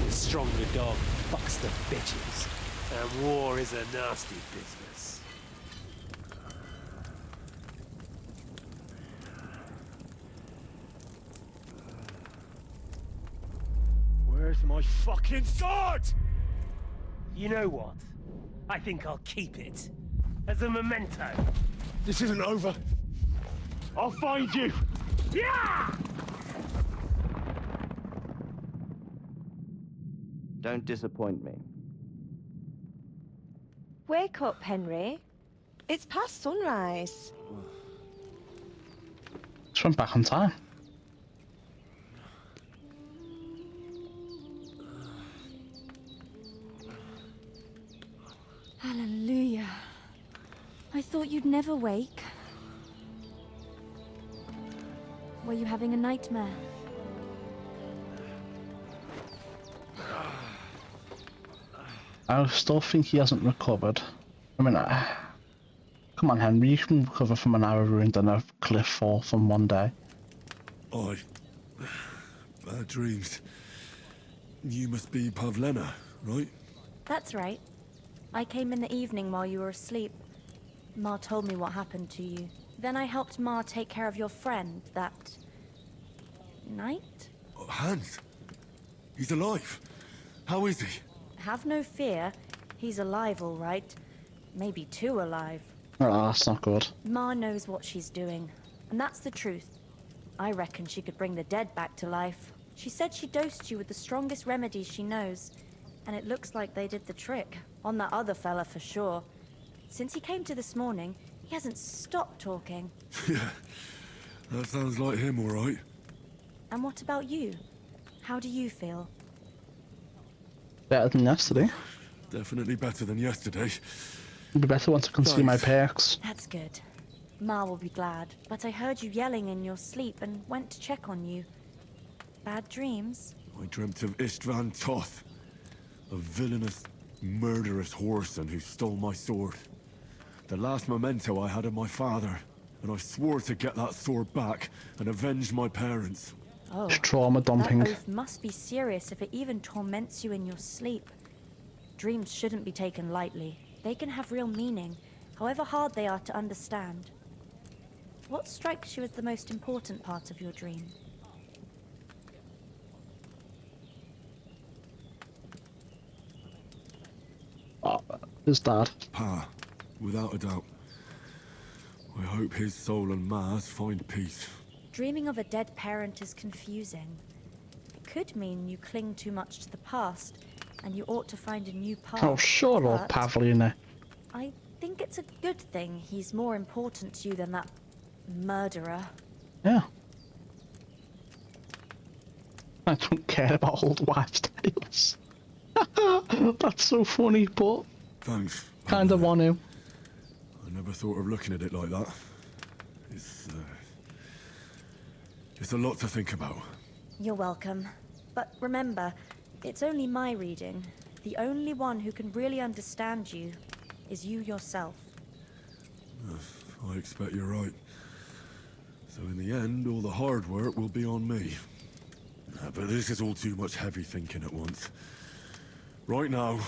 The stronger dog fucks the bitches, and war is a nasty business. Where's my fucking sword? You know what? I think I'll keep it. As a memento. This isn't over. I'll find you! Yeah! Don't disappoint me. Wake up, Henry. It's past sunrise. Just went back on time. Hallelujah. I thought you'd never wake. Were you having a nightmare? I still think he hasn't recovered. I mean, come on, Henry, you can recover from an arrow wound and a cliff fall from one day. Bad dreams. You must be Pavlena, right? That's right. I came in the evening while you were asleep. Ma told me what happened to you. Then I helped Ma take care of your friend that night? Hans? He's alive. How is he? Have no fear. He's alive, all right. Maybe too alive. Oh, that's not good. Ma knows what she's doing, and that's the truth. I reckon she could bring the dead back to life. She said she dosed you with the strongest remedies she knows, and it looks like they did the trick. On that other fella for sure. Since he came to this morning, he hasn't stopped talking. Yeah, that sounds like him, all right. And what about you? How do you feel? Better than yesterday. Definitely better than yesterday. It'd be better once I can see my perks. That's good. Ma will be glad, but I heard you yelling in your sleep and went to check on you. Bad dreams? I dreamt of Istvan Toth, a villainous, murderous whoreson who stole my sword. The last memento I had of my father, and I swore to get that sword back and avenge my parents. Oh, trauma dumping. That oath must be serious if it even torments you in your sleep. Dreams shouldn't be taken lightly. They can have real meaning, however hard they are to understand. What strikes you as the most important part of your dream? Oh, his dad. Pa, without a doubt. I hope his soul and Ma's find peace. Dreaming of a dead parent is confusing. It could mean you cling too much to the past, and you ought to find a new path. Oh, shut up, Pavlina. I think it's a good thing he's more important to you than that murderer. Yeah. I don't care about old wives' tales. That's so funny, but... Thanks. Kinda want to. I never thought of looking at it like that. It's a lot to think about. You're welcome. But remember, it's only my reading. The only one who can really understand you is you yourself. I expect you're right. So in the end, all the hard work will be on me. But this is all too much heavy thinking at once. Right now,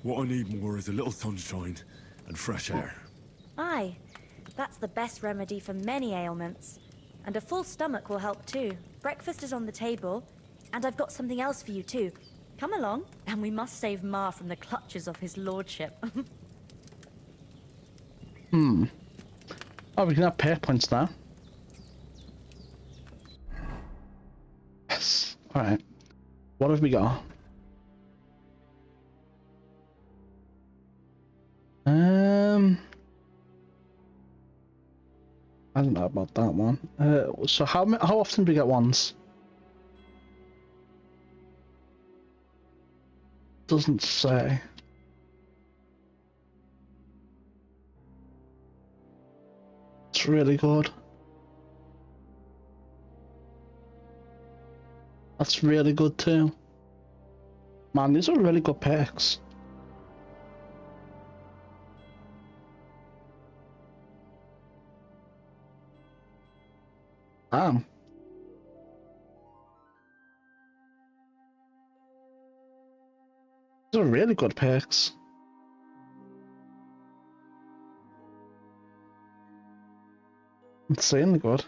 what I need more is a little sunshine and fresh air. Aye, that's the best remedy for many ailments. And a full stomach will help too. Breakfast is on the table, and I've got something else for you too. Come along, and we must save Ma from the clutches of his lordship. Oh, we can have pair points now. Yes. Alright. What have we got? I don't know about that one. So how often do we get ones? Doesn't say. It's really good. That's really good too. Man, these are really good picks. Damn. These are really good picks. Insanely good.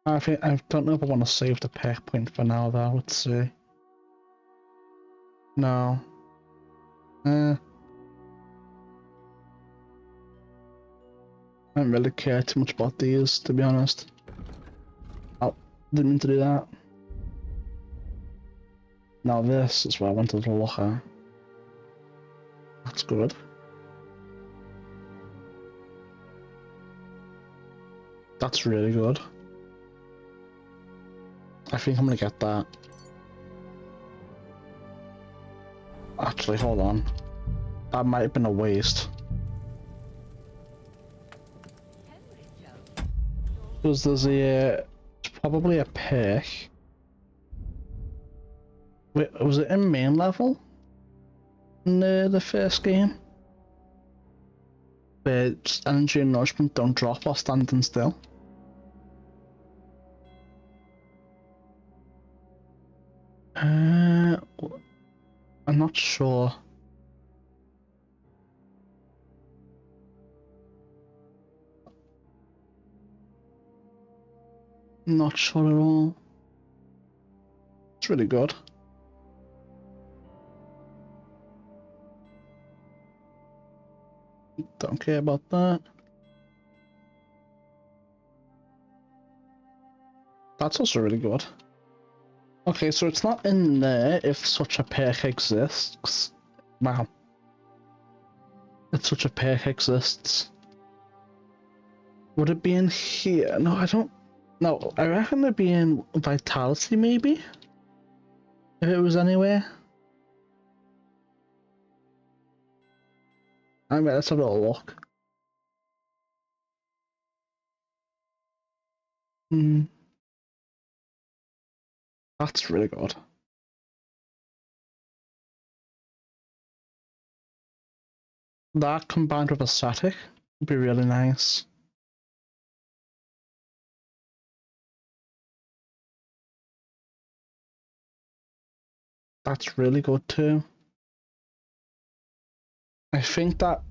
I don't know if I want to save the pick point for now though, let's see. No. I don't really care too much about these, to be honest. Oh, didn't mean to do that. Now this is what I wanted to look at. That's good. That's really good. I think I'm gonna get that. Actually, hold on. That might have been a waste. Because there's a... It's probably a perk. Wait, was it in main level? In the first game? Where energy and nourishment don't drop while standing still? I'm not sure. Not sure at all. It's really good. Don't care about that. That's also really good. Okay, so it's not in there if such a perk exists. Wow. If such a perk exists. Would it be in here? No, I don't... No, I reckon it'd be in Vitality, maybe? If it was anywhere. I mean, let's have a little look. That's really good. That combined with a static would be really nice. That's really good too. I think that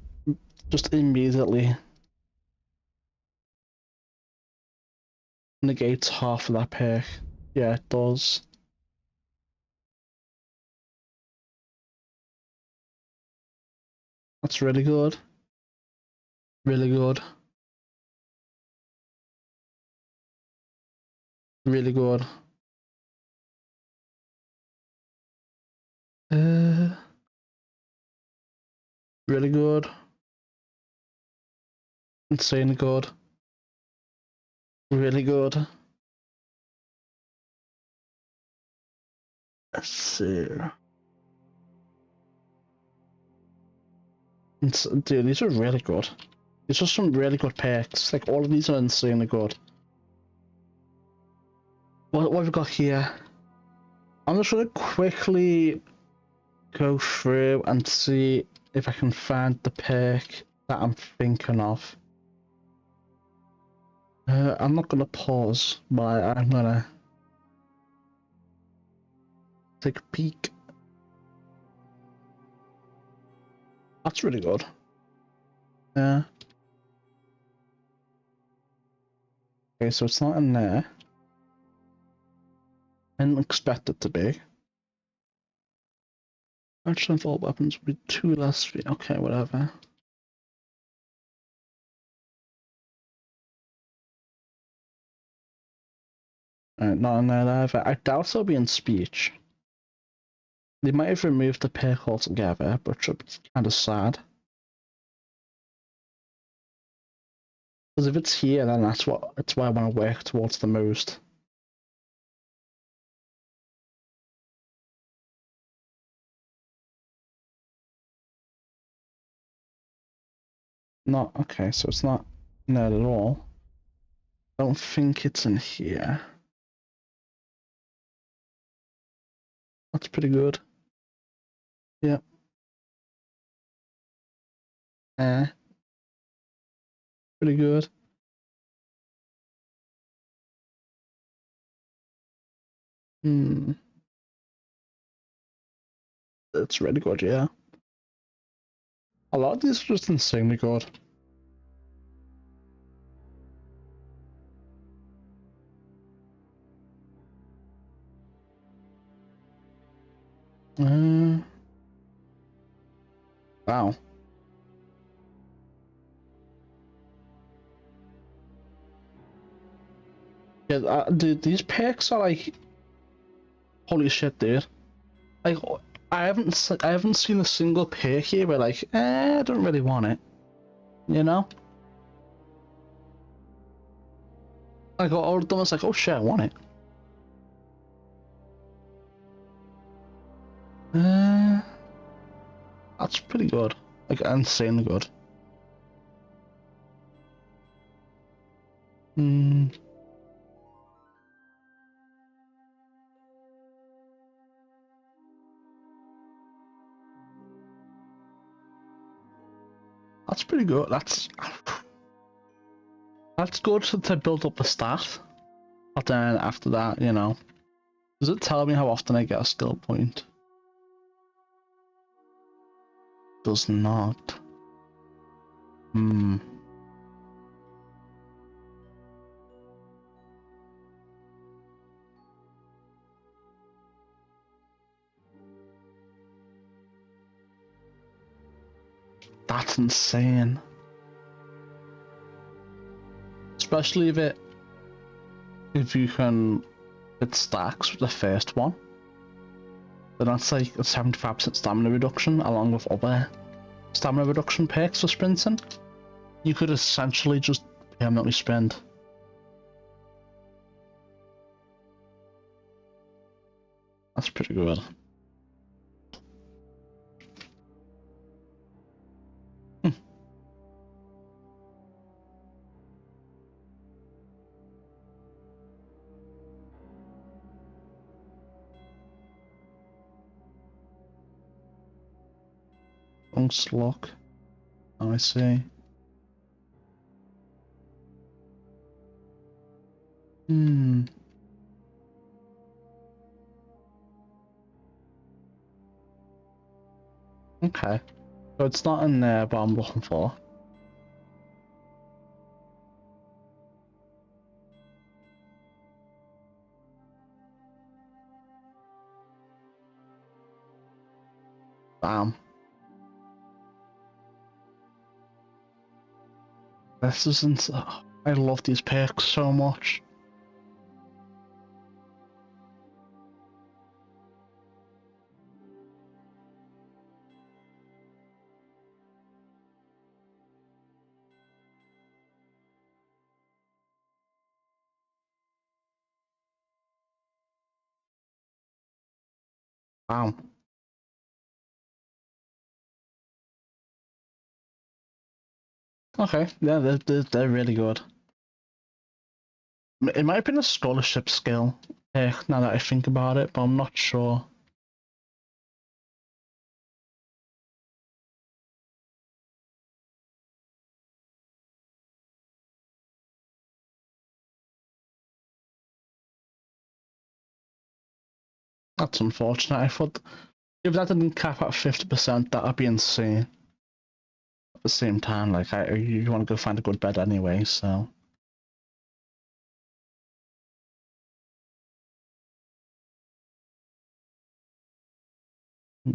just immediately negates half of that perk. Yeah, it does. That's really good. Really good. Really good. Really good. Insanely good. Really good. Let's see. Dude, these are really good. These are some really good perks. Like, all of these are insanely good. What have we got here? I'm just gonna quickly go through and see if I can find the perk that I'm thinking of. I'm not gonna pause, but I'm gonna take a peek. That's really good. Yeah. Okay, so it's not in there. I didn't expect it to be. Actually, I thought weapons would be 2 less feet. Okay, whatever. Not in there either. I doubt it'll be in speech. They might have removed the perk altogether, which is kind of sad. Because if it's here, then that's why I want to work towards the most. Not okay, so it's not in there at all. I don't think it's in here. That's pretty good. Yeah. Pretty good. It's really good, yeah. A lot of these are just insanely good. Wow. Yeah, dude, these perks are like... Holy shit, dude. Like, I haven't seen a single perk here where like, I don't really want it. You know? Like all of them was like, oh shit, I want it. That's pretty good. Like insanely good. That's pretty good. That's good to build up the stat. But then after that, you know, does it tell me how often I get a skill point? Does not. That's insane. Especially if you can hit stacks with the first one. Then that's like a 75% stamina reduction along with other stamina reduction perks for sprinting. You could essentially just permanently sprint. That's pretty good. Unlock. Oh, I see. Okay. So it's not in there, but I'm looking for. Bam. This isn't. I love these perks so much. Wow. Okay, yeah, they're really good. It might have been a scholarship skill, now that I think about it, but I'm not sure. That's unfortunate. I thought if that didn't cap at 50%, that would be insane. At the same time, like, you want to go find a good bed anyway, so. A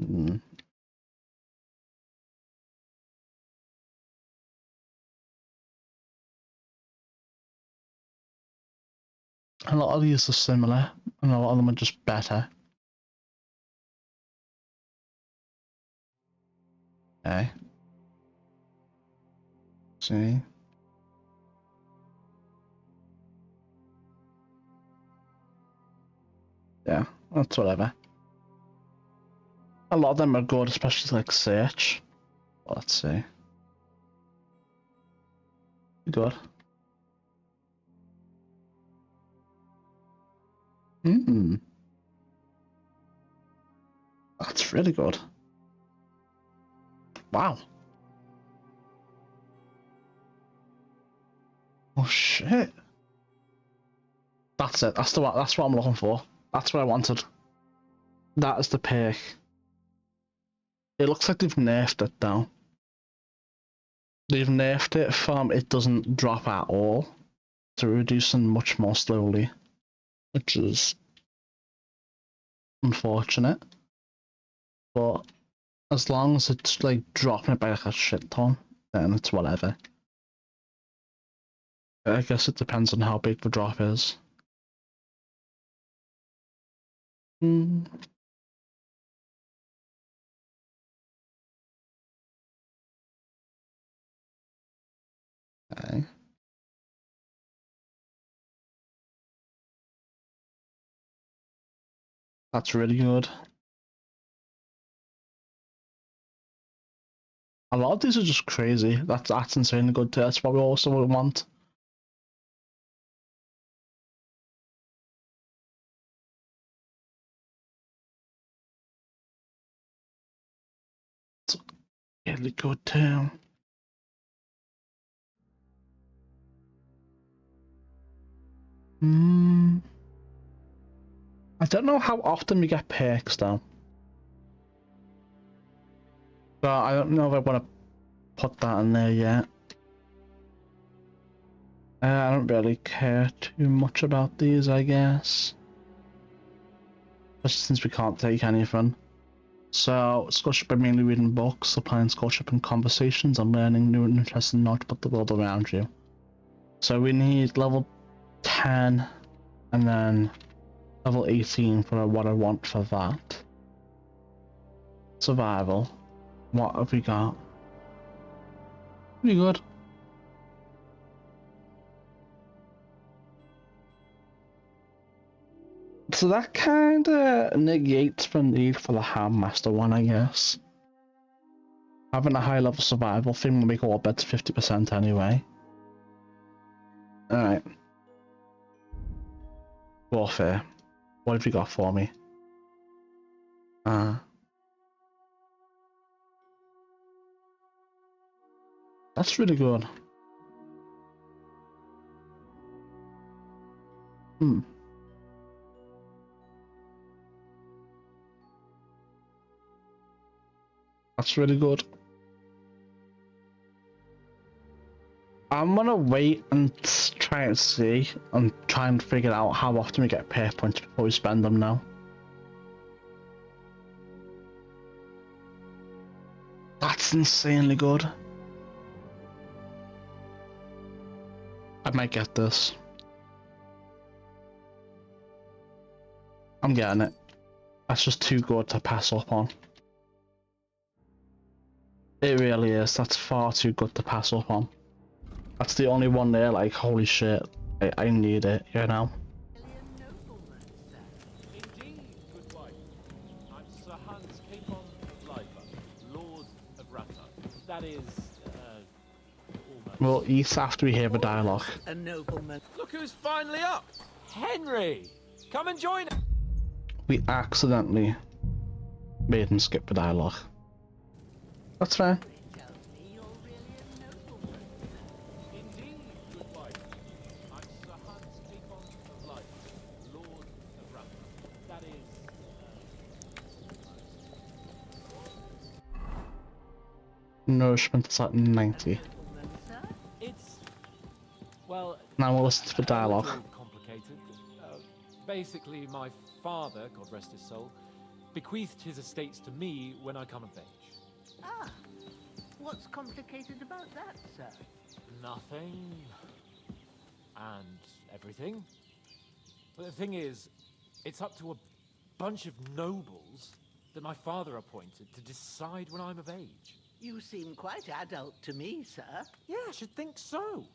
lot of these are similar, and a lot of them are just better. Okay. See? Yeah, that's whatever. A lot of them are good, especially like search. Let's see. Good. That's really good. Wow. Oh shit. That's it. That's what I'm looking for. That's what I wanted. That is the perk. It looks like they've nerfed it though. They've nerfed it from it doesn't drop at all to reducing much more slowly, which is unfortunate. But as long as it's like dropping it by like a shit ton, then it's whatever. I guess it depends on how big the drop is. Okay. That's really good. A lot of these are just crazy. That's insanely good too. That's what we also want. It's really good too. I don't know how often we get perks though. But I don't know if I want to put that in there yet. I don't really care too much about these, I guess. Especially since we can't take anything. So, scholarship by mainly reading books, applying scholarship in conversations, and learning new and interesting knowledge about the world around you. So we need level 10, and then level 18 for what I want for that. Survival. What have we got? Pretty good. So that kinda negates the need for the Handmaster one, I guess. Having a high level survival thing will make all bets 50% anyway. Alright. Warfare. What have you got for me? That's really good. That's really good. I'm gonna wait and try and see and try and figure out how often we get pay points before we spend them now. That's insanely good. I might get this. I'm getting it. That's just too good to pass up on. It really is. That's far too good to pass up on. That's the only one there, like, holy shit, I need it, you know? Indeed, good wife. I'm Sir Hans Capon of Lifer, Lord of Rata. That is, almost. We'll eat after we hear the dialogue. A nobleman. Look who's finally up! Henry! Come and join us! We accidentally made him skip the dialogue. That's fine. Indeed, good wife. I'm Sir Hans Capon of Lifer, Lord of Rata. That is, Nourishment is at 90. It's, well... Now we'll listen to the dialogue. A little complicated. Basically, my father, God rest his soul, bequeathed his estates to me when I come of age. Ah, what's complicated about that, sir? Nothing. And everything. But the thing is, it's up to a bunch of nobles that my father appointed to decide when I'm of age. You seem quite adult to me, sir. Yeah, I should think so.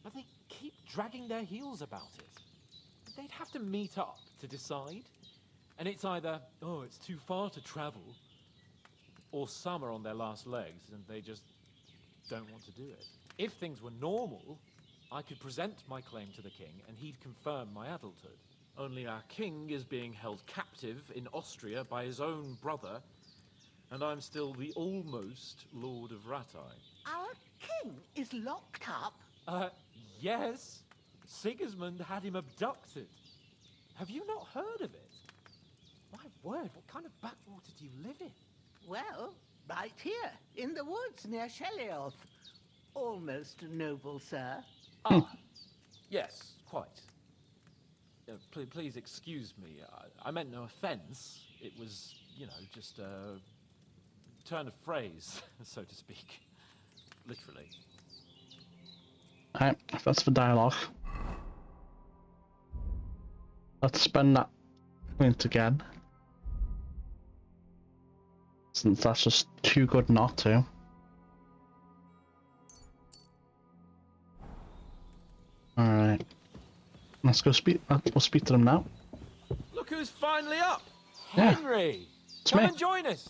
But they keep dragging their heels about it. They'd have to meet up to decide. And it's either, oh, it's too far to travel, or some are on their last legs and they just don't want to do it. If things were normal, I could present my claim to the king and he'd confirm my adulthood. Only our king is being held captive in Austria by his own brother, and I'm still the almost Lord of Ratai. Our king is locked up? Yes. Sigismund had him abducted. Have you not heard of it? My word, what kind of backwater do you live in? Well, right here, in the woods near Shelioth. Almost noble, sir. Ah, yes, quite. Please excuse me. I meant no offense. It was, you know, just a turn of phrase, so to speak. Literally. Alright, that's the dialogue. Let's spend that point again. Since that's just too good not to. Let's go speak. We'll speak to them now. Look who's finally up! Yeah. Henry! It's Come me. and join us!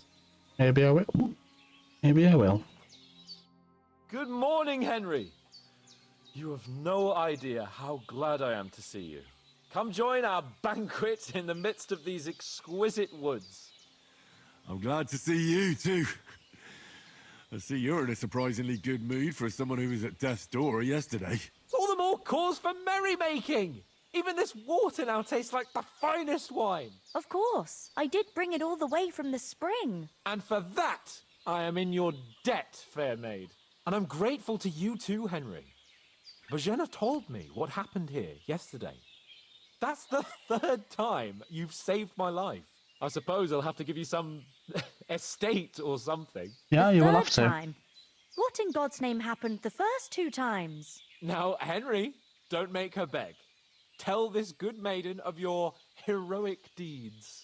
Maybe I will. Maybe I will. Good morning, Henry! You have no idea how glad I am to see you. Come join our banquet in the midst of these exquisite woods. I'm glad to see you, too. I see you're in a surprisingly good mood for someone who was at death's door yesterday. It's all the more cause for merrymaking! Even this water now tastes like the finest wine. Of course. I did bring it all the way from the spring. And for that, I am in your debt, fair maid. And I'm grateful to you too, Henry. Bojena told me what happened here yesterday. That's the third time you've saved my life. I suppose I'll have to give you some estate or something. Yeah, you will have to. Time. What in God's name happened the first 2 times? Now, Henry, don't make her beg. Tell this good maiden of your heroic deeds.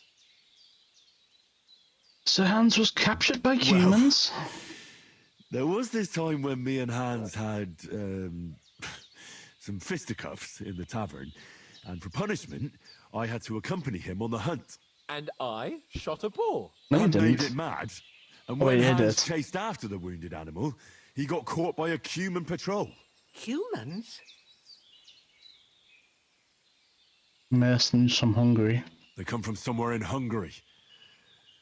Sir Hans was captured by humans. There was this time when me and Hans had some fisticuffs in the tavern, and for punishment, I had to accompany him on the hunt. And I shot a boar. No, you And didn't. made it mad. And Oh, when yeah, you Hans did. chased after the wounded animal, he got caught by a human patrol. Humans? Mercenaries from Hungary. They come from somewhere in Hungary.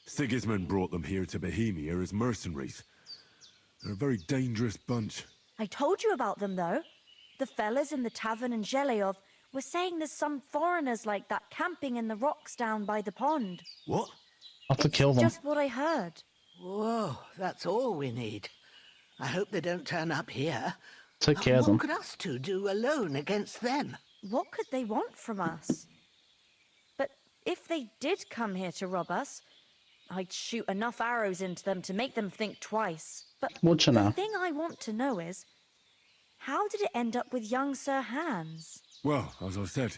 Sigismund brought them here to Bohemia as mercenaries. They're a very dangerous bunch. I told you about them, though. The fellas in the tavern in Zheleyov were saying there's some foreigners like that camping in the rocks down by the pond. What? I'll have to kill them. Just what I heard. Whoa, that's all we need. I hope they don't turn up here. Take care of them. What could us two do alone against them? What could they want from us? But if they did come here to rob us, I'd shoot enough arrows into them to make them think twice. But Would you the now? thing I want to know is, how did it end up with young Sir Hans? Well, as I said,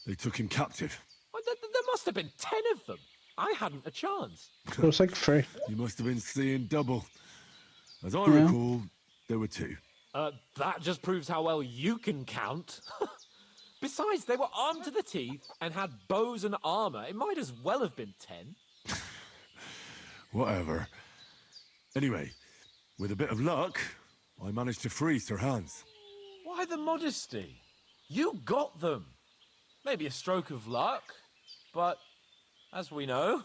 they took him captive. Well, there must have been 10 of them. I hadn't a chance. It was like 3. You must have been seeing double. As I Yeah. recall, there were 2. That just proves how well you can count. Besides, they were armed to the teeth and had bows and armor. It might as well have been 10. Whatever. Anyway, with a bit of luck, I managed to free Sir Hans. Why the modesty? You got them. Maybe a stroke of luck, but as we know,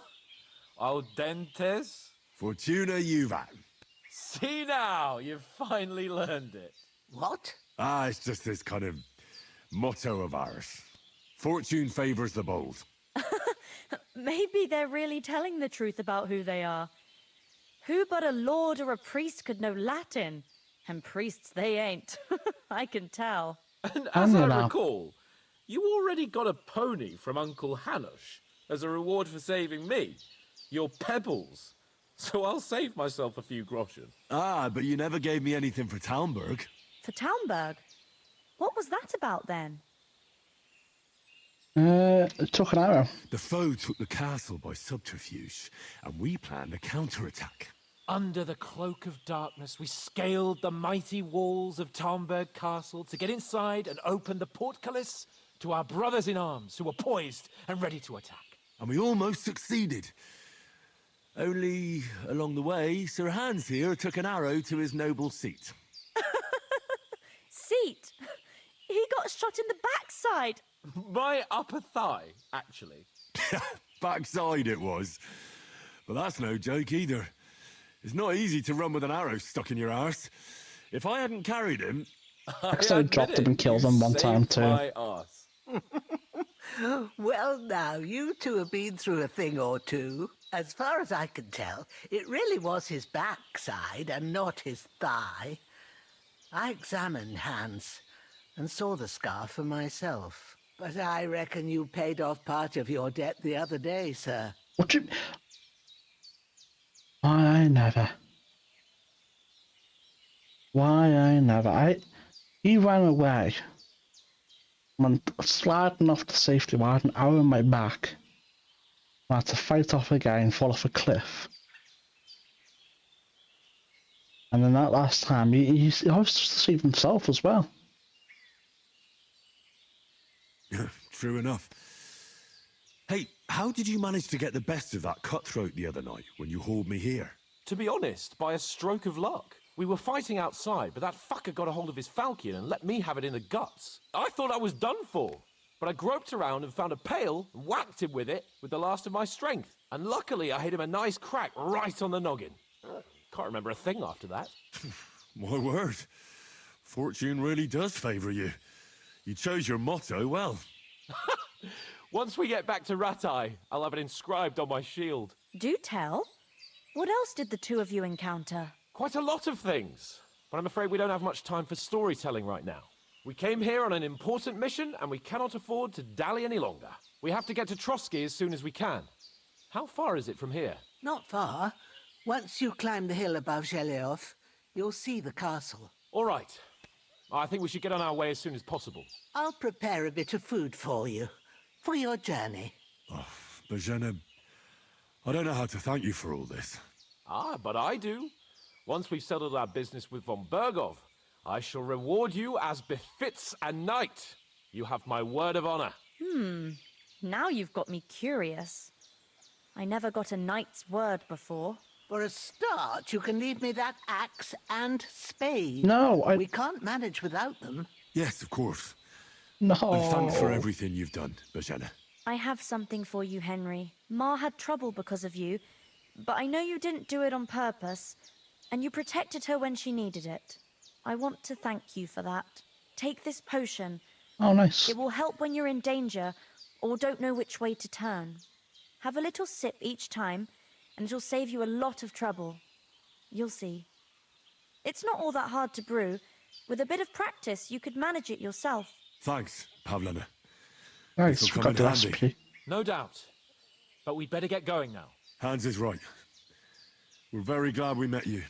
audentes. Fortuna juvat. See now, you've finally learned it. What? Ah, it's just this kind of motto of ours. Fortune favors the bold. Maybe they're really telling the truth about who they are. Who but a lord or a priest could know Latin? And priests they ain't. I can tell. And as I know. recall, you already got a pony from Uncle Hanush as a reward for saving me. Your pebbles. So I'll save myself a few groschen. Ah, but you never gave me anything for Talmberg. For Talmberg? What was that about then? It took an arrow. The foe took the castle by subterfuge, and we planned a counterattack. Under the cloak of darkness, we scaled the mighty walls of Talmberg Castle to get inside and open the portcullis to our brothers in arms who were poised and ready to attack. And we almost succeeded. Only, along the way, Sir Hans here took an arrow to his noble seat. Seat? He got shot in the backside. My upper thigh, actually. Backside it was. But that's no joke either. It's not easy to run with an arrow stuck in your arse. If I hadn't carried him... I dropped him and killed him one time too. My arse. Well, now, you two have been through a thing or two. As far as I can tell, it really was his backside and not his thigh. I examined Hans and saw the scar for myself. But I reckon you paid off part of your debt the other day, sir. What you... Why I never. Why I never. He ran away. Went sliding off the safety wire, an arrow in my back. I had to fight off a guy and fall off a cliff. And then that last time, he obviously saved himself as well. True enough. Hey, how did you manage to get the best of that cutthroat the other night when you hauled me here? To be honest, by a stroke of luck. We were fighting outside, but that fucker got a hold of his falchion and let me have it in the guts. I thought I was done for. But I groped around and found a pail and whacked him with it with the last of my strength. And luckily I hit him a nice crack right on the noggin. Can't remember a thing after that. My word. Fortune really does favour you. You chose your motto well. Once we get back to Ratai, I'll have it inscribed on my shield. Do tell. What else did the two of you encounter? Quite a lot of things. But I'm afraid we don't have much time for storytelling right now. We came here on an important mission, and we cannot afford to dally any longer. We have to get to Trotsky as soon as we can. How far is it from here? Not far. Once you climb the hill above Zheleov, you'll see the castle. All right. I think we should get on our way as soon as possible. I'll prepare a bit of food for you, for your journey. Oh, Bozhena, I don't know how to thank you for all this. Ah, but I do. Once we've settled our business with von Bergov, I shall reward you as befits a knight. You have my word of honor. Now you've got me curious. I never got a knight's word before. For a start, you can leave me that axe and spade. No, We can't manage without them. Yes, of course. No. And thanks for everything you've done, Bozhena. I have something for you, Henry. Ma had trouble because of you, but I know you didn't do it on purpose, and you protected her when she needed it. I want to thank you for that. Take this potion. Oh, nice. It will help when you're in danger or don't know which way to turn. Have a little sip each time, and it'll save you a lot of trouble. You'll see. It's not all that hard to brew. With a bit of practice, you could manage it yourself. Thanks, Pavlena. Nice, This'll come forgot in the handy. recipe. No doubt. But we'd better get going now. Hans is right. We're very glad we met you.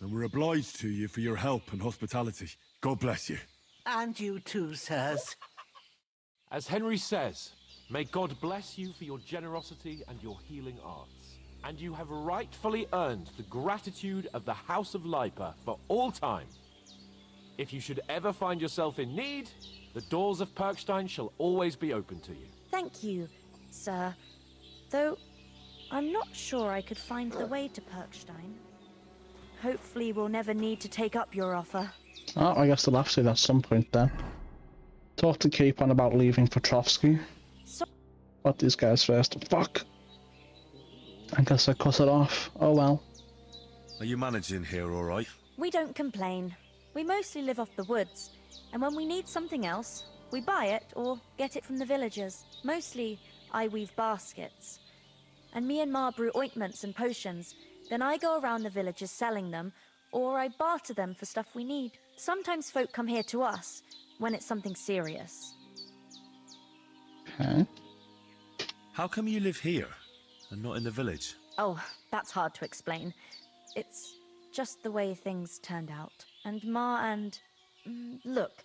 And we're obliged to you for your help and hospitality. God bless you. And you too, sirs. As Henry says, may God bless you for your generosity and your healing arts. And you have rightfully earned the gratitude of the House of Lipa for all time. If you should ever find yourself in need, the doors of Perkstein shall always be open to you. Thank you, sir. Though, I'm not sure I could find the way to Perkstein. Hopefully we'll never need to take up your offer. Oh, I guess they'll have to at some point then. Talk to Cape on about leaving for Trotsky. What these guys first. Fuck! I guess I cut it off. Oh well. Are you managing here all right? We don't complain. We mostly live off the woods, and when we need something else, we buy it or get it from the villagers. Mostly, I weave baskets. And me and Ma brew ointments and potions. Then I go around the villages selling them, or I barter them for stuff we need. Sometimes folk come here to us, when it's something serious. Okay. How come you live here, and not in the village? Oh, that's hard to explain. It's just the way things turned out. And Ma and... look,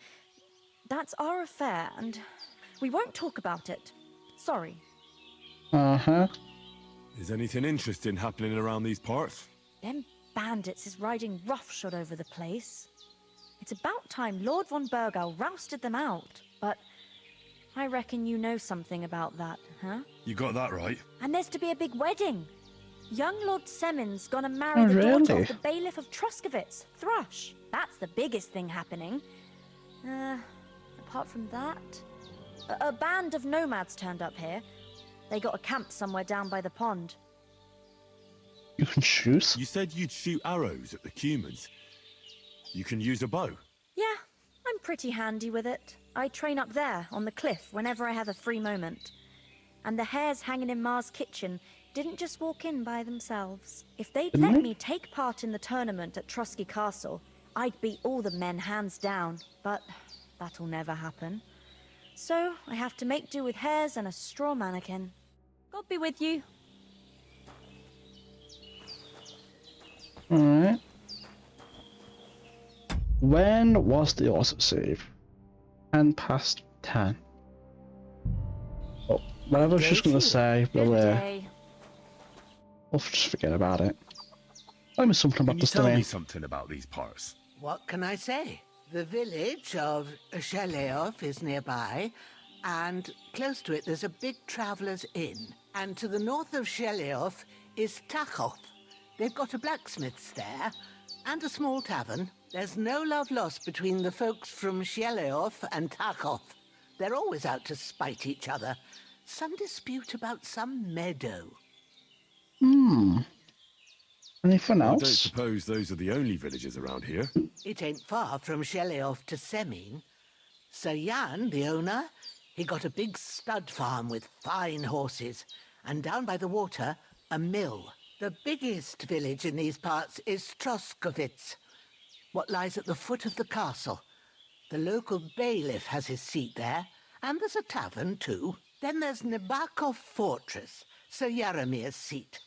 that's our affair, and we won't talk about it. Sorry. Uh-huh. Is anything interesting happening around these parts? Them bandits is riding roughshod over the place. It's about time Lord von Bergau rousted them out, but I reckon you know something about that, huh? You got that right. And there's to be a big wedding. Young Lord Semon's gonna marry the daughter of the bailiff of Troskowitz, Thrush. That's the biggest thing happening. Apart from that, a band of nomads turned up here. They got a camp somewhere down by the pond. You can shoot? You said you'd shoot arrows at the humans. You can use a bow. Yeah, I'm pretty handy with it. I train up there, on the cliff, whenever I have a free moment. And the hares hanging in Ma's kitchen didn't just walk in by themselves. If they'd let me take part in the tournament at Trotsky Castle, I'd beat all the men hands down, but that'll never happen. So I have to make do with hares and a straw mannequin. God be with you. Alright. When was the autosave? 10 past 10. Oh, whatever I was just gonna say, we'll just forget about it. Tell me something about this Tell me domain. something about these parts. What can I say? The village of Zheleov is nearby, And close to it, there's a big traveller's inn. And to the north of Shelioth is Tachoth. They've got a blacksmith's there and a small tavern. There's no love lost between the folks from Shelioth and Tachoth. They're always out to spite each other. Some dispute about some meadow. Anything I don't else? suppose those are the only villages around here. It ain't far from Shelioth to Semin. Sir Jan, the owner, he got a big stud farm with fine horses. And down by the water, a mill. The biggest village in these parts is Troskovitz, what lies at the foot of the castle. The local bailiff has his seat there, and there's a tavern too. Then there's Nebakov Fortress, Sir Yaramir's seat.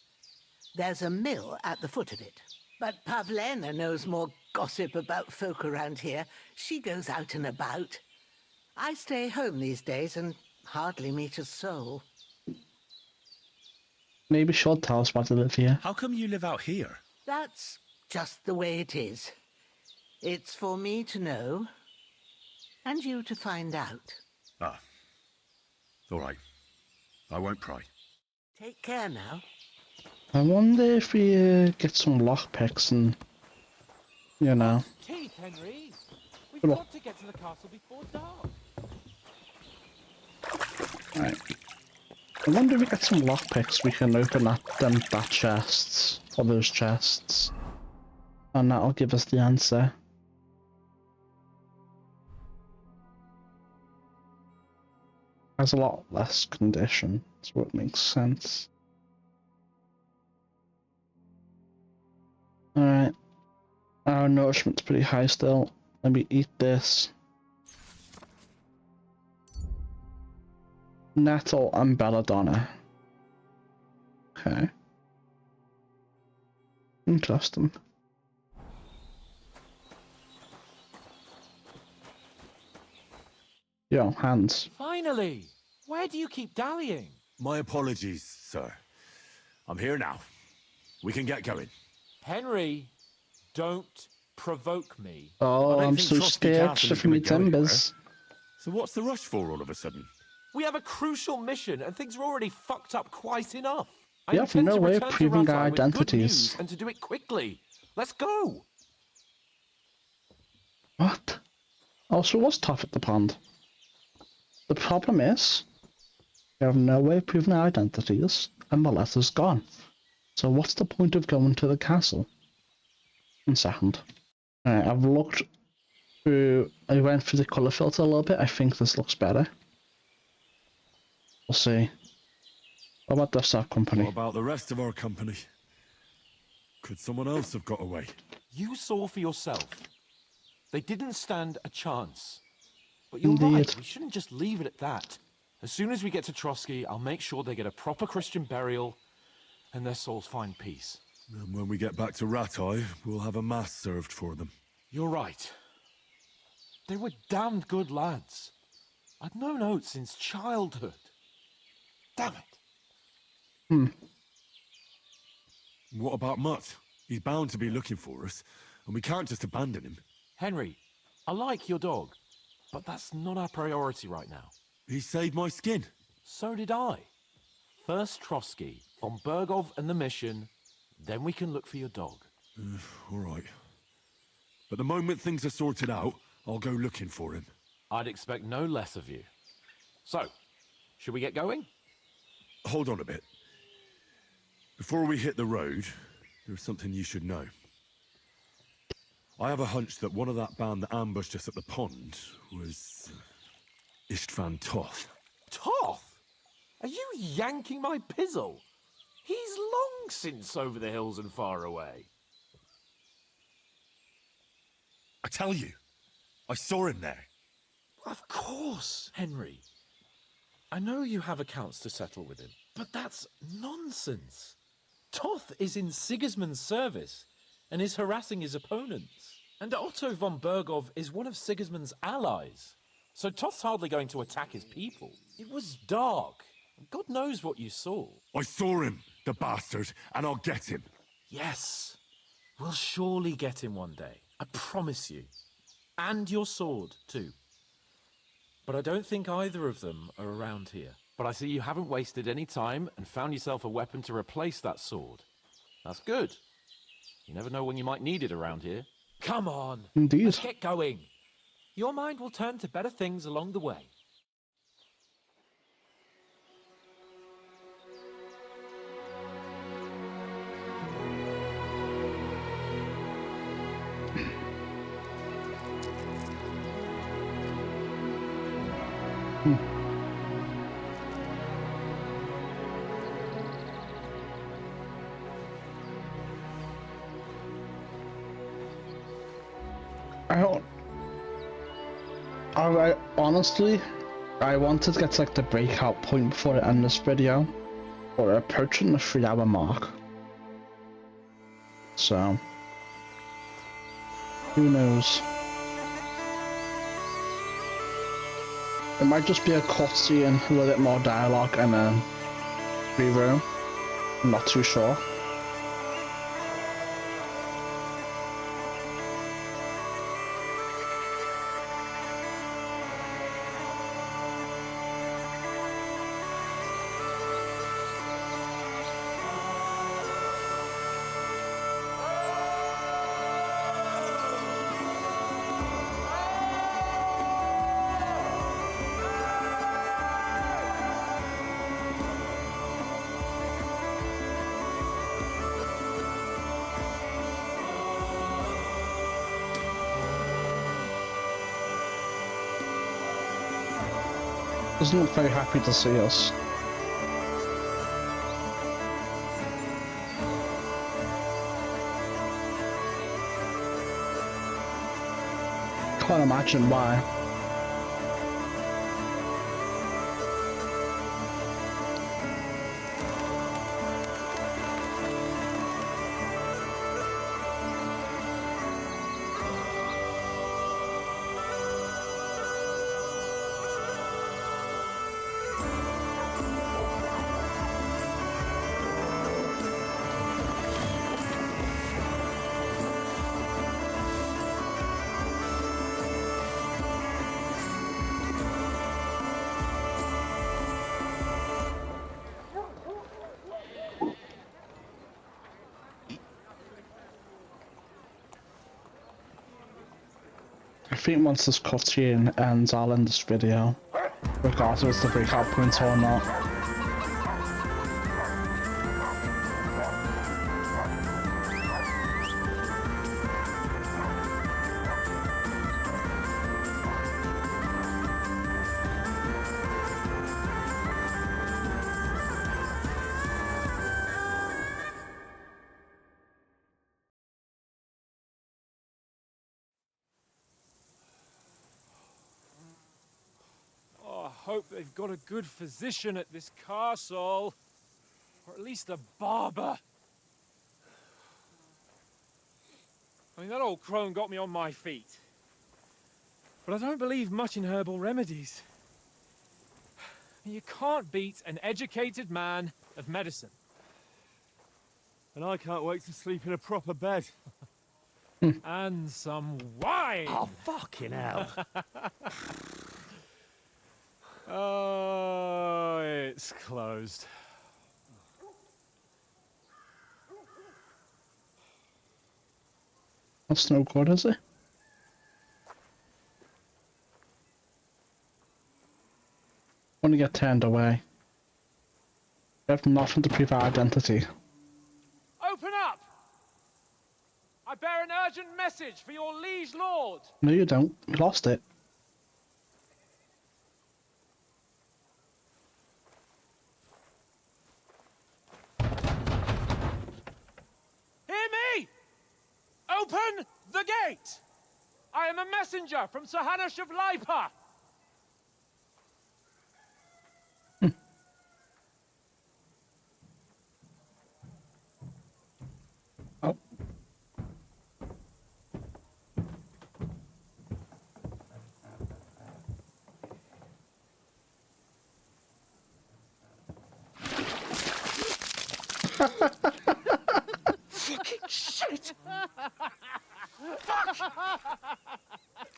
There's a mill at the foot of it. But Pavlena knows more gossip about folk around here. She goes out and about. I stay home these days and hardly meet a soul. Maybe she'll tell us why they live here. How come you live out here? That's just the way it is. It's for me to know, and you to find out. Ah. All right. I won't pry. Take care now. I wonder if we get some lockpicks and, you know. Teeth, Henry! We've Come on. got to get to the castle before dark. Right. I wonder if we get some lockpicks we can open that chests, or those chests. And that'll give us the answer. Has a lot less condition, so it makes sense. Alright. Our nourishment's pretty high still. Let me eat this. Nettle and belladonna. Okay. Interesting. Yo, hands. Finally! Where do you keep dallying? My apologies, sir. I'm here now. We can get going. Henry, don't provoke me. Oh, I don't I'm think so Trotsky scared Castle is for me gonna go anywhere. timbers. So what's the rush for all of a sudden? We have a crucial mission, and things are already fucked up quite enough. I We have intend no to way of return to proving our Rattay with good identities. news, and to do it quickly. Let's go! What? Oh, so what's tough at the pond? The problem is, we have no way of proving our identities, and the letter's gone. So what's the point of going to the castle? 1 second. Alright, I've looked through, I went through the colour filter a little bit. I think this looks better. We'll see. What about this, our company? What about the rest of our company? Could someone else have got away? You saw for yourself. They didn't stand a chance. But you're Indeed. right, we shouldn't just leave it at that. As soon as we get to Trotsky, I'll make sure they get a proper Christian burial and their souls find peace. And when we get back to Rattay, we'll have a mass served for them. You're right. They were damned good lads. I'd known Oates since childhood. Damn it. What about Mutt? He's bound to be looking for us, and we can't just abandon him. Henry, I like your dog, but that's not our priority right now. He saved my skin. So did I. First Trotsky, von Bergov and the mission, then we can look for your dog. All right. But the moment things are sorted out, I'll go looking for him. I'd expect no less of you. So, should we get going? Hold on a bit. Before we hit the road, there's something you should know. I have a hunch that one of that band that ambushed us at the pond was Istvan Toth. Toth? Are you yanking my pizzle? He's long since over the hills and far away. I tell you, I saw him there. Of course, Henry. I know you have accounts to settle with him, but that's nonsense. Toth is in Sigismund's service and is harassing his opponents. And Otto von Bergov is one of Sigismund's allies. So Toth's hardly going to attack his people. It was dark. God knows what you saw. I saw him, the bastard, and I'll get him. Yes. We'll surely get him one day. I promise you. And your sword, too. but I don't think either of them are around here. But I see you haven't wasted any time and found yourself a weapon to replace that sword. That's good. You never know when you might need it around here. Come on. Indeed. Let's get going. Your mind will turn to better things along the way. Honestly, I wanted to get to like the breakout point before I end this video. We're approaching the 3-hour mark. So, who knows? It might just be a cutscene, a little bit more dialogue, and then reroom. I'm not too sure. Doesn't look very happy to see us. Can't imagine why. I think once this cutscene ends, I'll end this video, regardless of the breakout point or not. I hope they've got a good physician at this castle. Or at least a barber. I mean, that old crone got me on my feet. But I don't believe much in herbal remedies. You can't beat an educated man of medicine. And I can't wait to sleep in a proper bed. And some wine! Oh, fucking hell. Oh, it's closed. That's no good, is it? Want to get turned away. We have nothing to prove our identity. Open up! I bear an urgent message for your liege lord. No, you don't. You lost it. Hear me! Open the gate! I am a messenger from Sir Hanush of Lipa. Oh. Fucking shit! Fuck!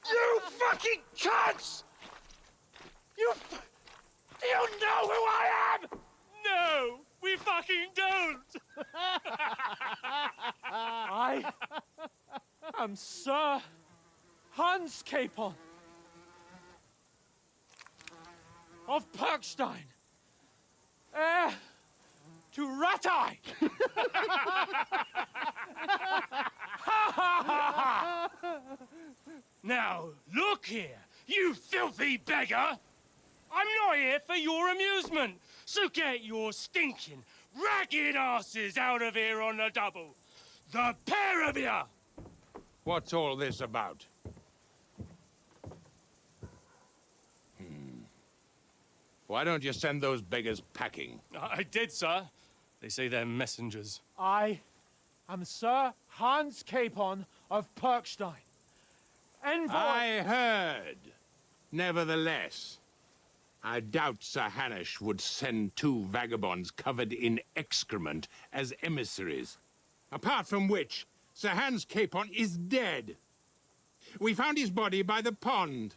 You fucking cunts! am Sir Hans Capon of Perkstein, heir to Ratai. Now, look here, you filthy beggar! I'm not here for your amusement, so get your stinking, ragged asses out of here on the double. The pair of you! What's all this about? Why don't you send those beggars packing? I did, sir. They say they're messengers. I am Sir Hans Capon of Perkstein. Envoy... I heard. Nevertheless, I doubt Sir Hanush would send two vagabonds covered in excrement as emissaries. Apart from which, Sir Hans Capon is dead. We found his body by the pond.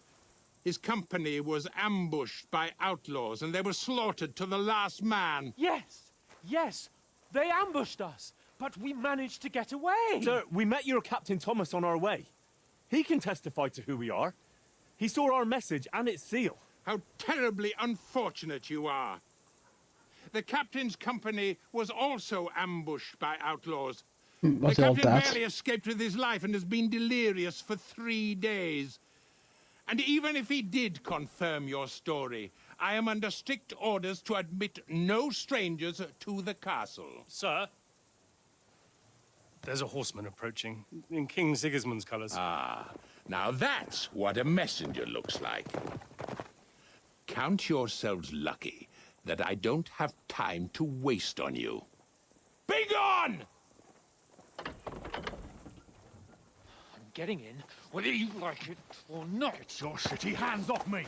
His company was ambushed by outlaws, and they were slaughtered to the last man. Yes, yes, they ambushed us, but we managed to get away. Sir, we met your Captain Thomas on our way. He can testify to who we are. He saw our message and its seal. How terribly unfortunate you are. The captain's company was also ambushed by outlaws. The captain barely escaped with his life and has been delirious for 3 days. And even if he did confirm your story, I am under strict orders to admit no strangers to the castle. Sir, there's a horseman approaching, in King Sigismund's colours. Ah, now that's what a messenger looks like. Count yourselves lucky that I don't have time to waste on you. Be gone! I'm getting in, whether you like it or not. Get your shitty hands off me!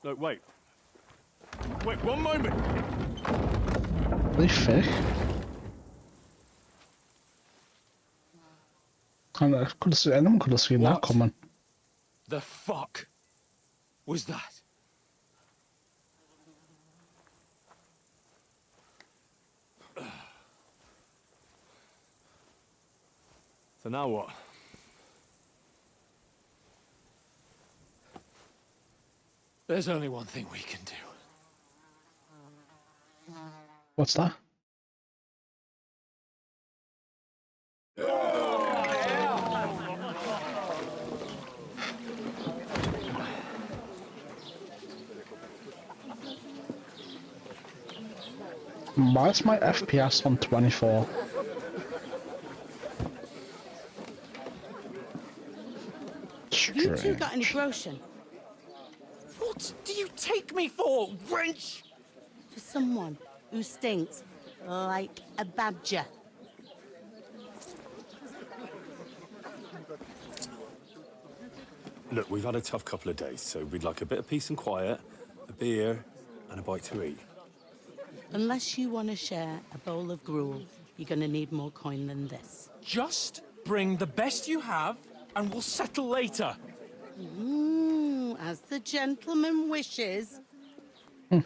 Look, wait. Wait, one moment! Are they fake? Anyone could have seen that coming. The fuck was that? So now what? There's only one thing we can do. What's that? Why is my FPS on 24? You two got any groschen? What do you take me for, wench? For someone who stinks like a badger. Look, we've had a tough couple of days, so we'd like a bit of peace and quiet, a beer, and a bite to eat. Unless you want to share a bowl of gruel, you're going to need more coin than this. Just bring the best you have, and we'll settle later. As the gentleman wishes. Well,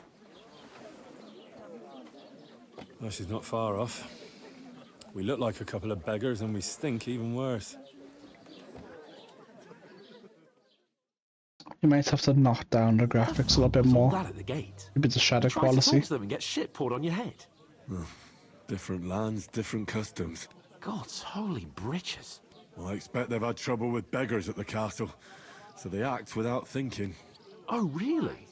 she's not far off. We look like a couple of beggars, and we stink even worse. You might have to knock down the graphics a little bit more. That at the gate. Maybe the shadow Try quality. to talk to them and get shit poured on your head. Different lands, different customs. God's holy britches. Well, I expect they've had trouble with beggars at the castle, so they act without thinking. Oh, really?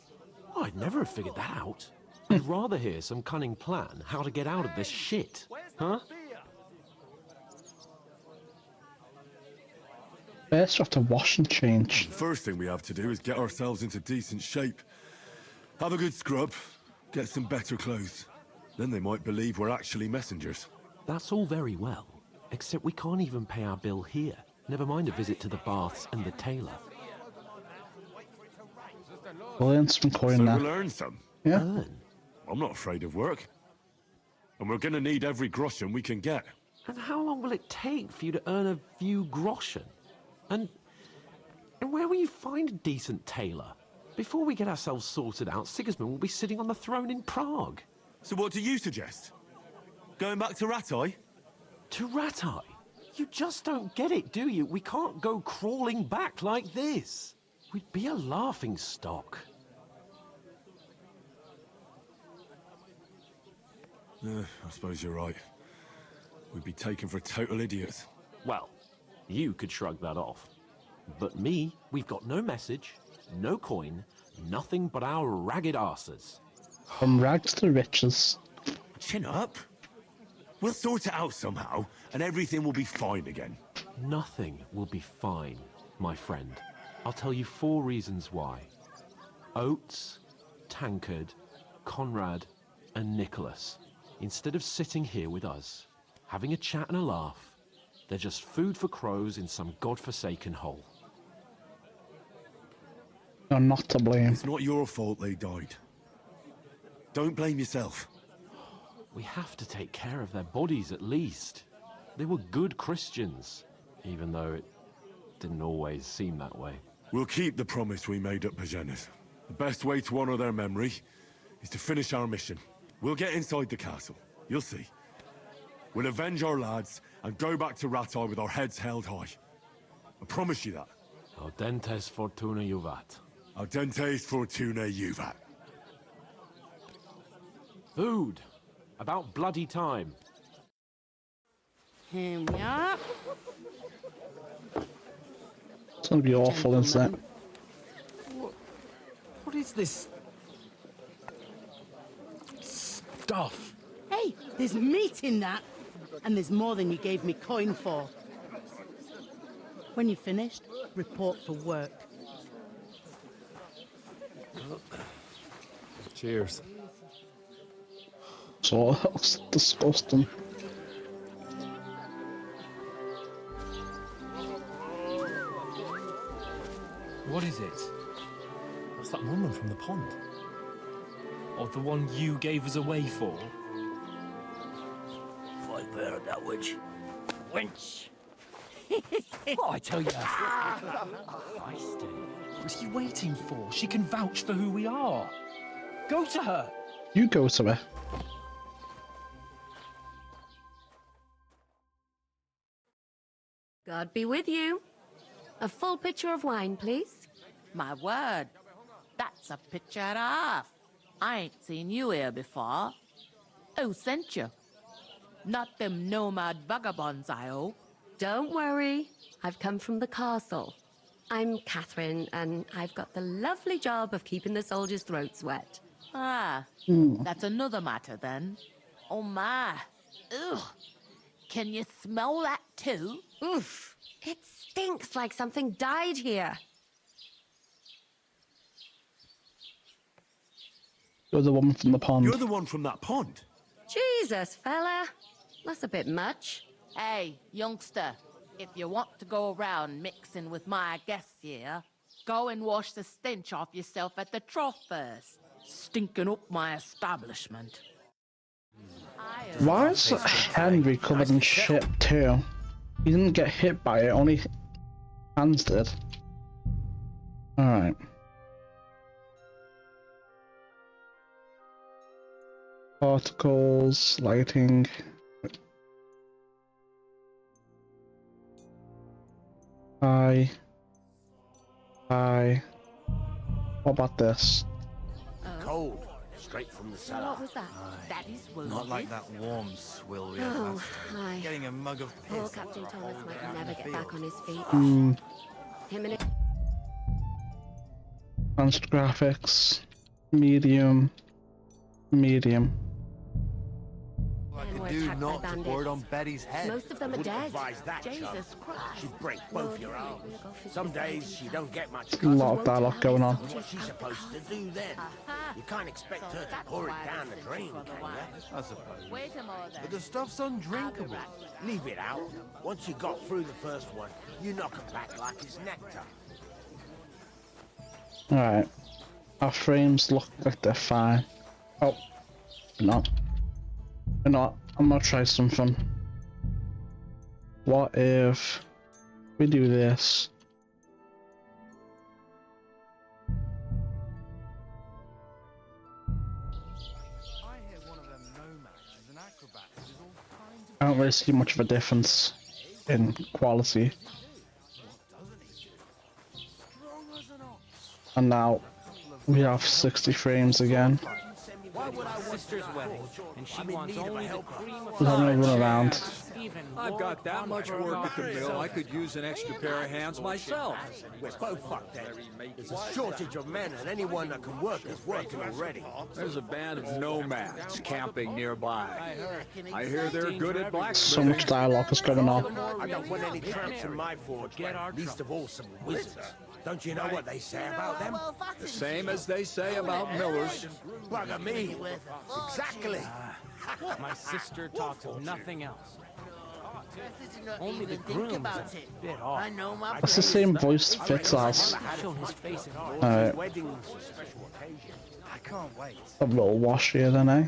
Oh, I'd never have figured that out. I'd rather hear some cunning plan how to get out of this shit. Huh? First, we have to wash and change. The first thing we have to do is get ourselves into decent shape. Have a good scrub, get some better clothes. Then they might believe we're actually messengers. That's all very well, except we can't even pay our bill here. Never mind a visit to the baths and the tailor. We'll earn some coin so now. we'll earn some? Yeah. I'm not afraid of work. And we're gonna need every groschen we can get. And how long will it take for you to earn a few groschen? And where will you find a decent tailor? Before we get ourselves sorted out, Sigismund will be sitting on the throne in Prague. So what do you suggest? Going back to Ratai? To Ratai? You just don't get it, do you? We can't go crawling back like this. We'd be a laughing stock. I suppose you're right. We'd be taken for total idiots. Well, you could shrug that off. But me, we've got no message, no coin, nothing but our ragged arses. From rags to riches. Chin up. We'll sort it out somehow, and everything will be fine again. Nothing will be fine, my friend. I'll tell you 4 reasons why. Oates, Tankard, Conrad, and Nicholas. Instead of sitting here with us, having a chat and a laugh, they're just food for crows in some godforsaken hole. You're not to blame. It's not your fault they died. Don't blame yourself. We have to take care of their bodies at least. They were good Christians, even though it didn't always seem that way. We'll keep the promise we made at Pagenis. The best way to honor their memory is to finish our mission. We'll get inside the castle. You'll see. We'll avenge our lads and go back to Ratai with our heads held high. I promise you that. Audentes fortuna juvat. Audentes fortuna juvat. Food. About bloody time. Here we are. It's gonna be awful, isn't it? What is this stuff? Hey, there's meat in that. And there's more than you gave me coin for. When you're finished, report for work. Cheers. So that's disgusting. What is it? What's that woman from the pond? Or the one you gave us away for? I heard that witch. Wench! What I tell you? What are you waiting for? She can vouch for who we are. Go to her. You go to her. God be with you. A full pitcher of wine, please. My word, that's a picture and a half. I ain't seen you here before. Who sent you? Not them nomad vagabonds, I hope. Don't worry. I've come from the castle. I'm Catherine, and I've got the lovely job of keeping the soldiers' throats wet. Ah, that's another matter then. Oh my. Ugh. Can you smell that too? Oof. It stinks like something died here. You're the woman from the pond. You're the one from that pond? Jesus, fella. That's a bit much. Hey, youngster, if you want to go around mixing with my guests here, go and wash the stench off yourself at the trough first. Stinking up my establishment. Why is Henry covered in shit too? He didn't get hit by it, only hands did. Alright. Particles, lighting. Hi. What about this? Cold, straight from the cellar. What was that? That is wounded. Not like that warm swill we had Oh, last time. hi. Getting a mug of Poor piss. Captain Thomas might out in never the get back field. on his feet. Him and Advanced graphics. Medium. Medium. Like were a dude attacked by knocked a bandits. word on Betty's head. Most of them are Wouldn't dead. advise that, Jesus chum. Christ. She'd break Well, both your arms. we'll go fishing Some for days something. she don't get much A lot of dialogue going on. What's she supposed to do then? You can't expect her to pour it down the drain, can you? I suppose. Wait a more then. But the stuff's undrinkable. Leave it out. Once you got through the first one, you knock 'em back like it's nectar. Alright. Our frames look like they're fine. Oh. They're not. They're not. I'm gonna try something. What if we do this? I hear one of them nomads is an acrobat who does all don't really see much of a difference in quality. And now we have 60 frames again. Why would I sister's wedding? And she wants only the cream of We're having a run around. I've got that much work at the mill, I could use an extra pair of hands myself. We're both fucked then. There's a shortage of men, and anyone that can work is working already. There's a band of nomads camping nearby. I hear they're good at blacksmithing. So much dialogue is going on. I don't want any tramps in my forge, least of all some wizards. Don't you know what they say about them? The same as they say about millers. Bugger me. Exactly. My sister talks of nothing else. Only the groom is a bit off. It's the same voice Fitz has. I can't wait. A little wash here then, eh?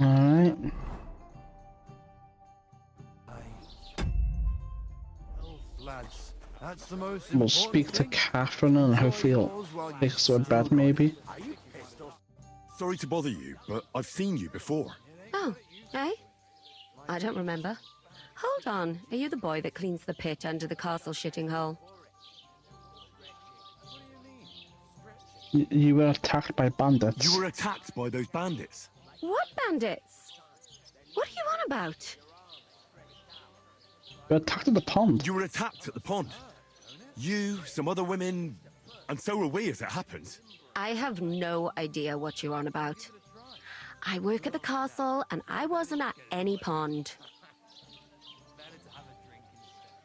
Alright. Lads, that's the most We'll speak to Catherine and hopefully he'll take us to a bed, maybe. Sorry to bother you, but I've seen you before. Oh, eh? I don't remember. Hold on, are you the boy that cleans the pit under the castle shitting hole? You were attacked by bandits. You were attacked by those bandits? What bandits? What are you on about? You were attacked at the pond. You were attacked at the pond. You, some other women, and so were we as it happens. I have no idea what you're on about. I work at the castle, and I wasn't at any pond.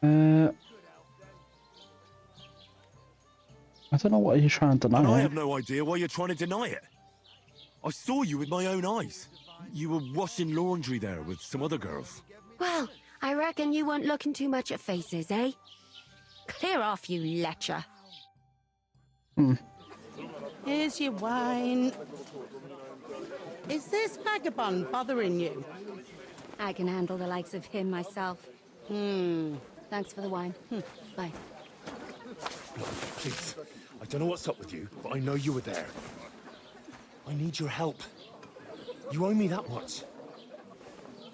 I don't know what you're trying to deny. And I have no idea why you're trying to deny it. I saw you with my own eyes. You were washing laundry there with some other girls. Well, I reckon you weren't looking too much at faces, eh? Clear off, you lecher. Here's your wine. Is this vagabond bothering you? I can handle the likes of him myself. Thanks for the wine. Bye. Please, I don't know what's up with you, but I know you were there. I need your help. You owe me that much.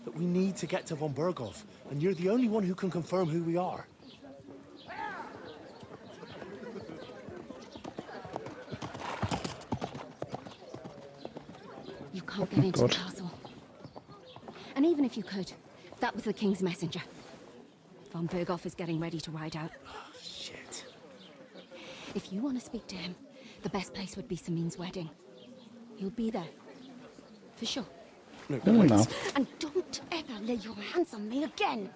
But we need to get to von Berghoff, and you're the only one who can confirm who we are. You can't get into the castle. And even if you could, that was the King's messenger. Von Berghoff is getting ready to ride out. Shit. If you want to speak to him, the best place would be Samin's wedding. He'll be there. For sure. No, wait. And don't ever lay your hands on me again!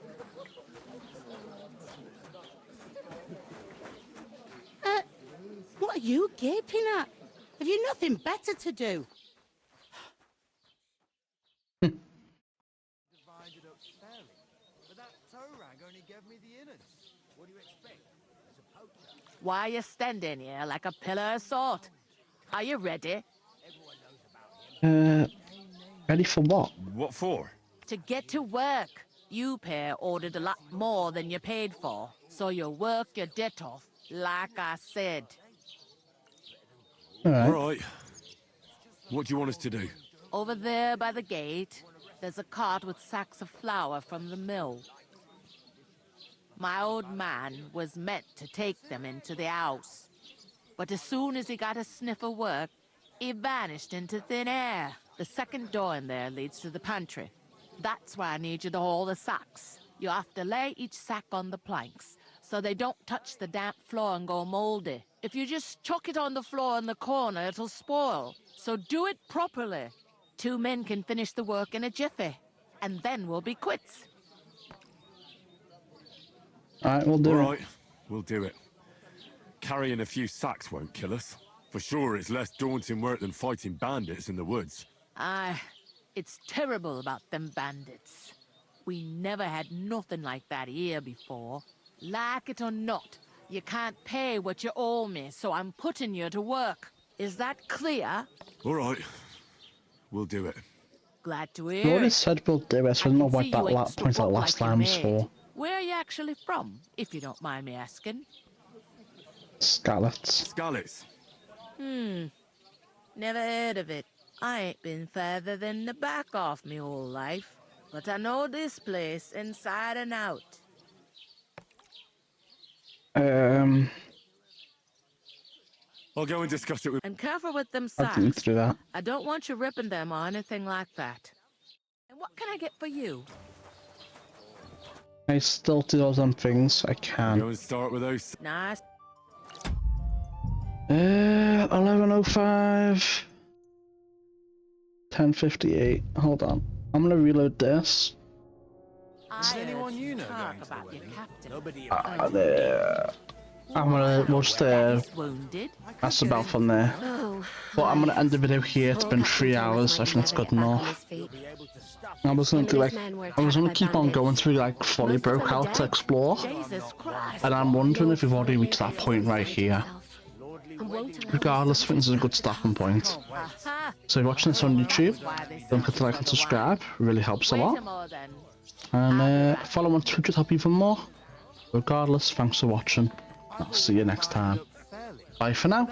What are you gaping at? Have you nothing better to do? Why are you standing here like a pillar of salt? Are you ready? Ready for what? What for? To get to work. You pair ordered a lot more than you paid for, so you'll work your debt off, like I said. All right. What do you want us to do? Over there by the gate, there's a cart with sacks of flour from the mill. My old man was meant to take them into the house, but as soon as he got a sniff of work, he vanished into thin air. The second door in there leads to the pantry. That's why I need you to haul the sacks. You have to lay each sack on the planks, so they don't touch the damp floor and go moldy. If you just chuck it on the floor in the corner, it'll spoil. So do it properly. 2 men can finish the work in a jiffy, and then we'll be quits. Alright, we'll do it. Alright, we'll do it. Carrying a few sacks won't kill us. For sure, it's less daunting work than fighting bandits in the woods. Aye, it's terrible about them bandits. We never had nothing like that here before. Like it or not, you can't pay what you owe me, so I'm putting you to work. Is that clear? Alright, we'll do it. Glad to We hear already it. said we'll do it, so I don't know can what see that you ain't point stuck that up last like time your was maid. for. Where are you actually from, if you don't mind me asking? Scallots. Scallots? Never heard of it. I ain't been further than the back off me whole life, but I know this place inside and out. I'll go and discuss it with... And careful with them I didn't need to sacks. do that. I don't want you ripping them or anything like that. And what can I get for you? I still do those things. I can. Go and start with those... Nice. 11:05. 10:58. Hold on. I'm gonna reload this. Is anyone you know going to about your captain? We'll just that's about from there. But I'm gonna end the video here. It's been 3 hours. I think that's good enough. I was gonna do like I was gonna keep on going through like fully broke out to explore, and I'm wondering if we've already reached that point right here. Regardless, I think this is a good starting point. So if you're watching this on YouTube, don't forget to like and subscribe. It really helps a lot. And follow on Twitter to help even more. Regardless, thanks for watching. I'll see you next time. Bye for now.